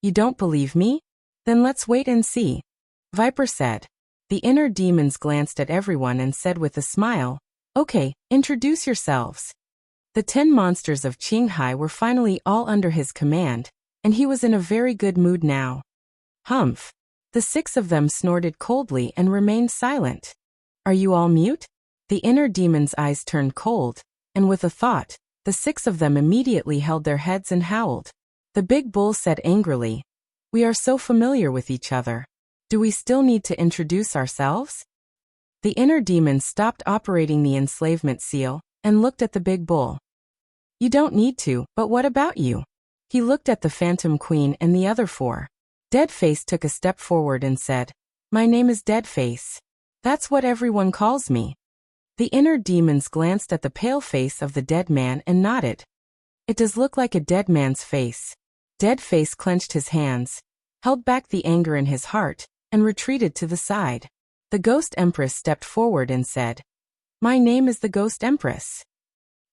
"You don't believe me? Then let's wait and see," Viper said. The inner demons glanced at everyone and said with a smile, "Okay, introduce yourselves." The 10 monsters of Qinghai were finally all under his command, and he was in a very good mood now. Humph. The 6 of them snorted coldly and remained silent. "Are you all mute?" The inner demon's eyes turned cold, and with a thought, the 6 of them immediately held their heads and howled. The big bull said angrily, "We are so familiar with each other. Do we still need to introduce ourselves?" The inner demons stopped operating the enslavement seal and looked at the big bull. "You don't need to, but what about you?" He looked at the Phantom Queen and the other 4. Deadface took a step forward and said, "My name is Deadface. That's what everyone calls me." The inner demons glanced at the pale face of the dead man and nodded. "It does look like a dead man's face." Deadface clenched his hands, held back the anger in his heart, and retreated to the side. The Ghost Empress stepped forward and said, "My name is the Ghost Empress."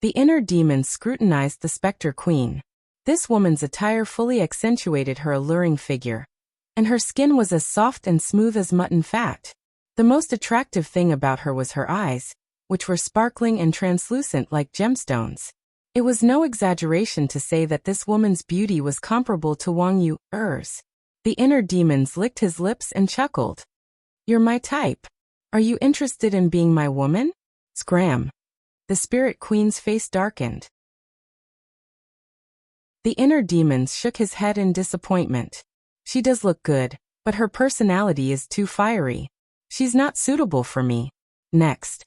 The inner demons scrutinized the Spectre Queen. This woman's attire fully accentuated her alluring figure, and her skin was as soft and smooth as mutton fat. The most attractive thing about her was her eyes, which were sparkling and translucent like gemstones. It was no exaggeration to say that this woman's beauty was comparable to Wang Yu's. The inner demons licked his lips and chuckled. "You're my type. Are you interested in being my woman?" Scram. The Spirit Queen's face darkened. The inner demons shook his head in disappointment. "She does look good, but her personality is too fiery. She's not suitable for me." Next.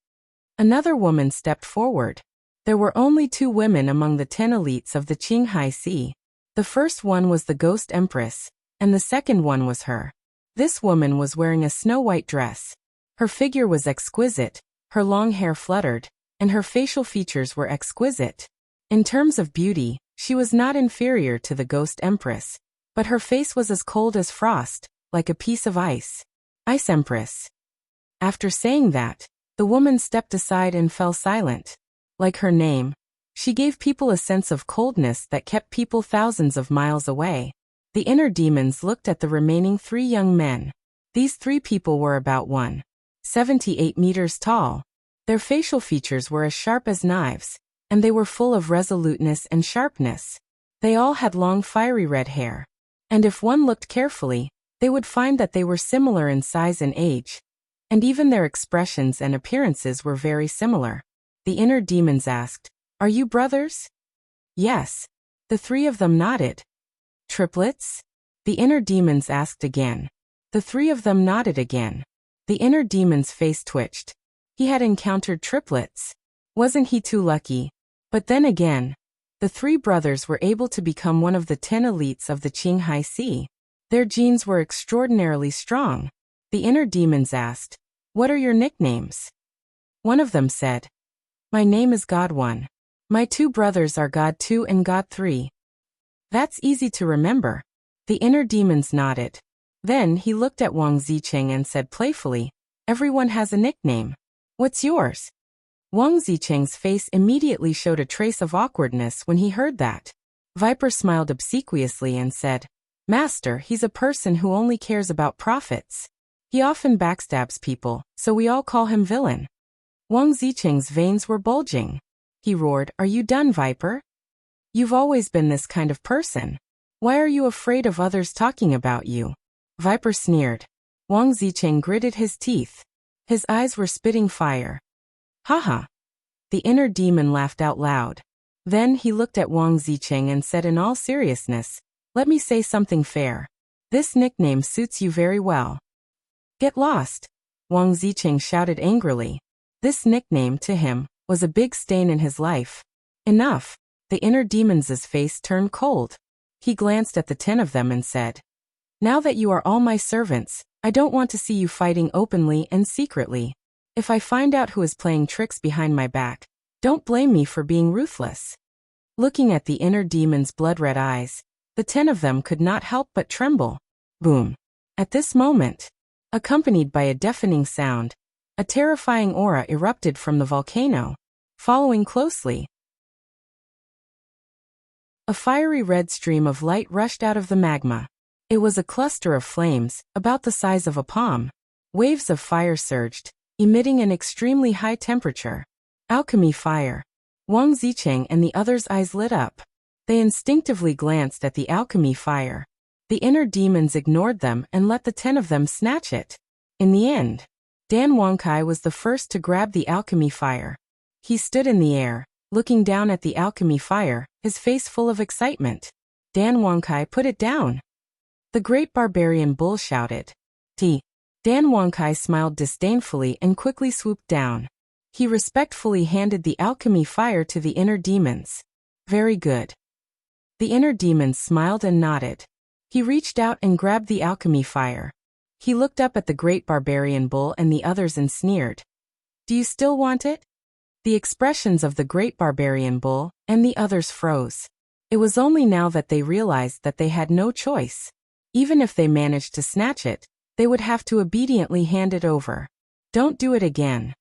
Another woman stepped forward. There were only 2 women among the 10 elites of the Qinghai Sea. The first one was the Ghost Empress, and the second one was her. This woman was wearing a snow-white dress. Her figure was exquisite, her long hair fluttered, and her facial features were exquisite. In terms of beauty, she was not inferior to the Ghost Empress, but her face was as cold as frost, like a piece of ice. Ice Empress. After saying that, the woman stepped aside and fell silent. Like her name, she gave people a sense of coldness that kept people thousands of miles away. The inner demons looked at the remaining 3 young men. These 3 people were about 1.78 meters tall. Their facial features were as sharp as knives, and they were full of resoluteness and sharpness. They all had long fiery red hair. And if one looked carefully, they would find that they were similar in size and age. And even their expressions and appearances were very similar. The inner demons asked, "Are you brothers?" "Yes." The 3 of them nodded. "Triplets?" The inner demons asked again. The 3 of them nodded again. The inner demon's face twitched. He had encountered triplets. Wasn't he too lucky? But then again, the 3 brothers were able to become one of the 10 elites of the Qinghai Sea. Their genes were extraordinarily strong. The inner demons asked, "What are your nicknames?" One of them said, "My name is God 1. My 2 brothers are God 2 and God 3. "That's easy to remember." The inner demons nodded. Then he looked at Wang Zicheng and said playfully, "Everyone has a nickname. What's yours?" Wang Zicheng's face immediately showed a trace of awkwardness when he heard that. Viper smiled obsequiously and said, "Master, he's a person who only cares about profits. He often backstabs people, so we all call him villain." Wang Zicheng's veins were bulging. He roared, "Are you done, Viper?" You've always been this kind of person. Why are you afraid of others talking about you? Viper sneered. Wang Zicheng gritted his teeth. His eyes were spitting fire. Haha. The inner demon laughed out loud. Then he looked at Wang Zicheng and said in all seriousness, let me say something fair. This nickname suits you very well. Get lost. Wang Zicheng shouted angrily. This nickname, to him, was a big stain in his life. Enough. The inner demon's face turned cold. He glanced at the 10 of them and said, now that you are all my servants, I don't want to see you fighting openly and secretly. If I find out who is playing tricks behind my back, don't blame me for being ruthless. Looking at the inner demon's blood-red eyes, the 10 of them could not help but tremble. Boom. At this moment, accompanied by a deafening sound, a terrifying aura erupted from the volcano. Following closely, a fiery red stream of light rushed out of the magma. It was a cluster of flames, about the size of a palm. Waves of fire surged, emitting an extremely high temperature. Alchemy fire. Wang Zicheng and the others' eyes lit up. They instinctively glanced at the alchemy fire. The inner demons ignored them and let the 10 of them snatch it. In the end, Dan Wangkai was the first to grab the alchemy fire. He stood in the air, looking down at the alchemy fire, his face full of excitement. Dan Wangkai put it down. The great barbarian bull shouted. Dan Wangkai smiled disdainfully and quickly swooped down. He respectfully handed the alchemy fire to the inner demons. Very good. The inner demons smiled and nodded. He reached out and grabbed the alchemy fire. He looked up at the great barbarian bull and the others and sneered. Do you still want it? The expressions of the great barbarian bull and the others froze. It was only now that they realized that they had no choice. Even if they managed to snatch it, they would have to obediently hand it over. Don't do it again.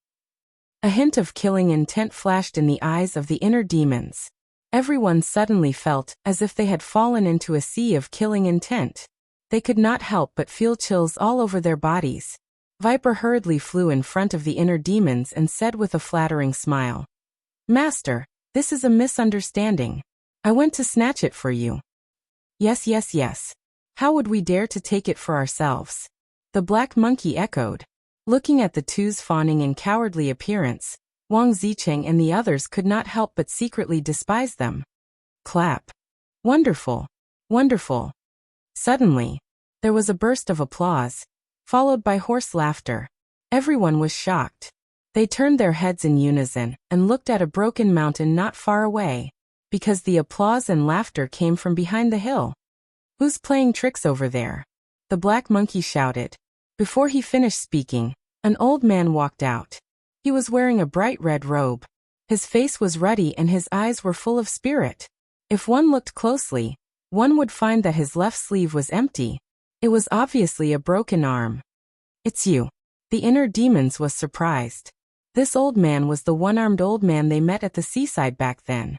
A hint of killing intent flashed in the eyes of the inner demons. Everyone suddenly felt as if they had fallen into a sea of killing intent. They could not help but feel chills all over their bodies. Viper hurriedly flew in front of the inner demons and said with a flattering smile, Master, this is a misunderstanding. I went to snatch it for you. Yes, yes, yes. How would we dare to take it for ourselves? The black monkey echoed. Looking at the two's fawning and cowardly appearance, Wang Zicheng and the others could not help but secretly despise them. Clap. Wonderful. Wonderful. Suddenly, there was a burst of applause, followed by hoarse laughter. Everyone was shocked. They turned their heads in unison and looked at a broken mountain not far away, because the applause and laughter came from behind the hill. Who's playing tricks over there? The black monkey shouted. Before he finished speaking, an old man walked out. He was wearing a bright red robe. His face was ruddy and his eyes were full of spirit. If one looked closely, one would find that his left sleeve was empty. It was obviously a broken arm. It's you. The inner demons was surprised. This old man was the one-armed old man they met at the seaside back then.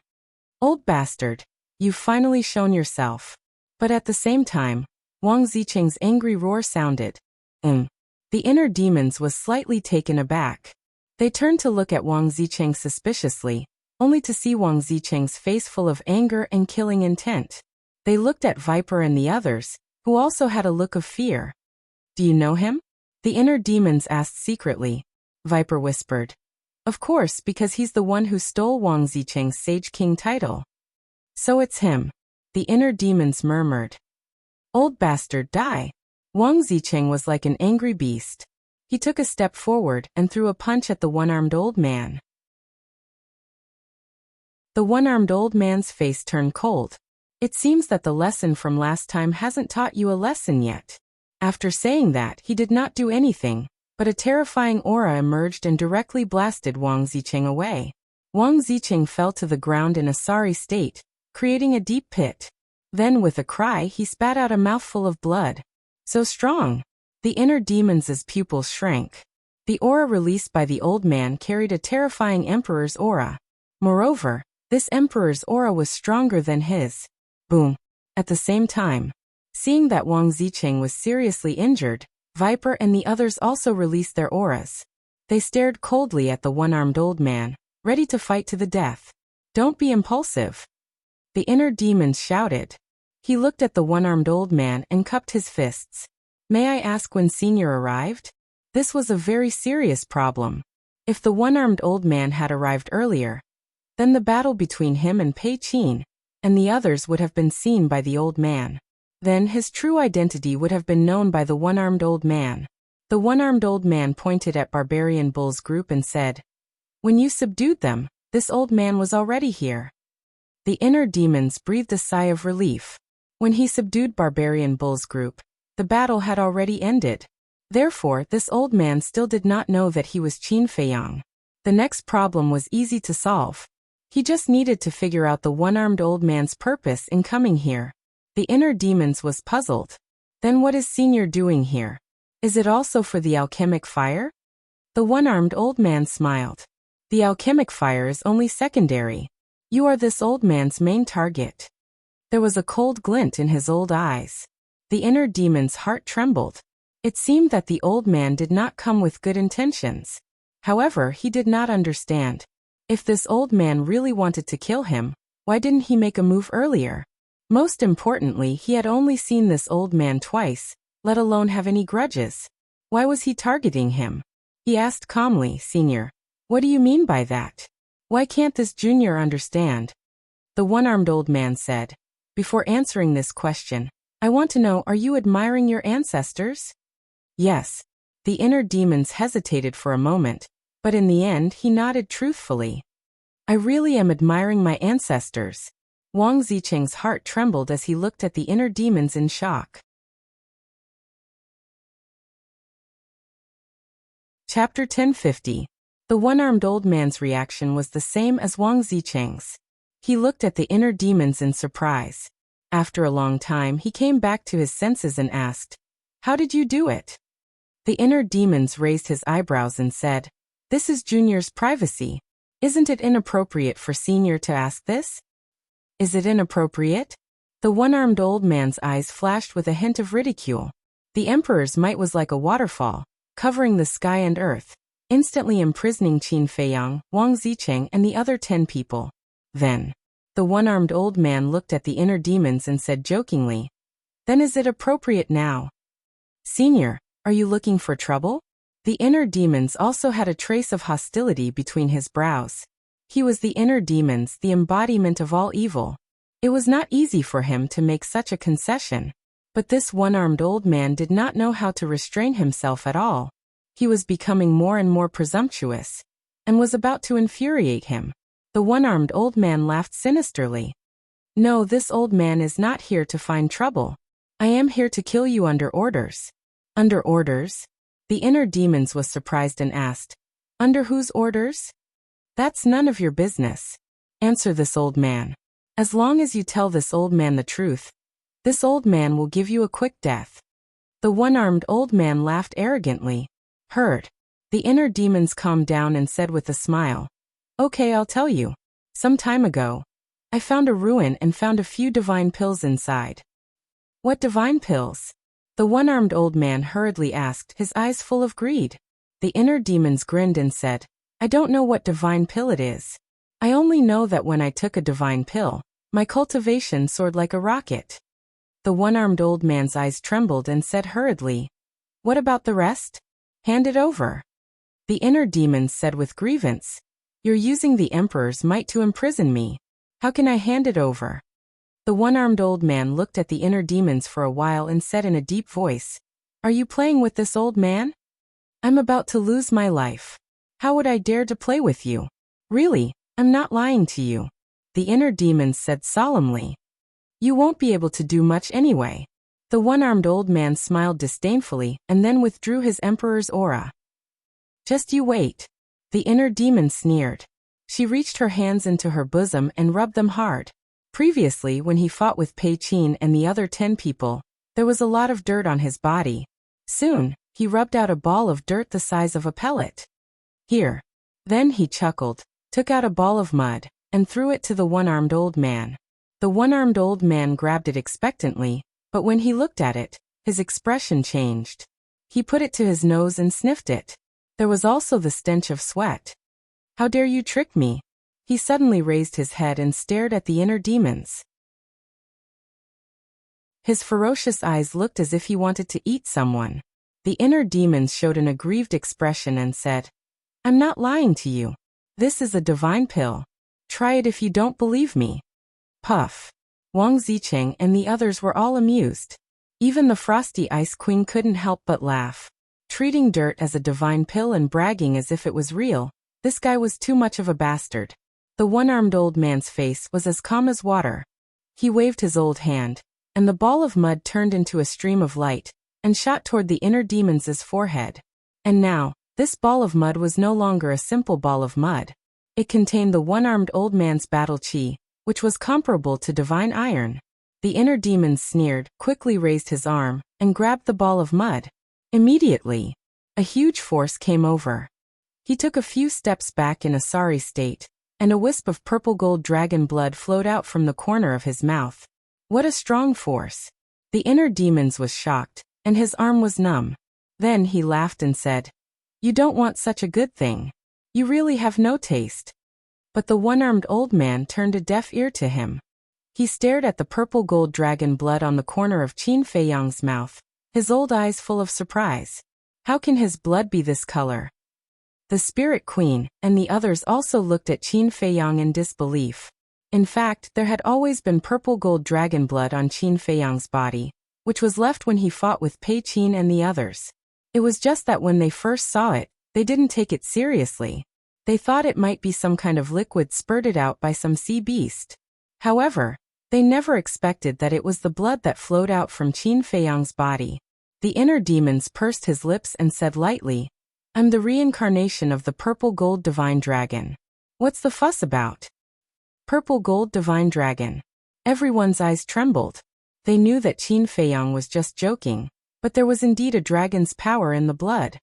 Old bastard, you've finally shown yourself. But at the same time, Wang Zicheng's angry roar sounded. The inner demons was slightly taken aback. They turned to look at Wang Zicheng suspiciously, only to see Wang Zicheng's face full of anger and killing intent. They looked at Viper and the others, who also had a look of fear. Do you know him? The inner demons asked secretly. Viper whispered. Of course, because he's the one who stole Wang Zicheng's Sage King title. So it's him. The inner demons murmured. Old bastard, die. Wang Zicheng was like an angry beast. He took a step forward and threw a punch at the one-armed old man. The one-armed old man's face turned cold. It seems that the lesson from last time hasn't taught you a lesson yet. After saying that, he did not do anything, but a terrifying aura emerged and directly blasted Wang Zicheng away. Wang Zicheng fell to the ground in a sorry state, creating a deep pit. Then with a cry he spat out a mouthful of blood. So strong. The inner demons' pupils shrank. The aura released by the old man carried a terrifying emperor's aura. Moreover, this emperor's aura was stronger than his. Boom. At the same time, seeing that Wang Zicheng was seriously injured, Viper and the others also released their auras. They stared coldly at the one-armed old man, ready to fight to the death. Don't be impulsive. The inner demons shouted. He looked at the one-armed old man and cupped his fists. May I ask when Senior arrived? This was a very serious problem. If the one-armed old man had arrived earlier, then the battle between him and Pei Qin and the others would have been seen by the old man. Then his true identity would have been known by the one-armed old man. The one-armed old man pointed at Barbarian Bull's group and said, "When you subdued them, this old man was already here." The inner demons breathed a sigh of relief. When he subdued Barbarian Bull's group, the battle had already ended. Therefore, this old man still did not know that he was Qin Feiyang. The next problem was easy to solve. He just needed to figure out the one-armed old man's purpose in coming here. The inner demons was puzzled. Then what is Senior doing here? Is it also for the alchemic fire? The one-armed old man smiled. The alchemic fire is only secondary. You are this old man's main target. There was a cold glint in his old eyes. The inner demon's heart trembled. It seemed that the old man did not come with good intentions. However, he did not understand. If this old man really wanted to kill him, why didn't he make a move earlier? Most importantly, he had only seen this old man twice, let alone have any grudges. Why was he targeting him? He asked calmly, "Senior, what do you mean by that? Why can't this junior understand?" The one-armed old man said, "Before answering this question, I want to know, are you admiring your ancestors?" Yes. The inner demons hesitated for a moment, but in the end he nodded truthfully. "I really am admiring my ancestors." Wang Zicheng's heart trembled as he looked at the inner demons in shock. Chapter 1050. The one-armed old man's reaction was the same as Wang Zicheng's. He looked at the inner demons in surprise. After a long time he came back to his senses and asked, "How did you do it?" The inner demons raised his eyebrows and said, "This is Junior's privacy. Isn't it inappropriate for Senior to ask this?" "Is it inappropriate?" The one-armed old man's eyes flashed with a hint of ridicule. The Emperor's might was like a waterfall, covering the sky and earth, instantly imprisoning Qin Feiyang, Wang Zicheng and the other 10 people. Then, the one-armed old man looked at the inner demons and said jokingly, "Then is it appropriate now? Senior, are you looking for trouble?" The inner demons also had a trace of hostility between his brows. He was the inner demons, the embodiment of all evil. It was not easy for him to make such a concession. But this one-armed old man did not know how to restrain himself at all. He was becoming more and more presumptuous, and was about to infuriate him. The one-armed old man laughed sinisterly. "No, this old man is not here to find trouble. I am here to kill you under orders." "Under orders?" The inner demons was surprised and asked, "Under whose orders?" "That's none of your business," answered this old man. "As long as you tell this old man the truth, this old man will give you a quick death." The one-armed old man laughed arrogantly. "Heard." The inner demons calmed down and said with a smile, "Okay, I'll tell you. Some time ago, I found a ruin and found a few divine pills inside." "What divine pills?" The one-armed old man hurriedly asked, his eyes full of greed. The inner demons grinned and said, "I don't know what divine pill it is. I only know that when I took a divine pill, my cultivation soared like a rocket." The one-armed old man's eyes trembled and said hurriedly, "What about the rest? Hand it over." The inner demons said with grievance, "You're using the Emperor's might to imprison me. How can I hand it over?" The one-armed old man looked at the inner demons for a while and said in a deep voice, "Are you playing with this old man? I'm about to lose my life. How would I dare to play with you? Really, I'm not lying to you." The inner demons said solemnly, "You won't be able to do much anyway." The one-armed old man smiled disdainfully and then withdrew his Emperor's aura. "Just you wait." The inner demon sneered. She reached her hands into her bosom and rubbed them hard. Previously, when he fought with Pei Qin and the other 10 people, there was a lot of dirt on his body. Soon, he rubbed out a ball of dirt the size of a pellet. "Here." Then he chuckled, took out a ball of mud, and threw it to the one-armed old man. The one-armed old man grabbed it expectantly, but when he looked at it, his expression changed. He put it to his nose and sniffed it. There was also the stench of sweat. "How dare you trick me?" He suddenly raised his head and stared at the inner demons. His ferocious eyes looked as if he wanted to eat someone. The inner demons showed an aggrieved expression and said, "I'm not lying to you. This is a divine pill. Try it if you don't believe me." Puff. Wang Zicheng and the others were all amused. Even the Frosty Ice Queen couldn't help but laugh. Treating dirt as a divine pill and bragging as if it was real, this guy was too much of a bastard. The one-armed old man's face was as calm as water. He waved his old hand, and the ball of mud turned into a stream of light, and shot toward the inner demons' forehead. And now, this ball of mud was no longer a simple ball of mud. It contained the one-armed old man's battle chi, which was comparable to divine iron. The inner demon sneered, quickly raised his arm, and grabbed the ball of mud. Immediately, a huge force came over. He took a few steps back in a sorry state, and a wisp of purple gold dragon blood flowed out from the corner of his mouth. What a strong force! The inner demons was shocked, and his arm was numb. Then he laughed and said, "You don't want such a good thing. You really have no taste." But the one-armed old man turned a deaf ear to him. He stared at the purple gold dragon blood on the corner of Qin Feiyang's mouth, his old eyes full of surprise. How can his blood be this color? The Spirit Queen and the others also looked at Qin Feiyang in disbelief. In fact, there had always been purple gold dragon blood on Qin Feiyang's body, which was left when he fought with Pei Qin and the others. It was just that when they first saw it, they didn't take it seriously. They thought it might be some kind of liquid spurted out by some sea beast. However, they never expected that it was the blood that flowed out from Qin Feiyang's body. The inner demons pursed his lips and said lightly, "I'm the reincarnation of the purple gold divine dragon. What's the fuss about?" Purple gold divine dragon. Everyone's eyes trembled. They knew that Qin Feiyang was just joking, but there was indeed a dragon's power in the blood.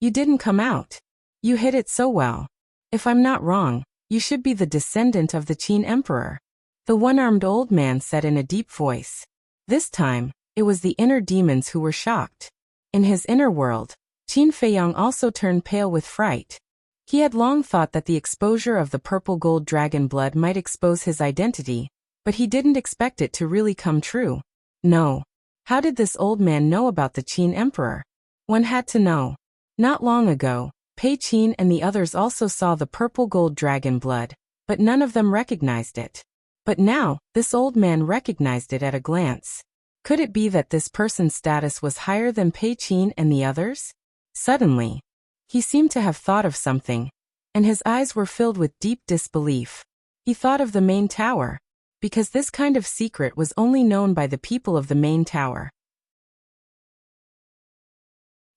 "You didn't come out. You hid it so well. If I'm not wrong, you should be the descendant of the Qin Emperor," the one-armed old man said in a deep voice. This time, it was the inner demons who were shocked. In his inner world, Qin Feiyang also turned pale with fright. He had long thought that the exposure of the purple gold dragon blood might expose his identity, but he didn't expect it to really come true. No. How did this old man know about the Qin Emperor? One had to know. Not long ago, Pei Qin and the others also saw the purple gold dragon blood, but none of them recognized it. But now, this old man recognized it at a glance. Could it be that this person's status was higher than Pei Qin and the others? Suddenly, he seemed to have thought of something, and his eyes were filled with deep disbelief. He thought of the main tower, because this kind of secret was only known by the people of the main tower.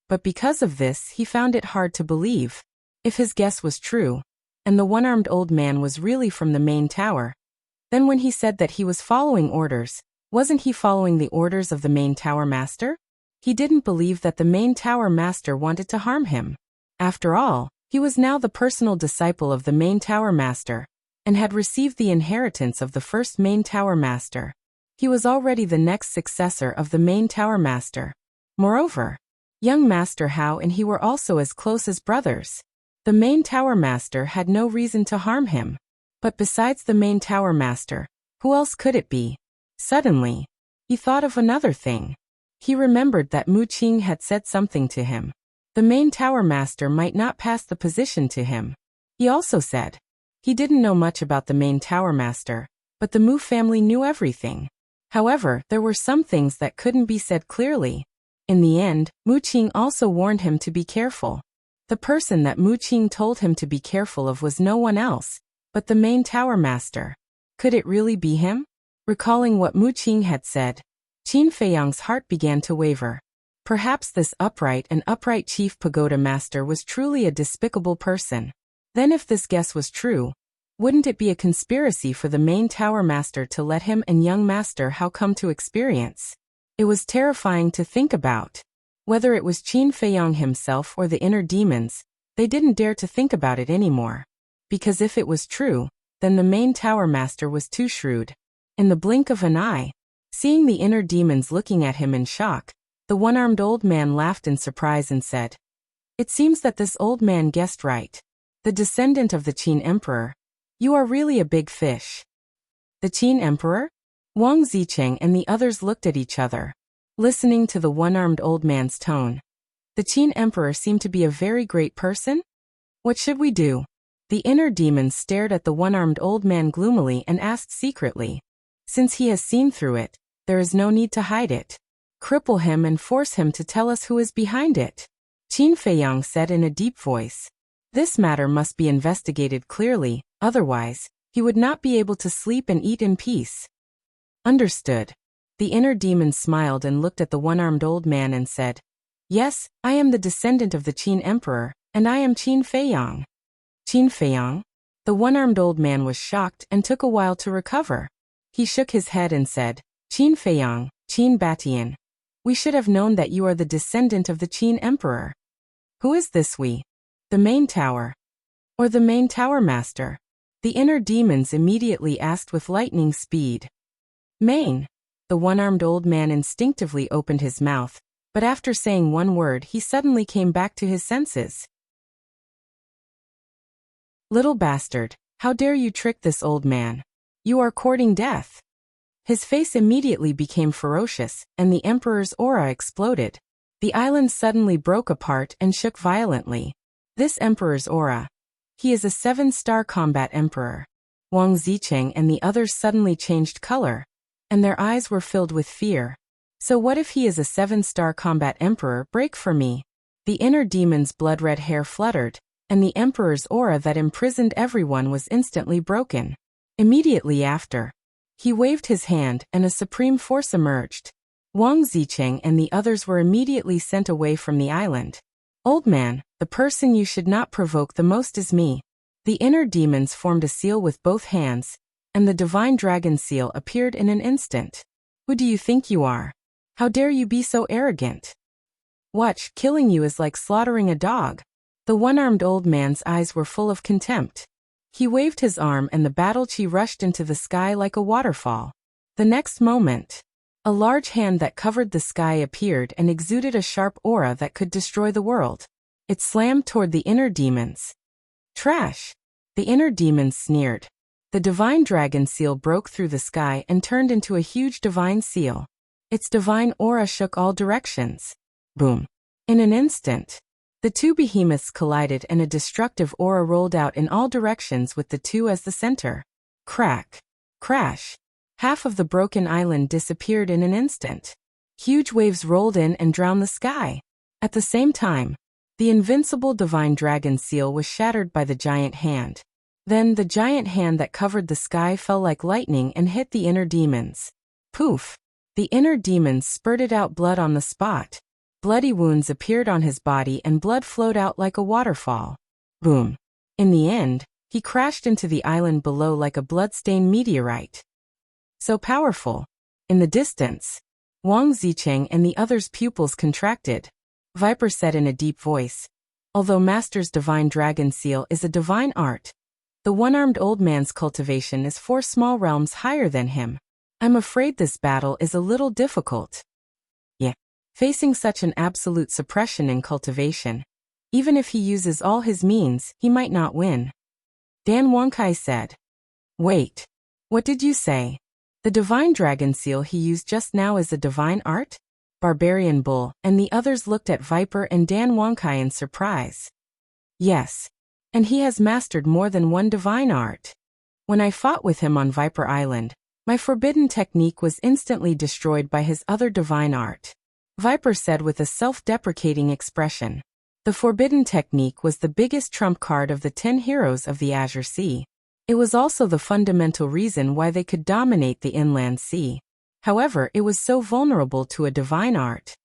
But because of this, he found it hard to believe. If his guess was true, and the one-armed old man was really from the main tower, then when he said that he was following orders, wasn't he following the orders of the main tower master? He didn't believe that the main tower master wanted to harm him. After all, he was now the personal disciple of the main tower master, and had received the inheritance of the first main tower master. He was already the next successor of the main tower master. Moreover, young Master Hao and he were also as close as brothers. The main tower master had no reason to harm him. But besides the main tower master, who else could it be? Suddenly, he thought of another thing. He remembered that Mu Qing had said something to him. The main tower master might not pass the position to him. He also said he didn't know much about the main tower master, but the Mu family knew everything. However, there were some things that couldn't be said clearly. In the end, Mu Qing also warned him to be careful. The person that Mu Qing told him to be careful of was no one else, but the main tower master. Could it really be him? Recalling what Mu Qing had said, Qin Feiyang's heart began to waver. Perhaps this upright chief pagoda master was truly a despicable person. Then if this guess was true, wouldn't it be a conspiracy for the main tower master to let him and young Master Hao come to experience? It was terrifying to think about. Whether it was Qin Feiyang himself or the inner demons, they didn't dare to think about it anymore. Because if it was true, then the main tower master was too shrewd. In the blink of an eye, seeing the inner demons looking at him in shock, the one-armed old man laughed in surprise and said, "It seems that this old man guessed right. The descendant of the Qin Emperor. You are really a big fish. The Qin Emperor? Wang Zicheng and the others looked at each other, listening to the one-armed old man's tone. The Qin Emperor seemed to be a very great person? What should we do? The inner demons stared at the one-armed old man gloomily and asked secretly. Since he has seen through it, there is no need to hide it. Cripple him and force him to tell us who is behind it. Qin Feiyang said in a deep voice. This matter must be investigated clearly, otherwise, he would not be able to sleep and eat in peace. Understood. The inner demon smiled and looked at the one-armed old man and said, Yes, I am the descendant of the Qin Emperor, and I am Qin Feiyang. Qin Feiyang? The one-armed old man was shocked and took a while to recover. He shook his head and said, Qin Feiyang, Qin Batian. We should have known that you are the descendant of the Qin Emperor. Who is this we? The main tower. Or the main tower master? The inner demons immediately asked with lightning speed. Main. The one-armed old man instinctively opened his mouth, but after saying one word he suddenly came back to his senses. Little bastard, how dare you trick this old man? You are courting death. His face immediately became ferocious, and the emperor's aura exploded. The island suddenly broke apart and shook violently. This emperor's aura. He is a 7-star combat emperor. Wang Zicheng and the others suddenly changed color, and their eyes were filled with fear. So what if he is a 7-star combat emperor? Break for me. The inner demon's blood-red hair fluttered, and the emperor's aura that imprisoned everyone was instantly broken. Immediately after, he waved his hand and a supreme force emerged. Wang Zicheng and the others were immediately sent away from the island. Old man, the person you should not provoke the most is me. The inner demons formed a seal with both hands, and the divine dragon seal appeared in an instant. Who do you think you are? How dare you be so arrogant? Watch, killing you is like slaughtering a dog. The one-armed old man's eyes were full of contempt. He waved his arm and the battle chi rushed into the sky like a waterfall. The next moment, a large hand that covered the sky appeared and exuded a sharp aura that could destroy the world. It slammed toward the inner demons. Trash! The inner demons sneered. The divine dragon seal broke through the sky and turned into a huge divine seal. Its divine aura shook all directions. Boom! In an instant, the two behemoths collided and a destructive aura rolled out in all directions with the two as the center. Crack! Crash! Half of the broken island disappeared in an instant. Huge waves rolled in and drowned the sky. At the same time, the invincible divine dragon seal was shattered by the giant hand. Then the giant hand that covered the sky fell like lightning and hit the inner demons. Poof! The inner demons spurted out blood on the spot. Bloody wounds appeared on his body and blood flowed out like a waterfall. Boom! In the end, he crashed into the island below like a blood-stained meteorite. So powerful. In the distance, Wang Zicheng and the others' pupils contracted. Viper said in a deep voice, although Master's divine dragon seal is a divine art, the one-armed old man's cultivation is 4 small realms higher than him. I'm afraid this battle is a little difficult. Yeah. Facing such an absolute suppression in cultivation, even if he uses all his means, he might not win. Dan Wangkai said. Wait. What did you say? The divine dragon seal he used just now is a divine art? Barbarian Bull and the others looked at Viper and Dan Wangkai in surprise. Yes. And he has mastered more than one divine art. When I fought with him on Viper Island, my forbidden technique was instantly destroyed by his other divine art. Viper said with a self-deprecating expression. The forbidden technique was the biggest trump card of the 10 heroes of the Azure Sea. It was also the fundamental reason why they could dominate the inland sea. However, it was so vulnerable to a divine art.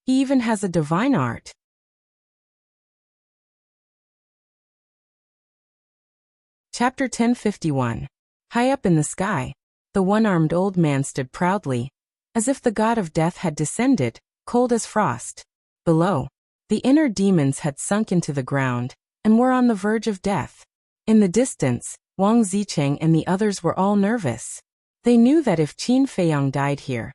He even has a divine art. Chapter 1051. High up in the sky, the one-armed old man stood proudly, as if the god of death had descended, cold as frost. Below, the inner demons had sunk into the ground, and were on the verge of death. In the distance, Wang Zicheng and the others were all nervous. They knew that if Qin Feiyang died here,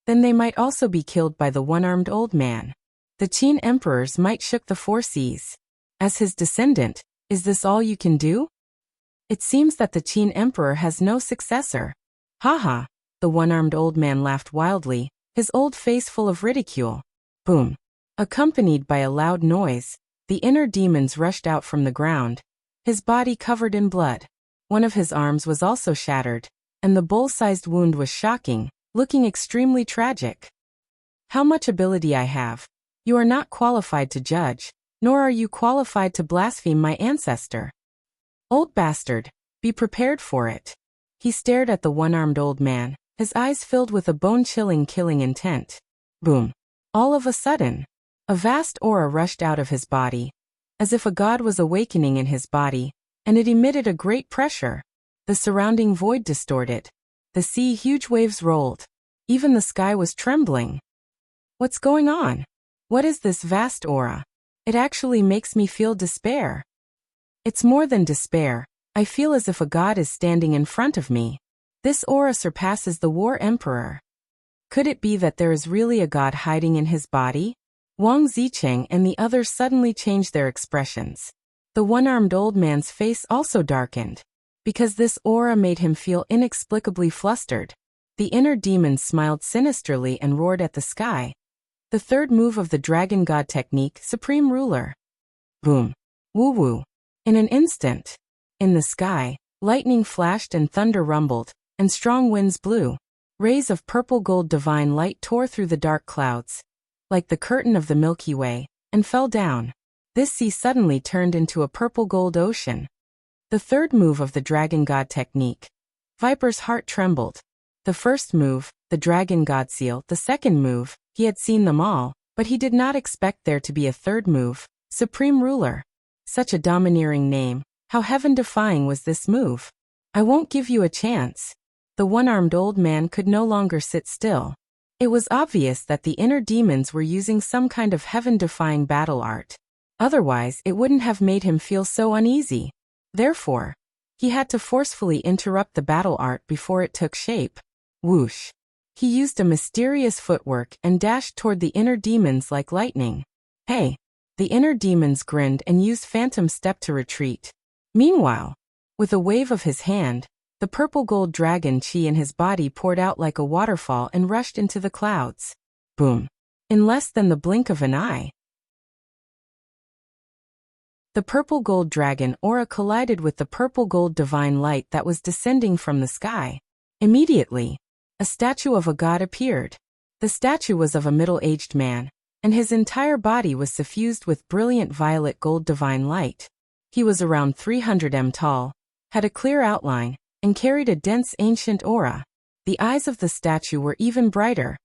then they might also be killed by the one-armed old man. The Qin emperors might shook the 4 seas. As his descendant, Is this all you can do? It seems that the Qin emperor has no successor. Haha, the one-armed old man laughed wildly, his old face full of ridicule. Boom. Accompanied by a loud noise, the inner demons rushed out from the ground, his body covered in blood. One of his arms was also shattered, and the bull-sized wound was shocking, looking extremely tragic. How much ability I have. You are not qualified to judge, nor are you qualified to blaspheme my ancestor. Old bastard, be prepared for it. He stared at the one-armed old man, his eyes filled with a bone-chilling killing intent. Boom. All of a sudden, a vast aura rushed out of his body, as if a god was awakening in his body, and it emitted a great pressure. The surrounding void distorted. The sea huge waves rolled. Even the sky was trembling. What's going on? What is this vast aura? It actually makes me feel despair. It's more than despair. I feel as if a god is standing in front of me. This aura surpasses the war emperor. Could it be that there is really a god hiding in his body? Wang Zicheng and the others suddenly changed their expressions. The one-armed old man's face also darkened, because this aura made him feel inexplicably flustered. The inner demon smiled sinisterly and roared at the sky. The third move of the Dragon God technique, Supreme Ruler. Boom. Woo-woo. In an instant, in the sky, lightning flashed and thunder rumbled, and strong winds blew. Rays of purple-gold divine light tore through the dark clouds, like the curtain of the Milky Way, and fell down. This sea suddenly turned into a purple-gold ocean. The third move of the Dragon God technique. Viper's heart trembled. The first move, the Dragon God seal, the second move, he had seen them all, but he did not expect there to be a third move, Supreme Ruler. Such a domineering name, how heaven-defying was this move? I won't give you a chance. The one-armed old man could no longer sit still. It was obvious that the inner demons were using some kind of heaven-defying battle art. Otherwise, it wouldn't have made him feel so uneasy. Therefore, he had to forcefully interrupt the battle art before it took shape. Whoosh. He used a mysterious footwork and dashed toward the inner demons like lightning. Hey! The inner demons grinned and used phantom step to retreat. Meanwhile, with a wave of his hand, the purple-gold dragon chi in his body poured out like a waterfall and rushed into the clouds. Boom. In less than the blink of an eye, the purple-gold dragon aura collided with the purple-gold divine light that was descending from the sky. Immediately, a statue of a god appeared. The statue was of a middle-aged man, and his entire body was suffused with brilliant violet gold divine light. He was around 300 m tall, had a clear outline, and carried a dense ancient aura. The eyes of the statue were even brighter,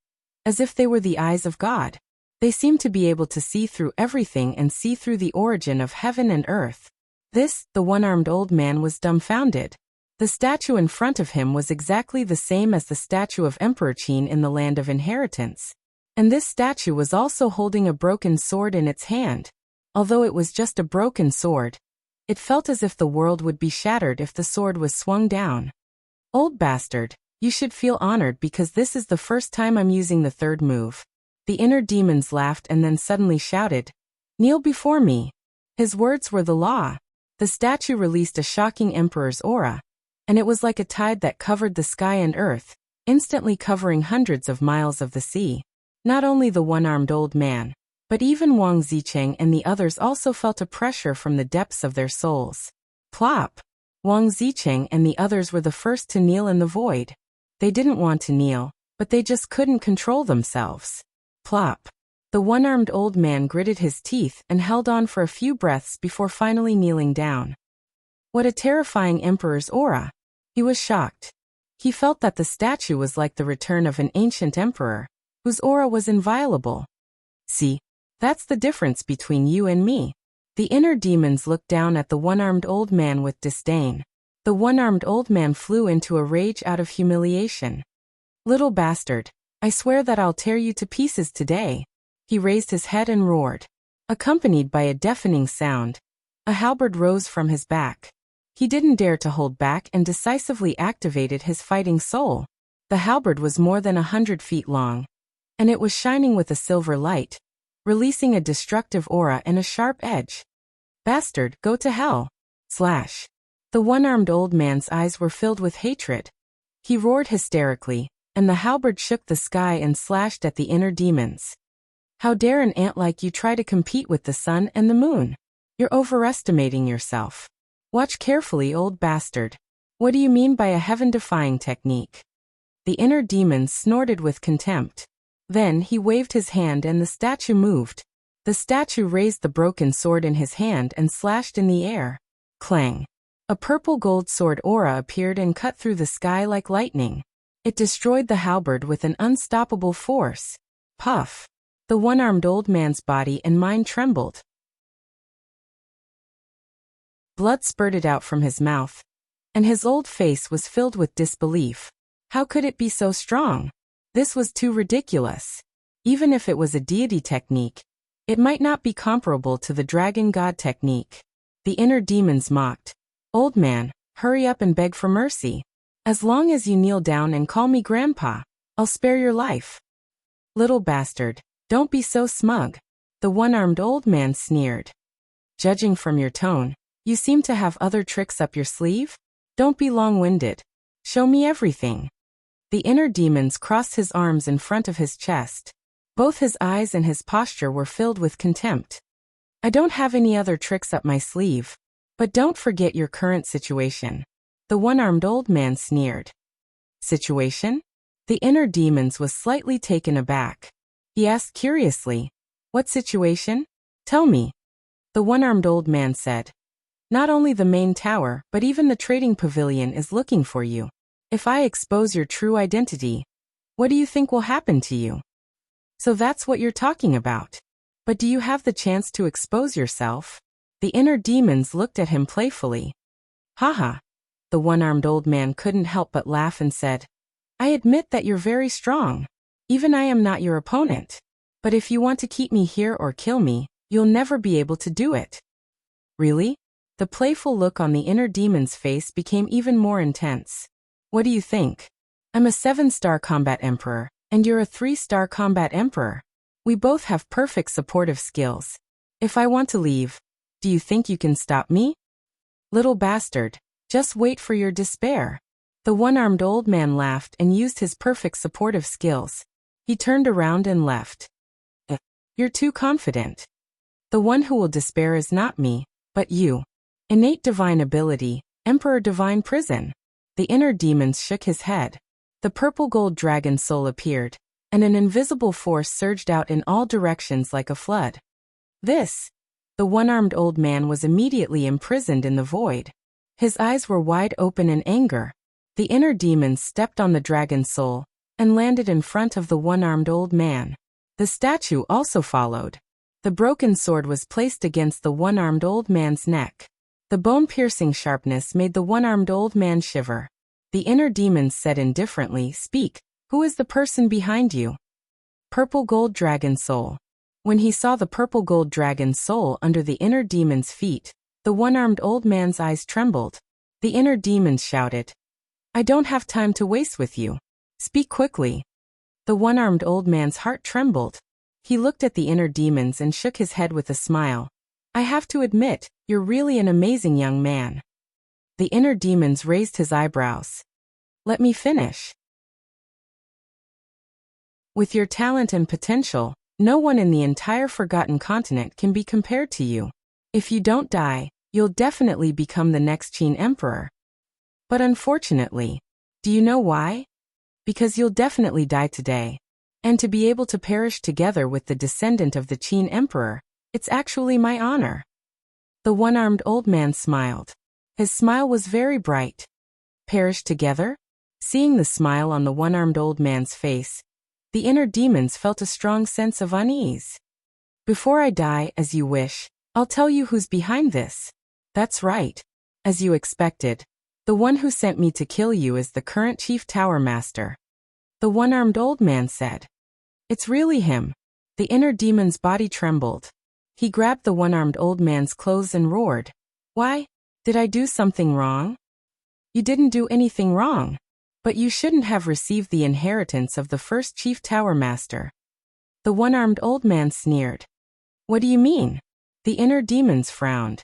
as if they were the eyes of God. They seemed to be able to see through everything and see through the origin of heaven and earth. This, the one-armed old man was dumbfounded. The statue in front of him was exactly the same as the statue of Emperor Qin in the Land of Inheritance. And this statue was also holding a broken sword in its hand. Although it was just a broken sword, it felt as if the world would be shattered if the sword was swung down. Old bastard, you should feel honored because this is the first time I'm using the third move. The inner demons laughed and then suddenly shouted, "Kneel before me." His words were the law. The statue released a shocking emperor's aura, and it was like a tide that covered the sky and earth, instantly covering hundreds of miles of the sea. Not only the one-armed old man, but even Wang Zicheng and the others also felt a pressure from the depths of their souls. Plop! Wang Zicheng and the others were the first to kneel in the void. They didn't want to kneel, but they just couldn't control themselves. Plop! The one-armed old man gritted his teeth and held on for a few breaths before finally kneeling down. What a terrifying emperor's aura! He was shocked. He felt that the statue was like the return of an ancient emperor, whose aura was inviolable. See, that's the difference between you and me. The inner demons looked down at the one-armed old man with disdain. The one-armed old man flew into a rage out of humiliation. Little bastard, I swear that I'll tear you to pieces today. He raised his head and roared. Accompanied by a deafening sound, a halberd rose from his back. He didn't dare to hold back and decisively activated his fighting soul. The halberd was more than 100 feet long, and it was shining with a silver light, releasing a destructive aura and a sharp edge. Bastard, go to hell. Slash. The one-armed old man's eyes were filled with hatred. He roared hysterically, and the halberd shook the sky and slashed at the inner demons. How dare an ant like you try to compete with the sun and the moon? You're overestimating yourself. Watch carefully, old bastard. What do you mean by a heaven-defying technique? The inner demon snorted with contempt. Then he waved his hand and the statue moved. The statue raised the broken sword in his hand and slashed in the air. Clang. A purple gold sword aura appeared and cut through the sky like lightning. It destroyed the halberd with an unstoppable force. Puff. The one-armed old man's body and mind trembled. Blood spurted out from his mouth, and his old face was filled with disbelief. How could it be so strong? This was too ridiculous. Even if it was a deity technique, it might not be comparable to the dragon god technique. The inner demons mocked. Old man, hurry up and beg for mercy. As long as you kneel down and call me grandpa, I'll spare your life. Little bastard, don't be so smug. The one-armed old man sneered. Judging from your tone, you seem to have other tricks up your sleeve? Don't be long-winded. Show me everything. The inner demons crossed his arms in front of his chest. Both his eyes and his posture were filled with contempt. I don't have any other tricks up my sleeve. But don't forget your current situation. The one-armed old man sneered. Situation? The inner demons was slightly taken aback. He asked curiously, what situation? Tell me. The one-armed old man said. Not only the main tower, but even the trading pavilion is looking for you. If I expose your true identity, what do you think will happen to you? So that's what you're talking about. But do you have the chance to expose yourself? The inner demons looked at him playfully. Haha. The one-armed old man couldn't help but laugh and said, I admit that you're very strong. Even I am not your opponent. But if you want to keep me here or kill me, you'll never be able to do it. Really? The playful look on the inner demon's face became even more intense. What do you think? I'm a 7-star combat emperor, and you're a 3-star combat emperor. We both have perfect supportive skills. If I want to leave, do you think you can stop me? Little bastard, just wait for your despair. The one-armed old man laughed and used his perfect supportive skills. He turned around and left. You're too confident. The one who will despair is not me, but you. Innate divine ability, Emperor Divine Prison. The inner demons shook his head. The purple gold dragon soul appeared, and an invisible force surged out in all directions like a flood. The one-armed old man was immediately imprisoned in the void. His eyes were wide open in anger. The inner demons stepped on the dragon soul and landed in front of the one-armed old man. The statue also followed. The broken sword was placed against the one-armed old man's neck. The bone-piercing sharpness made the one-armed old man shiver. The inner demons said indifferently, Speak, who is the person behind you? Purple gold dragon soul. When he saw the purple gold dragon soul under the inner demon's feet, the one-armed old man's eyes trembled. The inner demons shouted, I don't have time to waste with you. Speak quickly. The one-armed old man's heart trembled. He looked at the inner demons and shook his head with a smile. I have to admit, you're really an amazing young man. The inner demons raised his eyebrows. Let me finish. With your talent and potential, no one in the entire Forgotten Continent can be compared to you. If you don't die, you'll definitely become the next Qin Emperor. But unfortunately, do you know why? Because you'll definitely die today. And to be able to perish together with the descendant of the Qin Emperor, it's actually my honor. The one-armed old man smiled. His smile was very bright. Perish together? Seeing the smile on the one-armed old man's face, the inner demons felt a strong sense of unease. Before I die, as you wish, I'll tell you who's behind this. That's right. As you expected, the one who sent me to kill you is the current Chief Tower Master. The one-armed old man said. It's really him. The inner demon's body trembled. He grabbed the one-armed old man's clothes and roared. Why? Did I do something wrong? You didn't do anything wrong. But you shouldn't have received the inheritance of the first Chief Tower Master. The one-armed old man sneered. What do you mean? The inner demons frowned.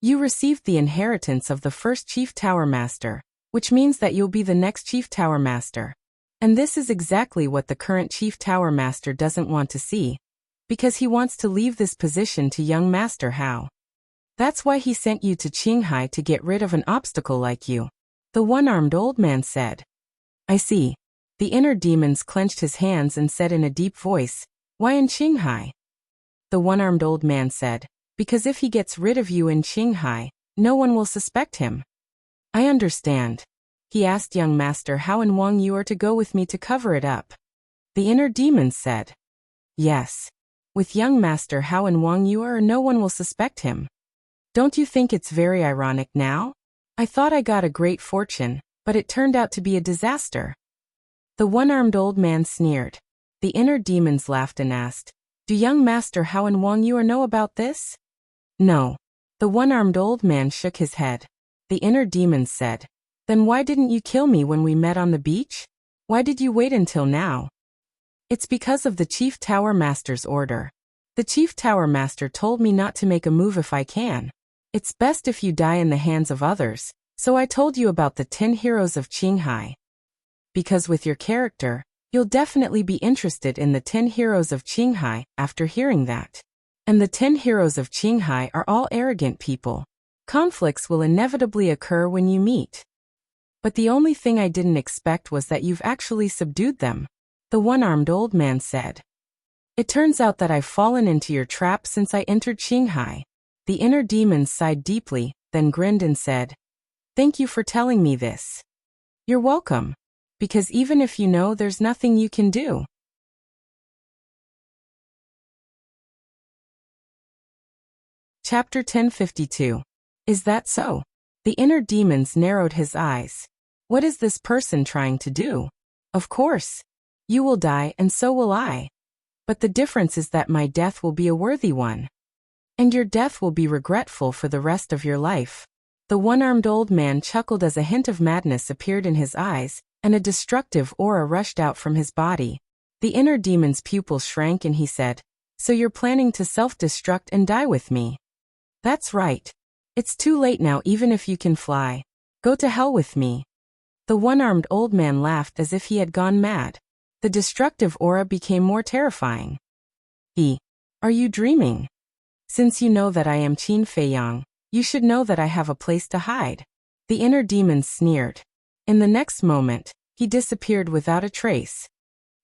You received the inheritance of the first Chief Tower Master, which means that you'll be the next Chief Tower Master. And this is exactly what the current Chief Tower Master doesn't want to see, because he wants to leave this position to young Master Hao. That's why he sent you to Qinghai to get rid of an obstacle like you, the one-armed old man said. I see. The inner demons clenched his hands and said in a deep voice, Why in Qinghai? The one-armed old man said, Because if he gets rid of you in Qinghai, no one will suspect him. I understand. He asked young Master Hao and Wang you are to go with me to cover it up. The inner demons said. Yes. With young Master Hao and Wang you are, no one will suspect him. Don't you think it's very ironic now? I thought I got a great fortune, but it turned out to be a disaster. The one-armed old man sneered. The inner demons laughed and asked, Do young Master Hao and Wang you know about this? No. The one-armed old man shook his head. The inner demons said, Then why didn't you kill me when we met on the beach? Why did you wait until now? It's because of the Chief Tower Master's order. The Chief Tower Master told me not to make a move if I can. It's best if you die in the hands of others, so I told you about the 10 heroes of Qinghai. Because with your character, you'll definitely be interested in the 10 heroes of Qinghai after hearing that. And the 10 heroes of Qinghai are all arrogant people. Conflicts will inevitably occur when you meet. But the only thing I didn't expect was that you've actually subdued them, the one-armed old man said. It turns out that I've fallen into your trap since I entered Qinghai. The inner demons sighed deeply, then grinned and said, Thank you for telling me this. You're welcome. Because even if you know, there's nothing you can do. Chapter 1052. Is that so? The inner demons narrowed his eyes. What is this person trying to do? Of course. You will die and so will I. But the difference is that my death will be a worthy one. And your death will be regretful for the rest of your life. The one-armed old man chuckled as a hint of madness appeared in his eyes, and a destructive aura rushed out from his body. The inner demon's pupils shrank and he said, So you're planning to self-destruct and die with me? That's right. It's too late now even if you can fly. Go to hell with me. The one-armed old man laughed as if he had gone mad. The destructive aura became more terrifying. Are you dreaming? Since you know that I am Qin Feiyang, you should know that I have a place to hide. The inner demon sneered. In the next moment, he disappeared without a trace.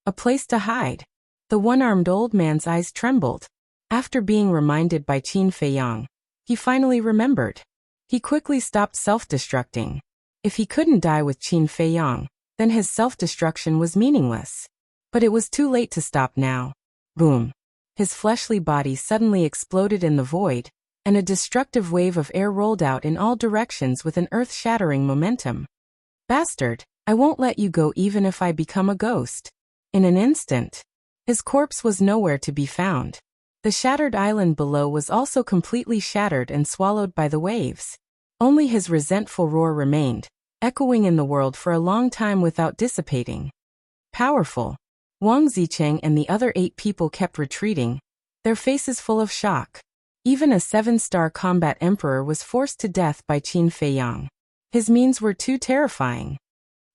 A place to hide. The one-armed old man's eyes trembled. After being reminded by Qin Feiyang, he finally remembered. He quickly stopped self-destructing. If he couldn't die with Qin Feiyang, then his self-destruction was meaningless. But it was too late to stop now. Boom. His fleshly body suddenly exploded in the void, and a destructive wave of air rolled out in all directions with an earth-shattering momentum. Bastard, I won't let you go even if I become a ghost. In an instant, his corpse was nowhere to be found. The shattered island below was also completely shattered and swallowed by the waves. Only his resentful roar remained, echoing in the world for a long time without dissipating. Powerful. Wang Zicheng and the other 8 people kept retreating, their faces full of shock. Even a 7-star combat emperor was forced to death by Qin Feiyang. His means were too terrifying.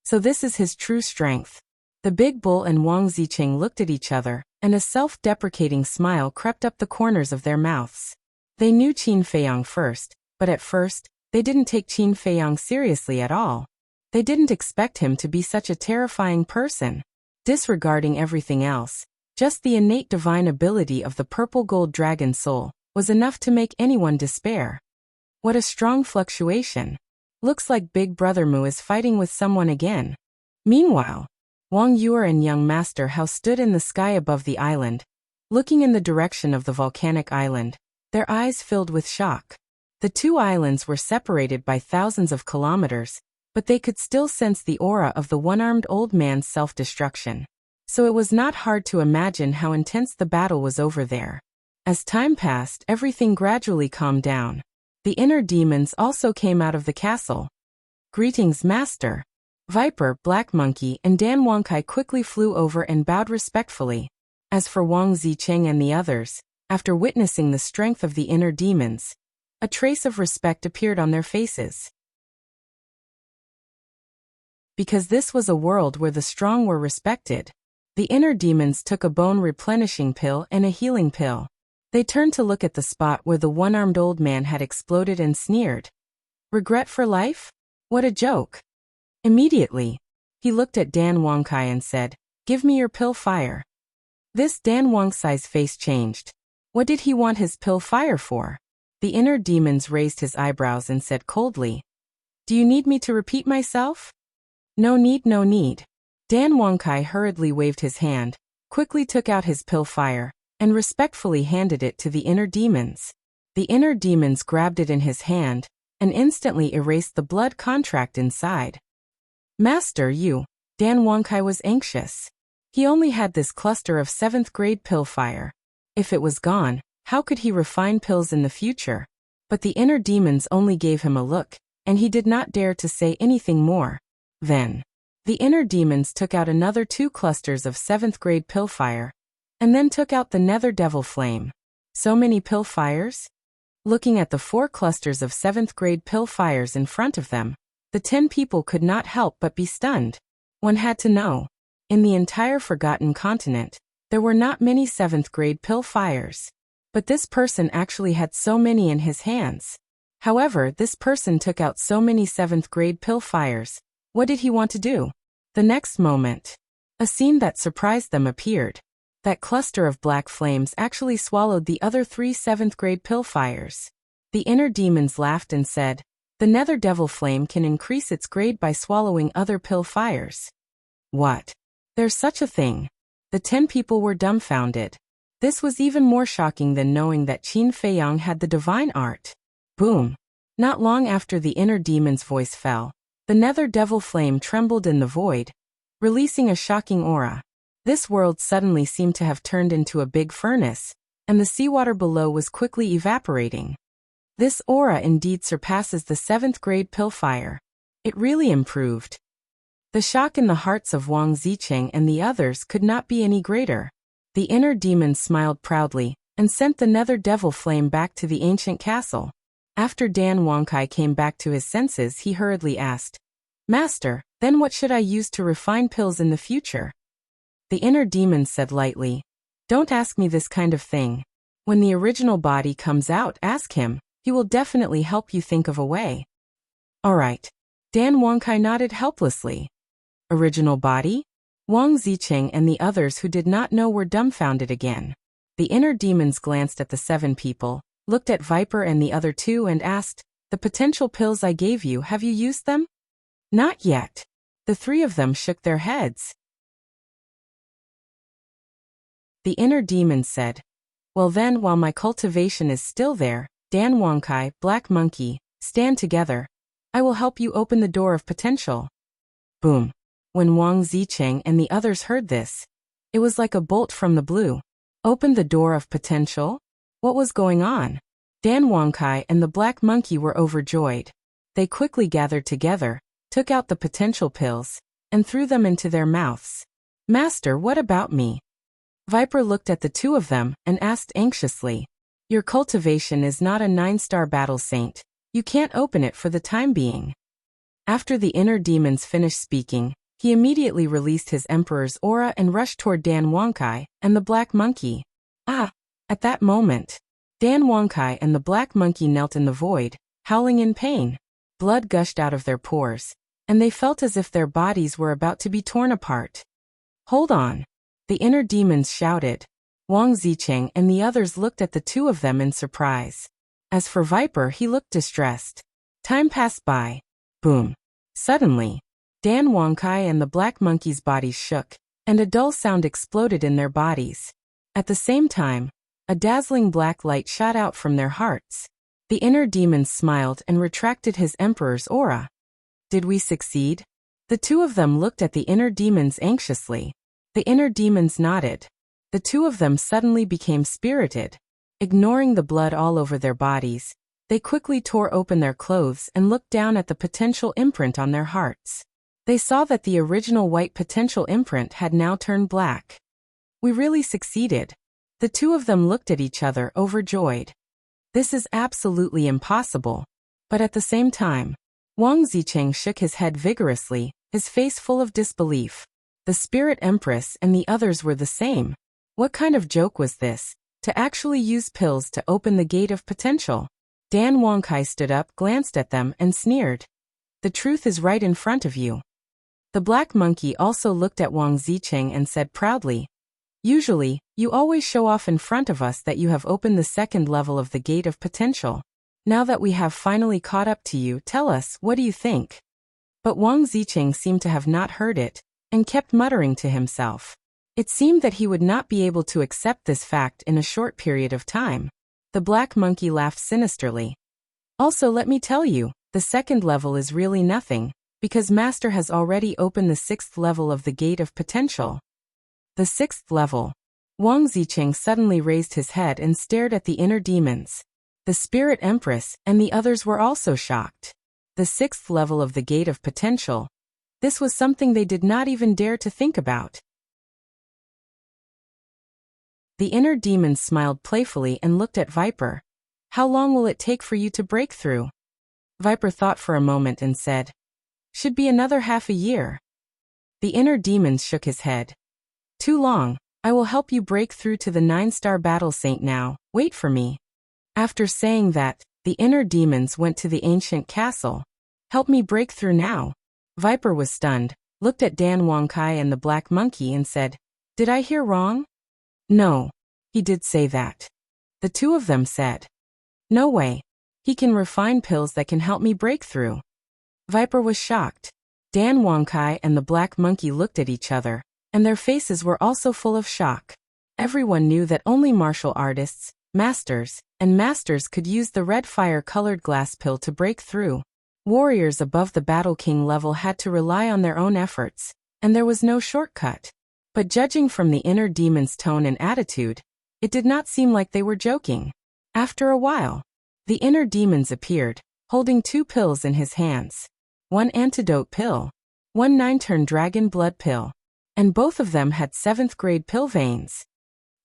So this is his true strength. The big bull and Wang Zicheng looked at each other, and a self-deprecating smile crept up the corners of their mouths. They knew Qin Feiyang first, but at first, they didn't take Qin Feiyang seriously at all. They didn't expect him to be such a terrifying person. Disregarding everything else, just the innate divine ability of the purple gold dragon soul was enough to make anyone despair. What a strong fluctuation. Looks like Big Brother Mu is fighting with someone again. Meanwhile, Wang Yuer and young Master Hao stood in the sky above the island, looking in the direction of the volcanic island, their eyes filled with shock. The 2 islands were separated by thousands of kilometers, but they could still sense the aura of the one-armed old man's self-destruction. So it was not hard to imagine how intense the battle was over there. As time passed, everything gradually calmed down. The inner demons also came out of the castle. Greetings, Master. Viper, Black Monkey, and Dan Wangkai quickly flew over and bowed respectfully. As for Wang Zicheng and the others, after witnessing the strength of the inner demons, A trace of respect appeared on their faces. Because this was a world where the strong were respected, the inner demons took a bone-replenishing pill and a healing pill. They turned to look at the spot where the one-armed old man had exploded and sneered. Regret for life? What a joke. Immediately, he looked at Dan Wangkai and said, "Give me your pill fire." This Dan Wangkai's face changed. What did he want his pill fire for? The inner demons raised his eyebrows and said coldly, "Do you need me to repeat myself?" No need, no need. Dan Wangkai hurriedly waved his hand, quickly took out his pill fire, and respectfully handed it to the inner demons. The inner demons grabbed it in his hand, and instantly erased the blood contract inside. Master, you. Dan Wangkai was anxious. He only had this cluster of 7th grade pill fire. If it was gone, how could he refine pills in the future? But the inner demons only gave him a look, and he did not dare to say anything more. Then, the inner demons took out another 2 clusters of 7th grade pill fire, and then took out the nether devil flame. So many pill fires? Looking at the 4 clusters of 7th grade pill fires in front of them, the 10 people could not help but be stunned. One had to know. In the entire Forgotten Continent, there were not many 7th grade pill fires. But this person actually had so many in his hands. However, this person took out so many 7th grade pill fires. What did he want to do? The next moment, a scene that surprised them appeared. That cluster of black flames actually swallowed the other 3 7th grade pill fires. The inner demons laughed and said, "The nether devil flame can increase its grade by swallowing other pill fires." What? There's such a thing. The 10 people were dumbfounded. This was even more shocking than knowing that Qin Feiyang had the divine art. Boom. Not long after the inner demon's voice fell, the nether devil flame trembled in the void, releasing a shocking aura. This world suddenly seemed to have turned into a big furnace, and the seawater below was quickly evaporating. This aura indeed surpasses the 7th grade pill fire. It really improved. The shock in the hearts of Wang Zicheng and the others could not be any greater. The inner demon smiled proudly, and sent the nether devil flame back to the ancient castle. After Dan Wangkai came back to his senses, he hurriedly asked, "Master, then what should I use to refine pills in the future?" The inner demon said lightly, "Don't ask me this kind of thing. When the original body comes out, ask him. He will definitely help you think of a way." All right. Dan Wangkai nodded helplessly. Original body? Wang Zicheng and the others who did not know were dumbfounded again. The inner demons glanced at the 7 people, looked at Viper and the other 2 and asked, "The potential pills I gave you, have you used them?" "Not yet." The 3 of them shook their heads. The inner demon said, "Well then, while my cultivation is still there, Dan Wangkai, Black Monkey, stand together. I will help you open the door of potential." Boom. When Wang Zicheng and the others heard this, it was like a bolt from the blue. Open the door of potential? What was going on? Dan Wangkai and the Black Monkey were overjoyed. They quickly gathered together, took out the potential pills, and threw them into their mouths. "Master, what about me?" Viper looked at the 2 of them and asked anxiously, "Your cultivation is not a 9-star battle saint. You can't open it for the time being." After the inner demons finished speaking, he immediately released his emperor's aura and rushed toward Dan Wangkai and the Black Monkey. At that moment, Dan Wangkai and the Black Monkey knelt in the void, howling in pain. Blood gushed out of their pores, and they felt as if their bodies were about to be torn apart. "Hold on!" The inner demons shouted. Wang Zicheng and the others looked at the 2 of them in surprise. As for Viper, he looked distressed. Time passed by. Boom. Suddenly, Dan Wangkai and the Black Monkey's bodies shook, and a dull sound exploded in their bodies. At the same time, a dazzling black light shot out from their hearts. The inner demon smiled and retracted his emperor's aura. "Did we succeed?" The 2 of them looked at the inner demons anxiously. The inner demons nodded. The 2 of them suddenly became spirited. Ignoring the blood all over their bodies, they quickly tore open their clothes and looked down at the potential imprint on their hearts. They saw that the original white potential imprint had now turned black. "We really succeeded." The 2 of them looked at each other overjoyed. This is absolutely impossible. But at the same time, Wang Zicheng shook his head vigorously, his face full of disbelief. The Spirit Empress and the others were the same. What kind of joke was this, to actually use pills to open the gate of potential? Dan Wangkai stood up, glanced at them, and sneered. The truth is right in front of you. The black monkey also looked at Wang Zicheng and said proudly, usually, you always show off in front of us that you have opened the second level of the gate of potential. Now that we have finally caught up to you, tell us, what do you think? But Wang Zicheng seemed to have not heard it, and kept muttering to himself. It seemed that he would not be able to accept this fact in a short period of time. The black monkey laughed sinisterly. Also, let me tell you, the second level is really nothing, because Master has already opened the sixth level of the gate of potential. The sixth level. Wang Zicheng suddenly raised his head and stared at the inner demons. The Spirit Empress and the others were also shocked. The sixth level of the gate of potential. This was something they did not even dare to think about. The inner demons smiled playfully and looked at Viper. How long will it take for you to break through? Viper thought for a moment and said, should be another half a year. The inner demons shook his head. Too long. I will help you break through to the 9-star battle saint now, wait for me. After saying that, the inner demons went to the ancient castle. Help me break through now. Viper was stunned, looked at Dan Wangkai and the black monkey and said, did I hear wrong? No. He did say that. The two of them said, no way. He can refine pills that can help me break through. Viper was shocked. Dan Wangkai and the black monkey looked at each other, and their faces were also full of shock. Everyone knew that only martial artists, masters, and masters could use the red fire-colored glass pill to break through. Warriors above the Battle King level had to rely on their own efforts, and there was no shortcut. But judging from the inner demon's tone and attitude, it did not seem like they were joking. After a while, the inner demons appeared, holding 2 pills in his hands. 1 antidote pill, 1 9-turn dragon blood pill, and both of them had 7th grade pill veins.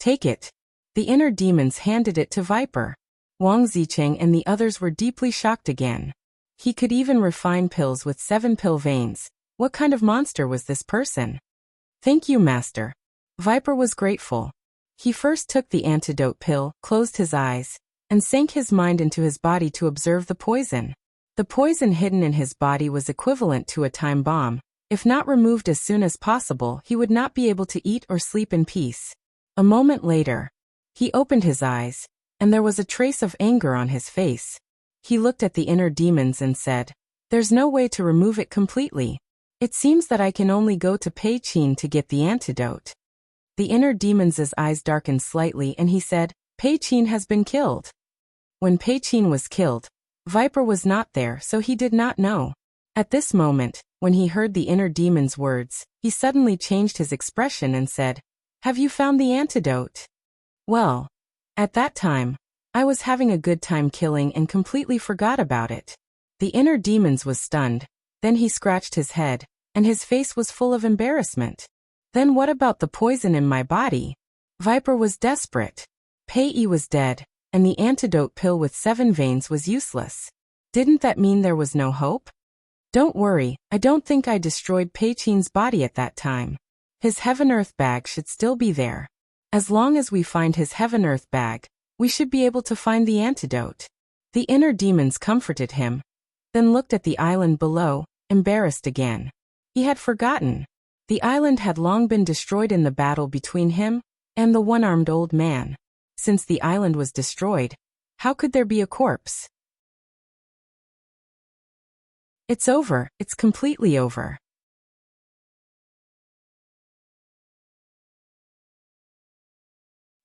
Take it. The inner demons handed it to Viper. Wang Zicheng and the others were deeply shocked again. He could even refine pills with 7 pill veins. What kind of monster was this person? Thank you, Master. Viper was grateful. He first took the antidote pill, closed his eyes, and sank his mind into his body to observe the poison. The poison hidden in his body was equivalent to a time bomb. If not removed as soon as possible, he would not be able to eat or sleep in peace. A moment later, he opened his eyes, and there was a trace of anger on his face. He looked at the inner demons and said, there's no way to remove it completely. It seems that I can only go to Pei Qin to get the antidote. The inner demon's eyes darkened slightly and he said, Pei Qin has been killed. When Pei Qin was killed, Viper was not there, so he did not know. At this moment, when he heard the inner demon's words, he suddenly changed his expression and said, have you found the antidote? Well, at that time, I was having a good time killing and completely forgot about it. The inner demons was stunned, then he scratched his head, and his face was full of embarrassment. Then what about the poison in my body? Viper was desperate. Pei Yi was dead, and the antidote pill with 7 veins was useless. Didn't that mean there was no hope? Don't worry, I don't think I destroyed Pei Qin's body at that time. His Heaven-Earth bag should still be there. As long as we find his Heaven-Earth bag, we should be able to find the antidote. The inner demons comforted him, then looked at the island below, embarrassed again. He had forgotten. The island had long been destroyed in the battle between him and the one-armed old man. Since the island was destroyed, how could there be a corpse? It's over, it's completely over.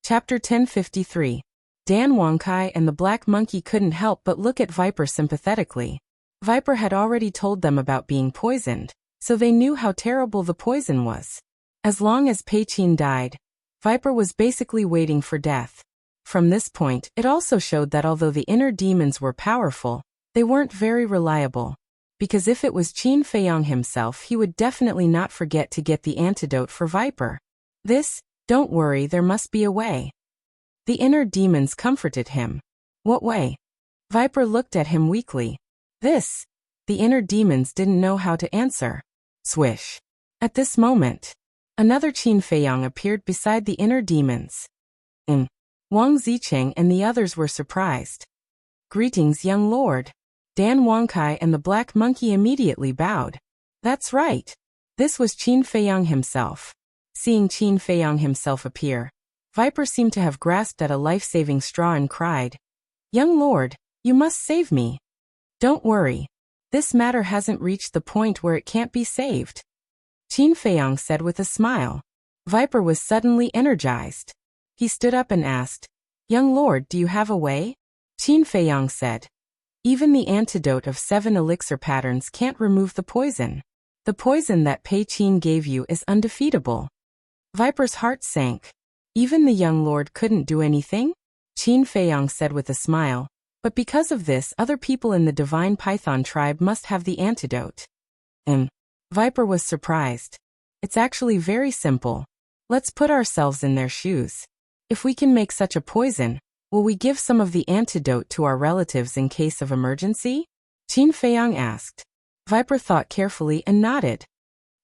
Chapter 1053. Dan Wangkai and the Black Monkey couldn't help but look at Viper sympathetically. Viper had already told them about being poisoned, so they knew how terrible the poison was. As long as Pei Qin died, Viper was basically waiting for death. From this point, it also showed that although the inner demons were powerful, they weren't very reliable. Because if it was Qin Feiyang himself, he would definitely not forget to get the antidote for Viper. Don't worry, there must be a way. The inner demons comforted him. What way? Viper looked at him weakly. This. The inner demons didn't know how to answer. Swish. At this moment, another Qin Feiyang appeared beside the inner demons. Wang Zicheng and the others were surprised. Greetings, young lord. Dan Wangkai and the Black Monkey immediately bowed. That's right. This was Qin Feiyang himself. Seeing Qin Feiyang himself appear, Viper seemed to have grasped at a life-saving straw and cried, Young lord, you must save me. Don't worry. This matter hasn't reached the point where it can't be saved. Qin Feiyang said with a smile. Viper was suddenly energized. He stood up and asked, Young lord, do you have a way? Qin Feiyang said, Even the antidote of 7 elixir patterns can't remove the poison. The poison that Pei Qin gave you is undefeatable. Viper's heart sank. Even the young lord couldn't do anything? Qin Feiyang said with a smile, but because of this, other people in the divine python tribe must have the antidote. Viper was surprised. It's actually very simple. Let's put ourselves in their shoes. If we can make such a poison, will we give some of the antidote to our relatives in case of emergency? Qin Feiyang asked. Viper thought carefully and nodded.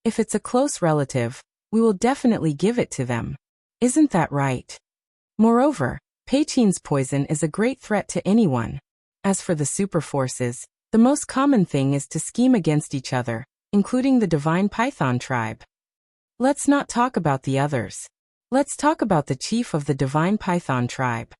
If it's a close relative, we will definitely give it to them. Isn't that right? Moreover, Pei Qin's poison is a great threat to anyone. As for the super forces, the most common thing is to scheme against each other, including the divine python tribe. Let's not talk about the others. Let's talk about the chief of the divine python tribe.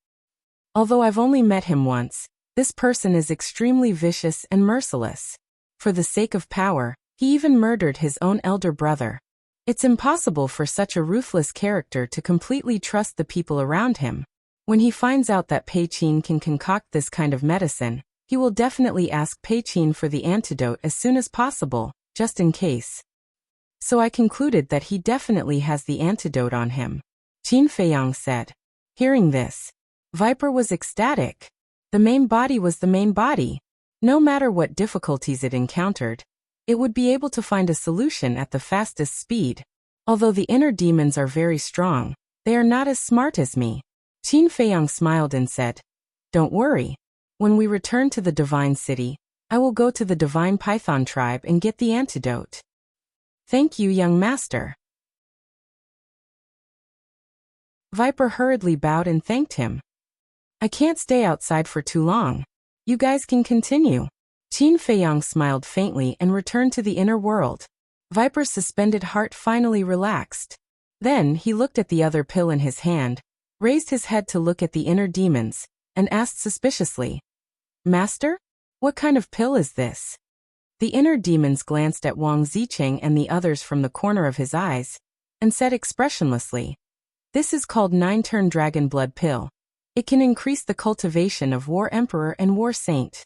Although I've only met him once, this person is extremely vicious and merciless. For the sake of power, he even murdered his own elder brother. It's impossible for such a ruthless character to completely trust the people around him. When he finds out that Pei Qin can concoct this kind of medicine, he will definitely ask Pei Qin for the antidote as soon as possible, just in case. So I concluded that he definitely has the antidote on him. Qin Feiyang said. Hearing this, Viper was ecstatic. The main body was the main body. No matter what difficulties it encountered, it would be able to find a solution at the fastest speed. Although the inner demons are very strong, they are not as smart as me. Qin Feiyang smiled and said, Don't worry. When we return to the divine city, I will go to the divine python tribe and get the antidote. Thank you, young master. Viper hurriedly bowed and thanked him. I can't stay outside for too long. You guys can continue. Qin Feiyang smiled faintly and returned to the inner world. Viper's suspended heart finally relaxed. Then he looked at the other pill in his hand, raised his head to look at the inner demons, and asked suspiciously, Master? What kind of pill is this? The inner demons glanced at Wang Zicheng and the others from the corner of his eyes, and said expressionlessly, This is called 9-turn dragon blood pill. It can increase the cultivation of War Emperor and War Saint.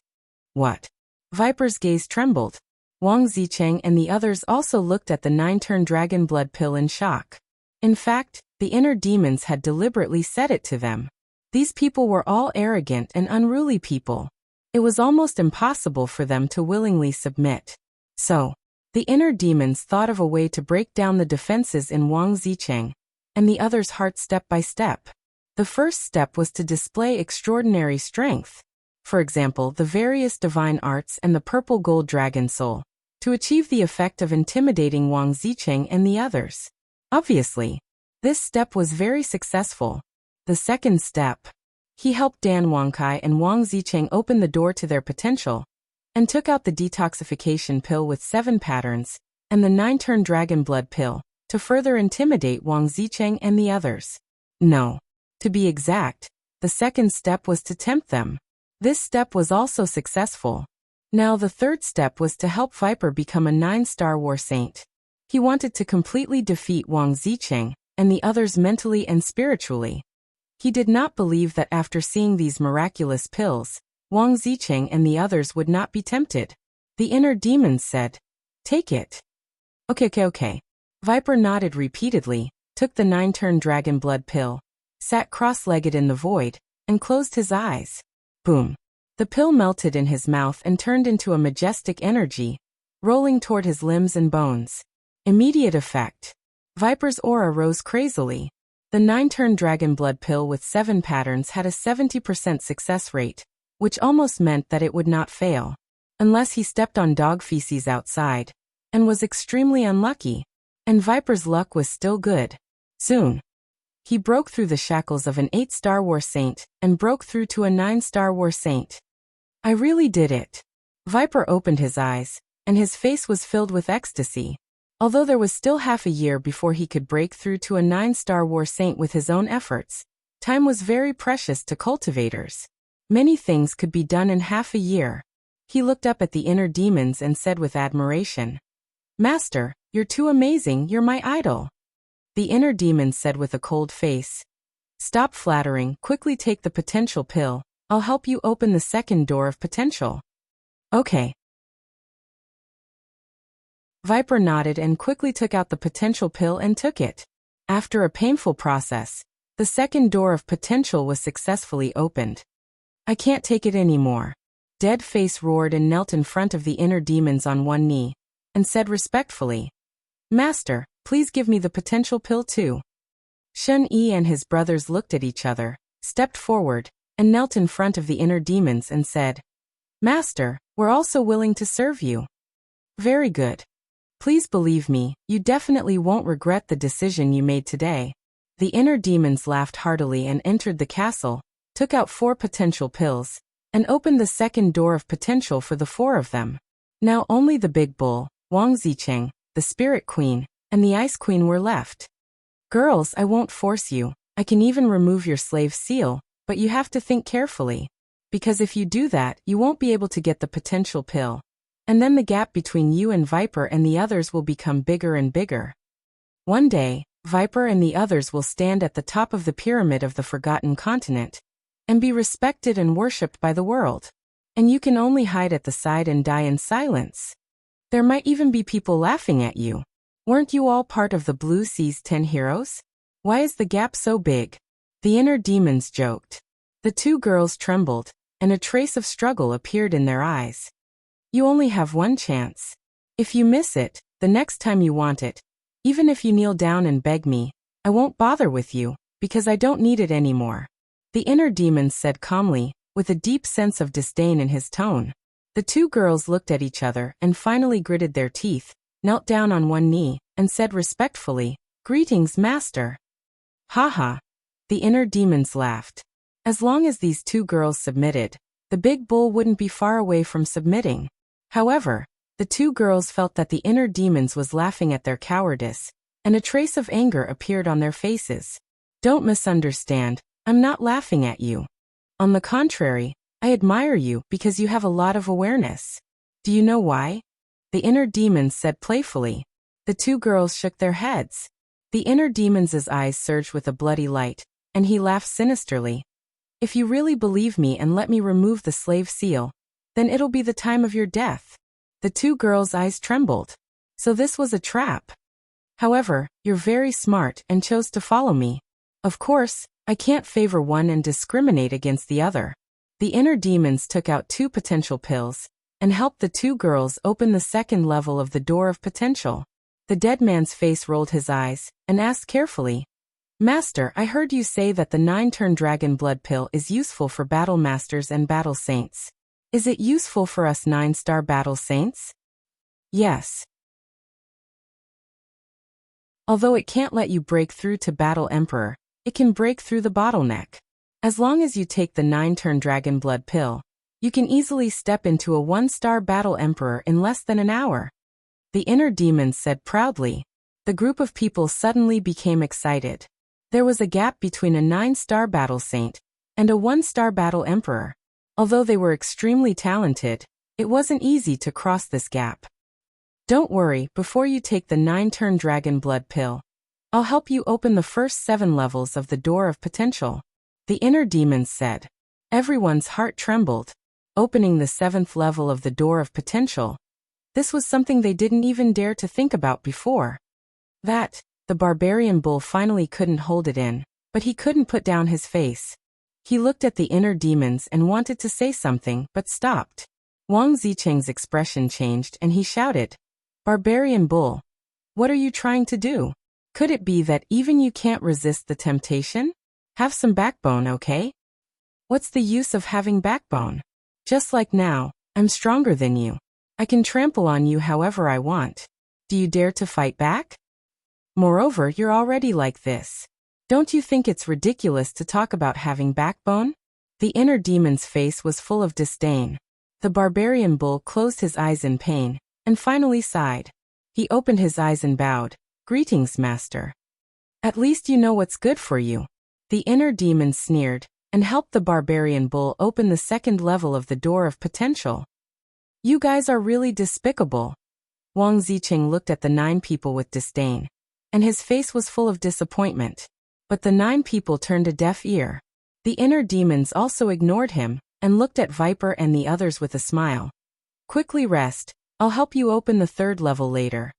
What? Viper's gaze trembled. Wang Zicheng and the others also looked at the 9-turn dragon blood pill in shock. In fact, the inner demons had deliberately said it to them. These people were all arrogant and unruly people. It was almost impossible for them to willingly submit. So, the inner demons thought of a way to break down the defenses in Wang Zicheng and the others' hearts step by step. The first step was to display extraordinary strength. For example, the various divine arts and the purple gold dragon soul, to achieve the effect of intimidating Wang Zicheng and the others. Obviously, this step was very successful. The second step. He helped Dan Wangkai and Wang Zicheng open the door to their potential, and took out the detoxification pill with 7 patterns, and the 9-turn dragon blood pill, to further intimidate Wang Zicheng and the others. No. To be exact, the second step was to tempt them. This step was also successful. Now the third step was to help Viper become a 9-star war saint. He wanted to completely defeat Wang Zicheng and the others mentally and spiritually. He did not believe that after seeing these miraculous pills, Wang Zicheng and the others would not be tempted. The inner demons said, Take it. Okay. Viper nodded repeatedly, took the 9-turn dragon blood pill, sat cross-legged in the void, and closed his eyes. Boom. The pill melted in his mouth and turned into a majestic energy, rolling toward his limbs and bones. Immediate effect. Viper's aura rose crazily. The 9-turn dragon blood pill with 7 patterns had a 70% success rate, which almost meant that it would not fail, unless he stepped on dog feces outside, and was extremely unlucky, and Viper's luck was still good. Soon, he broke through the shackles of an 8-star war saint and broke through to a 9-star war saint. I really did it. Viper opened his eyes, and his face was filled with ecstasy. Although there was still half a year before he could break through to a 9-star war saint with his own efforts, time was very precious to cultivators. Many things could be done in half a year. He looked up at the inner demons and said with admiration, "Master, you're too amazing, you're my idol." The inner demons said with a cold face, "Stop flattering, quickly take the potential pill, I'll help you open the second door of potential." Okay. Viper nodded and quickly took out the potential pill and took it. After a painful process, the second door of potential was successfully opened. "I can't take it anymore." Dead Face roared and knelt in front of the inner demons on one knee, and said respectfully, "Master, please give me the potential pill too." Shun Yi and his brothers looked at each other, stepped forward, and knelt in front of the inner demons and said, "Master, we're also willing to serve you." "Very good. Please believe me, you definitely won't regret the decision you made today." The inner demons laughed heartily and entered the castle, took out 4 potential pills, and opened the second door of potential for the 4 of them. Now only the Big Bull, Wang Zicheng, the Spirit Queen, and the Ice Queen were left. "Girls, I won't force you. I can even remove your slave seal, but you have to think carefully. Because if you do that, you won't be able to get the potential pill. And then the gap between you and Viper and the others will become bigger and bigger. One day, Viper and the others will stand at the top of the pyramid of the Forgotten Continent, and be respected and worshipped by the world. And you can only hide at the side and die in silence. There might even be people laughing at you. Weren't you all part of the Blue Sea's 10 heroes? Why is the gap so big?" The inner demons joked. The 2 girls trembled, and a trace of struggle appeared in their eyes. "You only have one chance. If you miss it, the next time you want it, even if you kneel down and beg me, I won't bother with you, because I don't need it anymore." The inner demons said calmly, with a deep sense of disdain in his tone. The 2 girls looked at each other and finally gritted their teeth, knelt down on one knee, and said respectfully, "Greetings, Master." "Haha." The inner demons laughed. As long as these 2 girls submitted, the Big Bull wouldn't be far away from submitting. However, the 2 girls felt that the inner demons was laughing at their cowardice, and a trace of anger appeared on their faces. "Don't misunderstand, I'm not laughing at you. On the contrary, I admire you because you have a lot of awareness. Do you know why?" The inner demons said playfully. The 2 girls shook their heads. The inner demon's eyes surged with a bloody light, and he laughed sinisterly. "If you really believe me and let me remove the slave seal, then it'll be the time of your death." The 2 girls' eyes trembled. So this was a trap. "However, you're very smart and chose to follow me. Of course, I can't favor one and discriminate against the other." The inner demons took out 2 potential pills, and helped the 2 girls open the second level of the door of potential. The dead man's face rolled his eyes, and asked carefully, "Master, I heard you say that the 9-turn dragon blood pill is useful for battle masters and battle saints. Is it useful for us 9-star battle saints?" "Yes. Although it can't let you break through to battle emperor, it can break through the bottleneck. As long as you take the 9-turn dragon blood pill, you can easily step into a 1-star battle emperor in less than an hour." The inner demons said proudly. The group of people suddenly became excited. There was a gap between a 9-star battle saint and a 1-star battle emperor. Although they were extremely talented, it wasn't easy to cross this gap. "Don't worry, before you take the 9-turn dragon blood pill, I'll help you open the first 7 levels of the door of potential," the inner demons said. Everyone's heart trembled. Opening the 7th level of the door of potential. This was something they didn't even dare to think about before. The barbarian bull finally couldn't hold it in, but he couldn't put down his face. He looked at the inner demons and wanted to say something, but stopped. Wang Zicheng's expression changed and he shouted, "Barbarian bull, what are you trying to do?" Could it be that even you can't resist the temptation? Have some backbone, okay? What's the use of having backbone? Just like now, I'm stronger than you. I can trample on you however I want. Do you dare to fight back? Moreover, you're already like this. Don't you think it's ridiculous to talk about having backbone? The inner demon's face was full of disdain. The barbarian bull closed his eyes in pain, and finally sighed. He opened his eyes and bowed. Greetings, master. At least you know what's good for you. The inner demon sneered, and helped the barbarian bull open the second level of the door of potential. You guys are really despicable. Wang Ziqing looked at the 9 people with disdain, and his face was full of disappointment. But the 9 people turned a deaf ear. The inner demons also ignored him, and looked at Viper and the others with a smile. Quickly rest, I'll help you open the 3rd level later.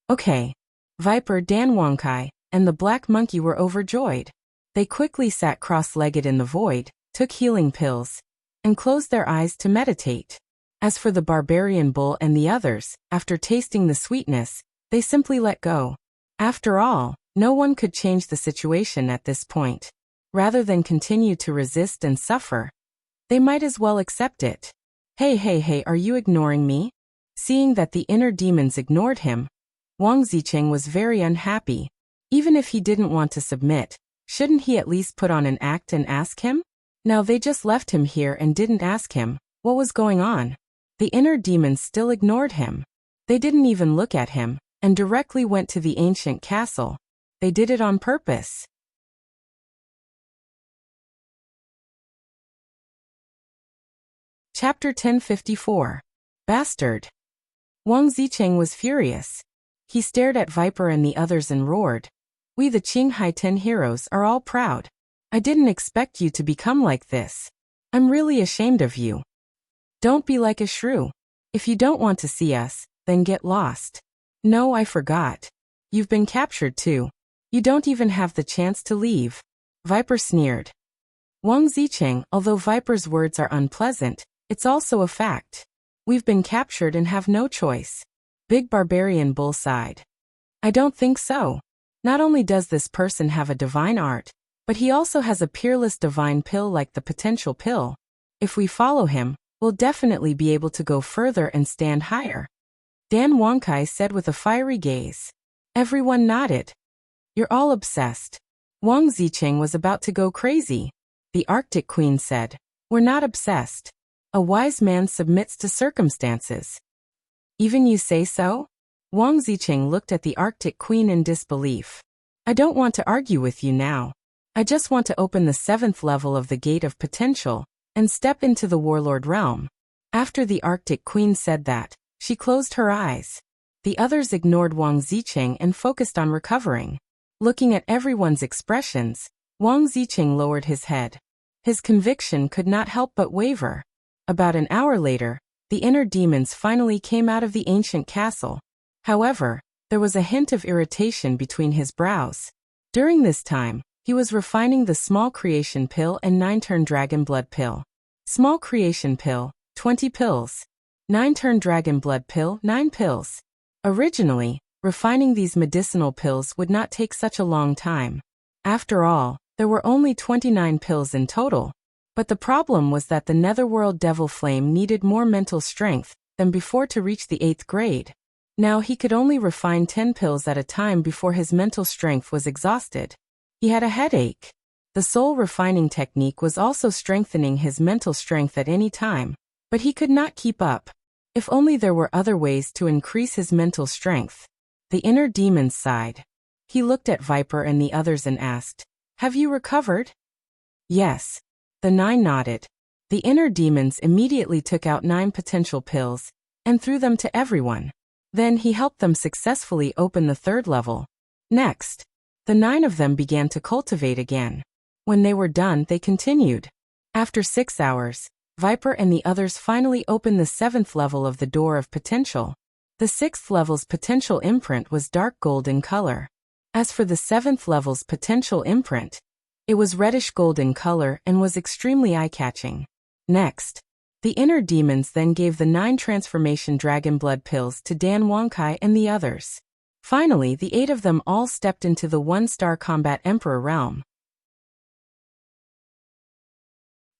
Okay. Viper, Dan Wangkai, and the black monkey were overjoyed. They quickly sat cross-legged in the void, took healing pills, and closed their eyes to meditate. As for the barbarian bull and the others, after tasting the sweetness, they simply let go. After all, no one could change the situation at this point. Rather than continue to resist and suffer, they might as well accept it. Hey, are you ignoring me? Seeing that the inner demons ignored him, Wang Ziqing was very unhappy. Even if he didn't want to submit, shouldn't he at least put on an act and ask him? Now they just left him here and didn't ask him what was going on. The inner demons still ignored him. They didn't even look at him, and directly went to the ancient castle. They did it on purpose. Chapter 1054. Bastard. Wang Ziqing was furious. He stared at Viper and the others and roared. We the Qinghai 10 heroes are all proud. I didn't expect you to become like this. I'm really ashamed of you. Don't be like a shrew. If you don't want to see us, then get lost. No, I forgot. You've been captured too. You don't even have the chance to leave. Viper sneered. Wang Ziqing, although Viper's words are unpleasant, it's also a fact. We've been captured and have no choice. Big barbarian bull sighed. I don't think so. Not only does this person have a divine art, but he also has a peerless divine pill like the potential pill. If we follow him, we'll definitely be able to go further and stand higher. Dan Wangkai said with a fiery gaze. Everyone nodded. You're all obsessed. Wang Ziqing was about to go crazy. The Arctic Queen said, We're not obsessed. A wise man submits to circumstances. Even you say so? Wang Ziqing looked at the Arctic Queen in disbelief. I don't want to argue with you now. I just want to open the 7th level of the Gate of Potential and step into the Warlord realm. After the Arctic Queen said that, she closed her eyes. The others ignored Wang Ziqing and focused on recovering. Looking at everyone's expressions, Wang Ziqing lowered his head. His conviction could not help but waver. About an hour later, the inner demons finally came out of the ancient castle. However, there was a hint of irritation between his brows. During this time, he was refining the small creation pill and 9-turn dragon blood pill. Small creation pill, 20 pills. 9-turn dragon blood pill, 9 pills. Originally, refining these medicinal pills would not take such a long time. After all, there were only 29 pills in total. But the problem was that the Netherworld Devil Flame needed more mental strength than before to reach the 8th grade. Now he could only refine 10 pills at a time before his mental strength was exhausted. He had a headache. The soul refining technique was also strengthening his mental strength at any time, but he could not keep up. If only there were other ways to increase his mental strength. The inner demon sighed. He looked at Viper and the others and asked, Have you recovered? Yes. The 9 nodded. The inner demons immediately took out 9 potential pills and threw them to everyone. Then he helped them successfully open the 3rd level. Next, the 9 of them began to cultivate again. When they were done, they continued. After 6 hours, Viper and the others finally opened the 7th level of the Door of Potential. The 6th level's potential imprint was dark gold in color. As for the 7th level's potential imprint, it was reddish gold in color and was extremely eye-catching. Next, the inner demons then gave the 9 transformation dragon blood pills to Dan Wangkai and the others. Finally, the 8 of them all stepped into the 1-star combat emperor realm.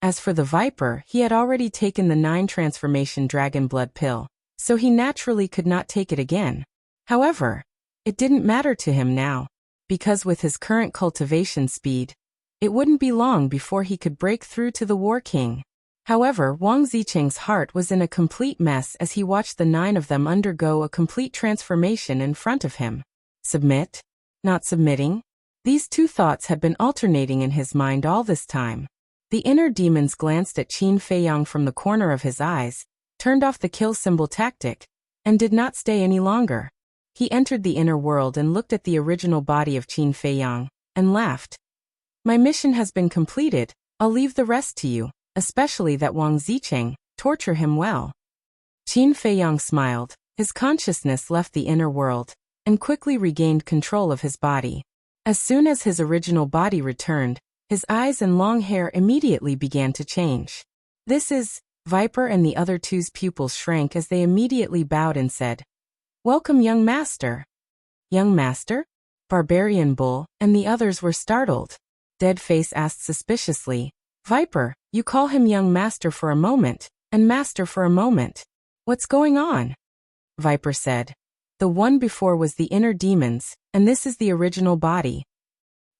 As for the Viper, he had already taken the 9 transformation dragon blood pill, so he naturally could not take it again. However, it didn't matter to him now, because with his current cultivation speed, it wouldn't be long before he could break through to the War King. However, Wang Zicheng's heart was in a complete mess as he watched the 9 of them undergo a complete transformation in front of him. Submit? Not submitting? These two thoughts had been alternating in his mind all this time. The inner demons glanced at Qin Feiyang from the corner of his eyes, turned off the kill symbol tactic, and did not stay any longer. He entered the inner world and looked at the original body of Qin Feiyang, and laughed. My mission has been completed, I'll leave the rest to you, especially that Wang Zicheng, torture him well. Qin Feiyang smiled, his consciousness left the inner world, and quickly regained control of his body. As soon as his original body returned, his eyes and long hair immediately began to change. This is, Viper and the other two's pupils shrank as they immediately bowed and said, Welcome, young master. Young master? Barbarian Bull, and the others were startled. Deadface asked suspiciously, Viper, you call him young master for a moment, and master for a moment. What's going on? Viper said. The one before was the inner demons, and this is the original body.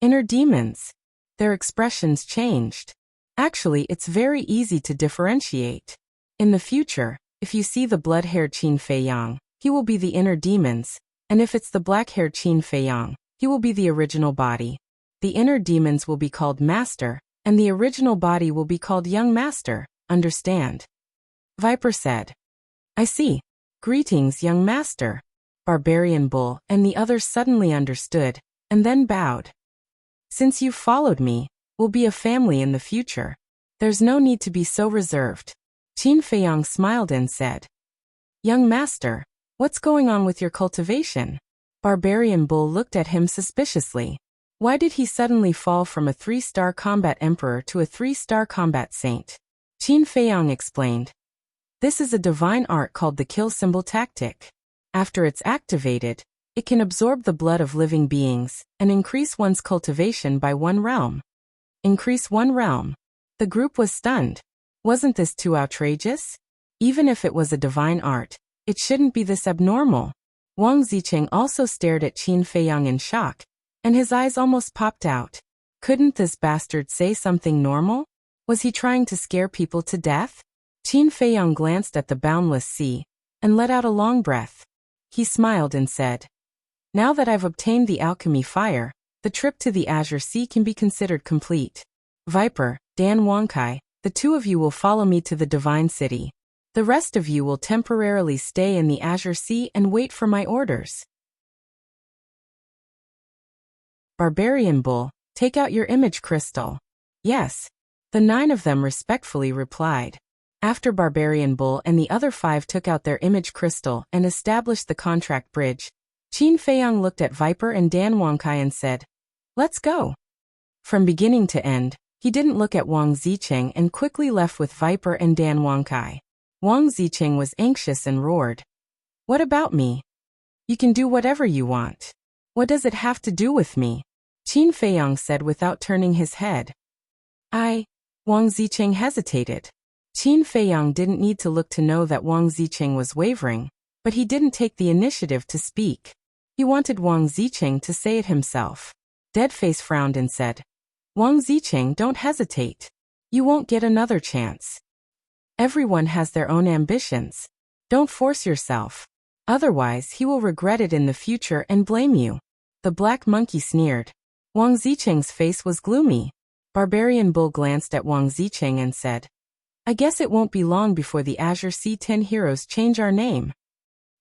Inner demons. Their expressions changed. Actually, it's very easy to differentiate. In the future, if you see the blood-haired Qin Feiyang, he will be the inner demons, and if it's the black-haired Qin Feiyang, he will be the original body. The inner demons will be called Master, and the original body will be called Young Master, understand? Viper said. I see. Greetings, young master. Barbarian Bull and the others suddenly understood, and then bowed. Since you've followed me, we'll be a family in the future. There's no need to be so reserved. Qin Feiyang smiled and said. Young master, what's going on with your cultivation? Barbarian Bull looked at him suspiciously. Why did he suddenly fall from a 3-star combat emperor to a 3-star combat saint? Qin Feiyang explained. This is a divine art called the kill symbol tactic. After it's activated, it can absorb the blood of living beings and increase one's cultivation by 1 realm. Increase 1 realm. The group was stunned. Wasn't this too outrageous? Even if it was a divine art, it shouldn't be this abnormal. Wang Zicheng also stared at Qin Feiyang in shock, and his eyes almost popped out. Couldn't this bastard say something normal? Was he trying to scare people to death? Qin Feiyang glanced at the boundless sea, and let out a long breath. He smiled and said, Now that I've obtained the alchemy fire, the trip to the Azure Sea can be considered complete. Viper, Dan Wangkai, the 2 of you will follow me to the Divine City. The rest of you will temporarily stay in the Azure Sea and wait for my orders. Barbarian Bull, take out your image crystal. Yes. The 9 of them respectfully replied. After Barbarian Bull and the other 5 took out their image crystal and established the contract bridge, Qin Feiyang looked at Viper and Dan Wangkai and said, Let's go. From beginning to end, he didn't look at Wang Zicheng and quickly left with Viper and Dan Wangkai. Wang Zicheng was anxious and roared. What about me? You can do whatever you want. What does it have to do with me? Qin Feiyang said without turning his head. Wang Zicheng hesitated. Qin Feiyang didn't need to look to know that Wang Zicheng was wavering, but he didn't take the initiative to speak. He wanted Wang Zicheng to say it himself. Deadface frowned and said, Wang Zicheng, don't hesitate. You won't get another chance. Everyone has their own ambitions. Don't force yourself. Otherwise, he will regret it in the future and blame you. The black monkey sneered. Wang Zicheng's face was gloomy. Barbarian Bull glanced at Wang Zicheng and said, I guess it won't be long before the Azure Sea 10 heroes change our name.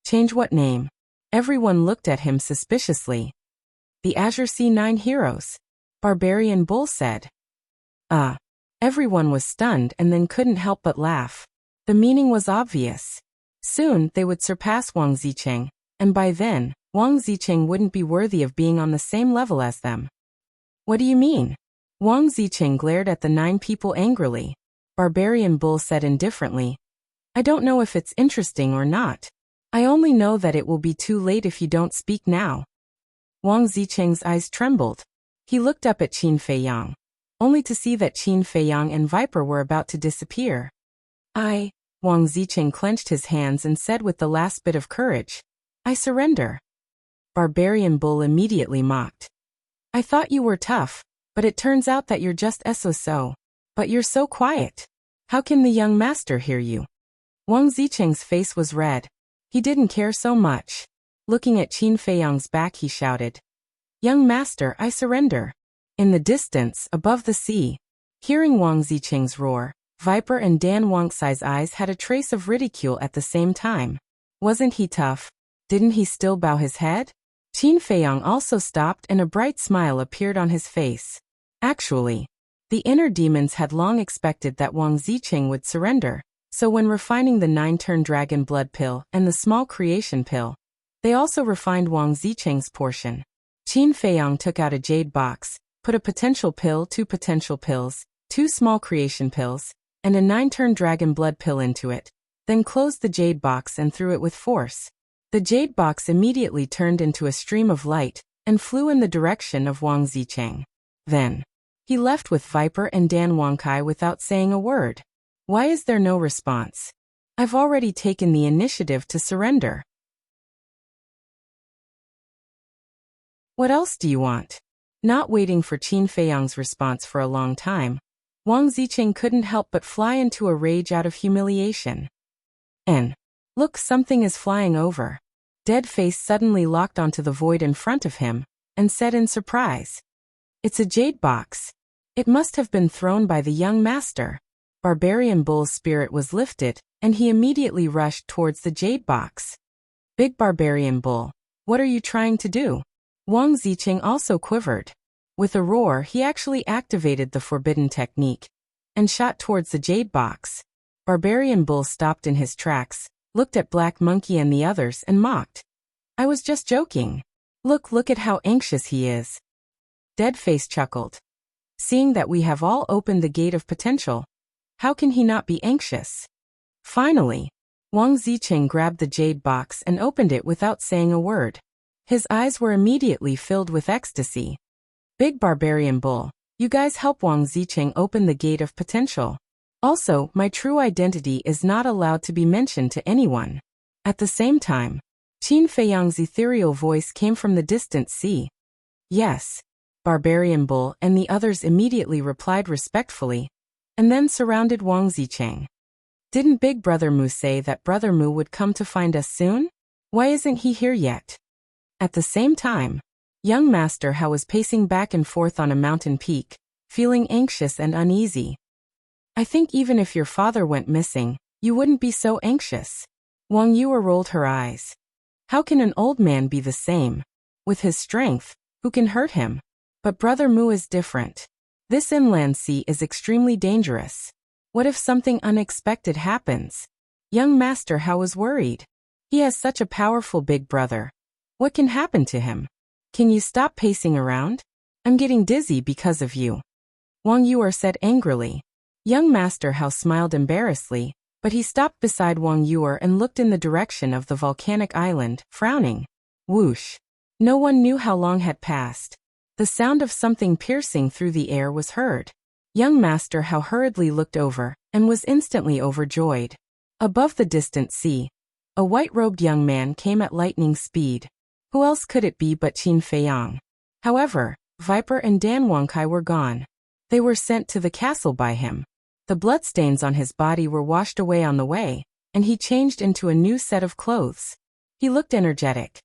Change what name? Everyone looked at him suspiciously. The Azure Sea 9 heroes. Barbarian Bull said. Everyone was stunned and then couldn't help but laugh. The meaning was obvious. Soon, they would surpass Wang Zicheng, and by then, Wang Zicheng wouldn't be worthy of being on the same level as them. What do you mean? Wang Zicheng glared at the 9 people angrily. Barbarian Bull said indifferently, I don't know if it's interesting or not. I only know that it will be too late if you don't speak now. Wang Zicheng's eyes trembled. He looked up at Qin Feiyang, only to see that Qin Feiyang and Viper were about to disappear. Wang Zicheng clenched his hands and said with the last bit of courage, I surrender. Barbarian Bull immediately mocked. I thought you were tough, but it turns out that you're just so. But you're so quiet. How can the young master hear you? Wang Zicheng's face was red. He didn't care so much. Looking at Qin Feiyang's back, he shouted, Young master, I surrender. In the distance, above the sea, hearing Wang Zicheng's roar, Viper and Dan Wangcai's eyes had a trace of ridicule at the same time. Wasn't he tough? Didn't he still bow his head? Qin Feiyang also stopped and a bright smile appeared on his face. Actually, the inner demons had long expected that Wang Zicheng would surrender, so when refining the 9-turn dragon blood pill and the small creation pill, they also refined Wang Zicheng's portion. Qin Feiyang took out a jade box, put a potential pill, 2 potential pills, 2 small creation pills, and a 9-turn dragon blood pill into it, then closed the jade box and threw it with force. The jade box immediately turned into a stream of light and flew in the direction of Wang Zicheng. Then, he left with Viper and Dan Wangcai without saying a word. Why is there no response? I've already taken the initiative to surrender. What else do you want? Not waiting for Qin Feiyang's response for a long time, Wang Zicheng couldn't help but fly into a rage out of humiliation. Look, something is flying over. Dead Face suddenly locked onto the void in front of him, and said in surprise, It's a jade box. It must have been thrown by the young master. Barbarian Bull's spirit was lifted, and he immediately rushed towards the jade box. Big Barbarian Bull, what are you trying to do? Wang Zicheng also quivered. With a roar, he actually activated the forbidden technique and shot towards the jade box. Barbarian Bull stopped in his tracks, looked at Black Monkey and the others and mocked. I was just joking. Look at how anxious he is. Deadface chuckled. Seeing that we have all opened the gate of potential, how can he not be anxious? Finally, Wang Zicheng grabbed the jade box and opened it without saying a word. His eyes were immediately filled with ecstasy. Big Barbarian Bull, you guys help Wang Zicheng open the gate of potential. Also, my true identity is not allowed to be mentioned to anyone. At the same time, Qin Feiyang's ethereal voice came from the distant sea. Yes. Barbarian Bull and the others immediately replied respectfully, and then surrounded Wang Zicheng. Didn't Big Brother Mu say that Brother Mu would come to find us soon? Why isn't he here yet? At the same time, young Master Hao was pacing back and forth on a mountain peak, feeling anxious and uneasy. I think even if your father went missing, you wouldn't be so anxious. Wang Yue rolled her eyes. How can an old man be the same? With his strength, who can hurt him? But Brother Mu is different. This inland sea is extremely dangerous. What if something unexpected happens? Young Master Hao was worried. He has such a powerful big brother. What can happen to him? Can you stop pacing around? I'm getting dizzy because of you. Wang Yue said angrily. Young Master Hao smiled embarrassedly, but he stopped beside Wang Yue and looked in the direction of the volcanic island, frowning. Whoosh. No one knew how long had passed. The sound of something piercing through the air was heard. Young Master Hao hurriedly looked over, and was instantly overjoyed. Above the distant sea, a white-robed young man came at lightning speed. Who else could it be but Qin Feiyang? However, Viper and Dan Wangcai were gone. They were sent to the castle by him. The bloodstains on his body were washed away on the way, and he changed into a new set of clothes. He looked energetic.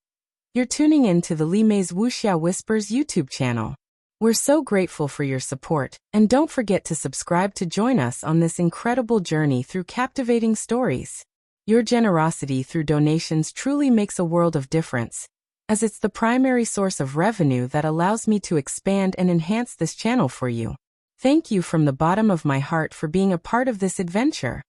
You're tuning in to the Li Mei's Wuxia Whispers YouTube channel. We're so grateful for your support, and don't forget to subscribe to join us on this incredible journey through captivating stories. Your generosity through donations truly makes a world of difference, as it's the primary source of revenue that allows me to expand and enhance this channel for you. Thank you from the bottom of my heart for being a part of this adventure.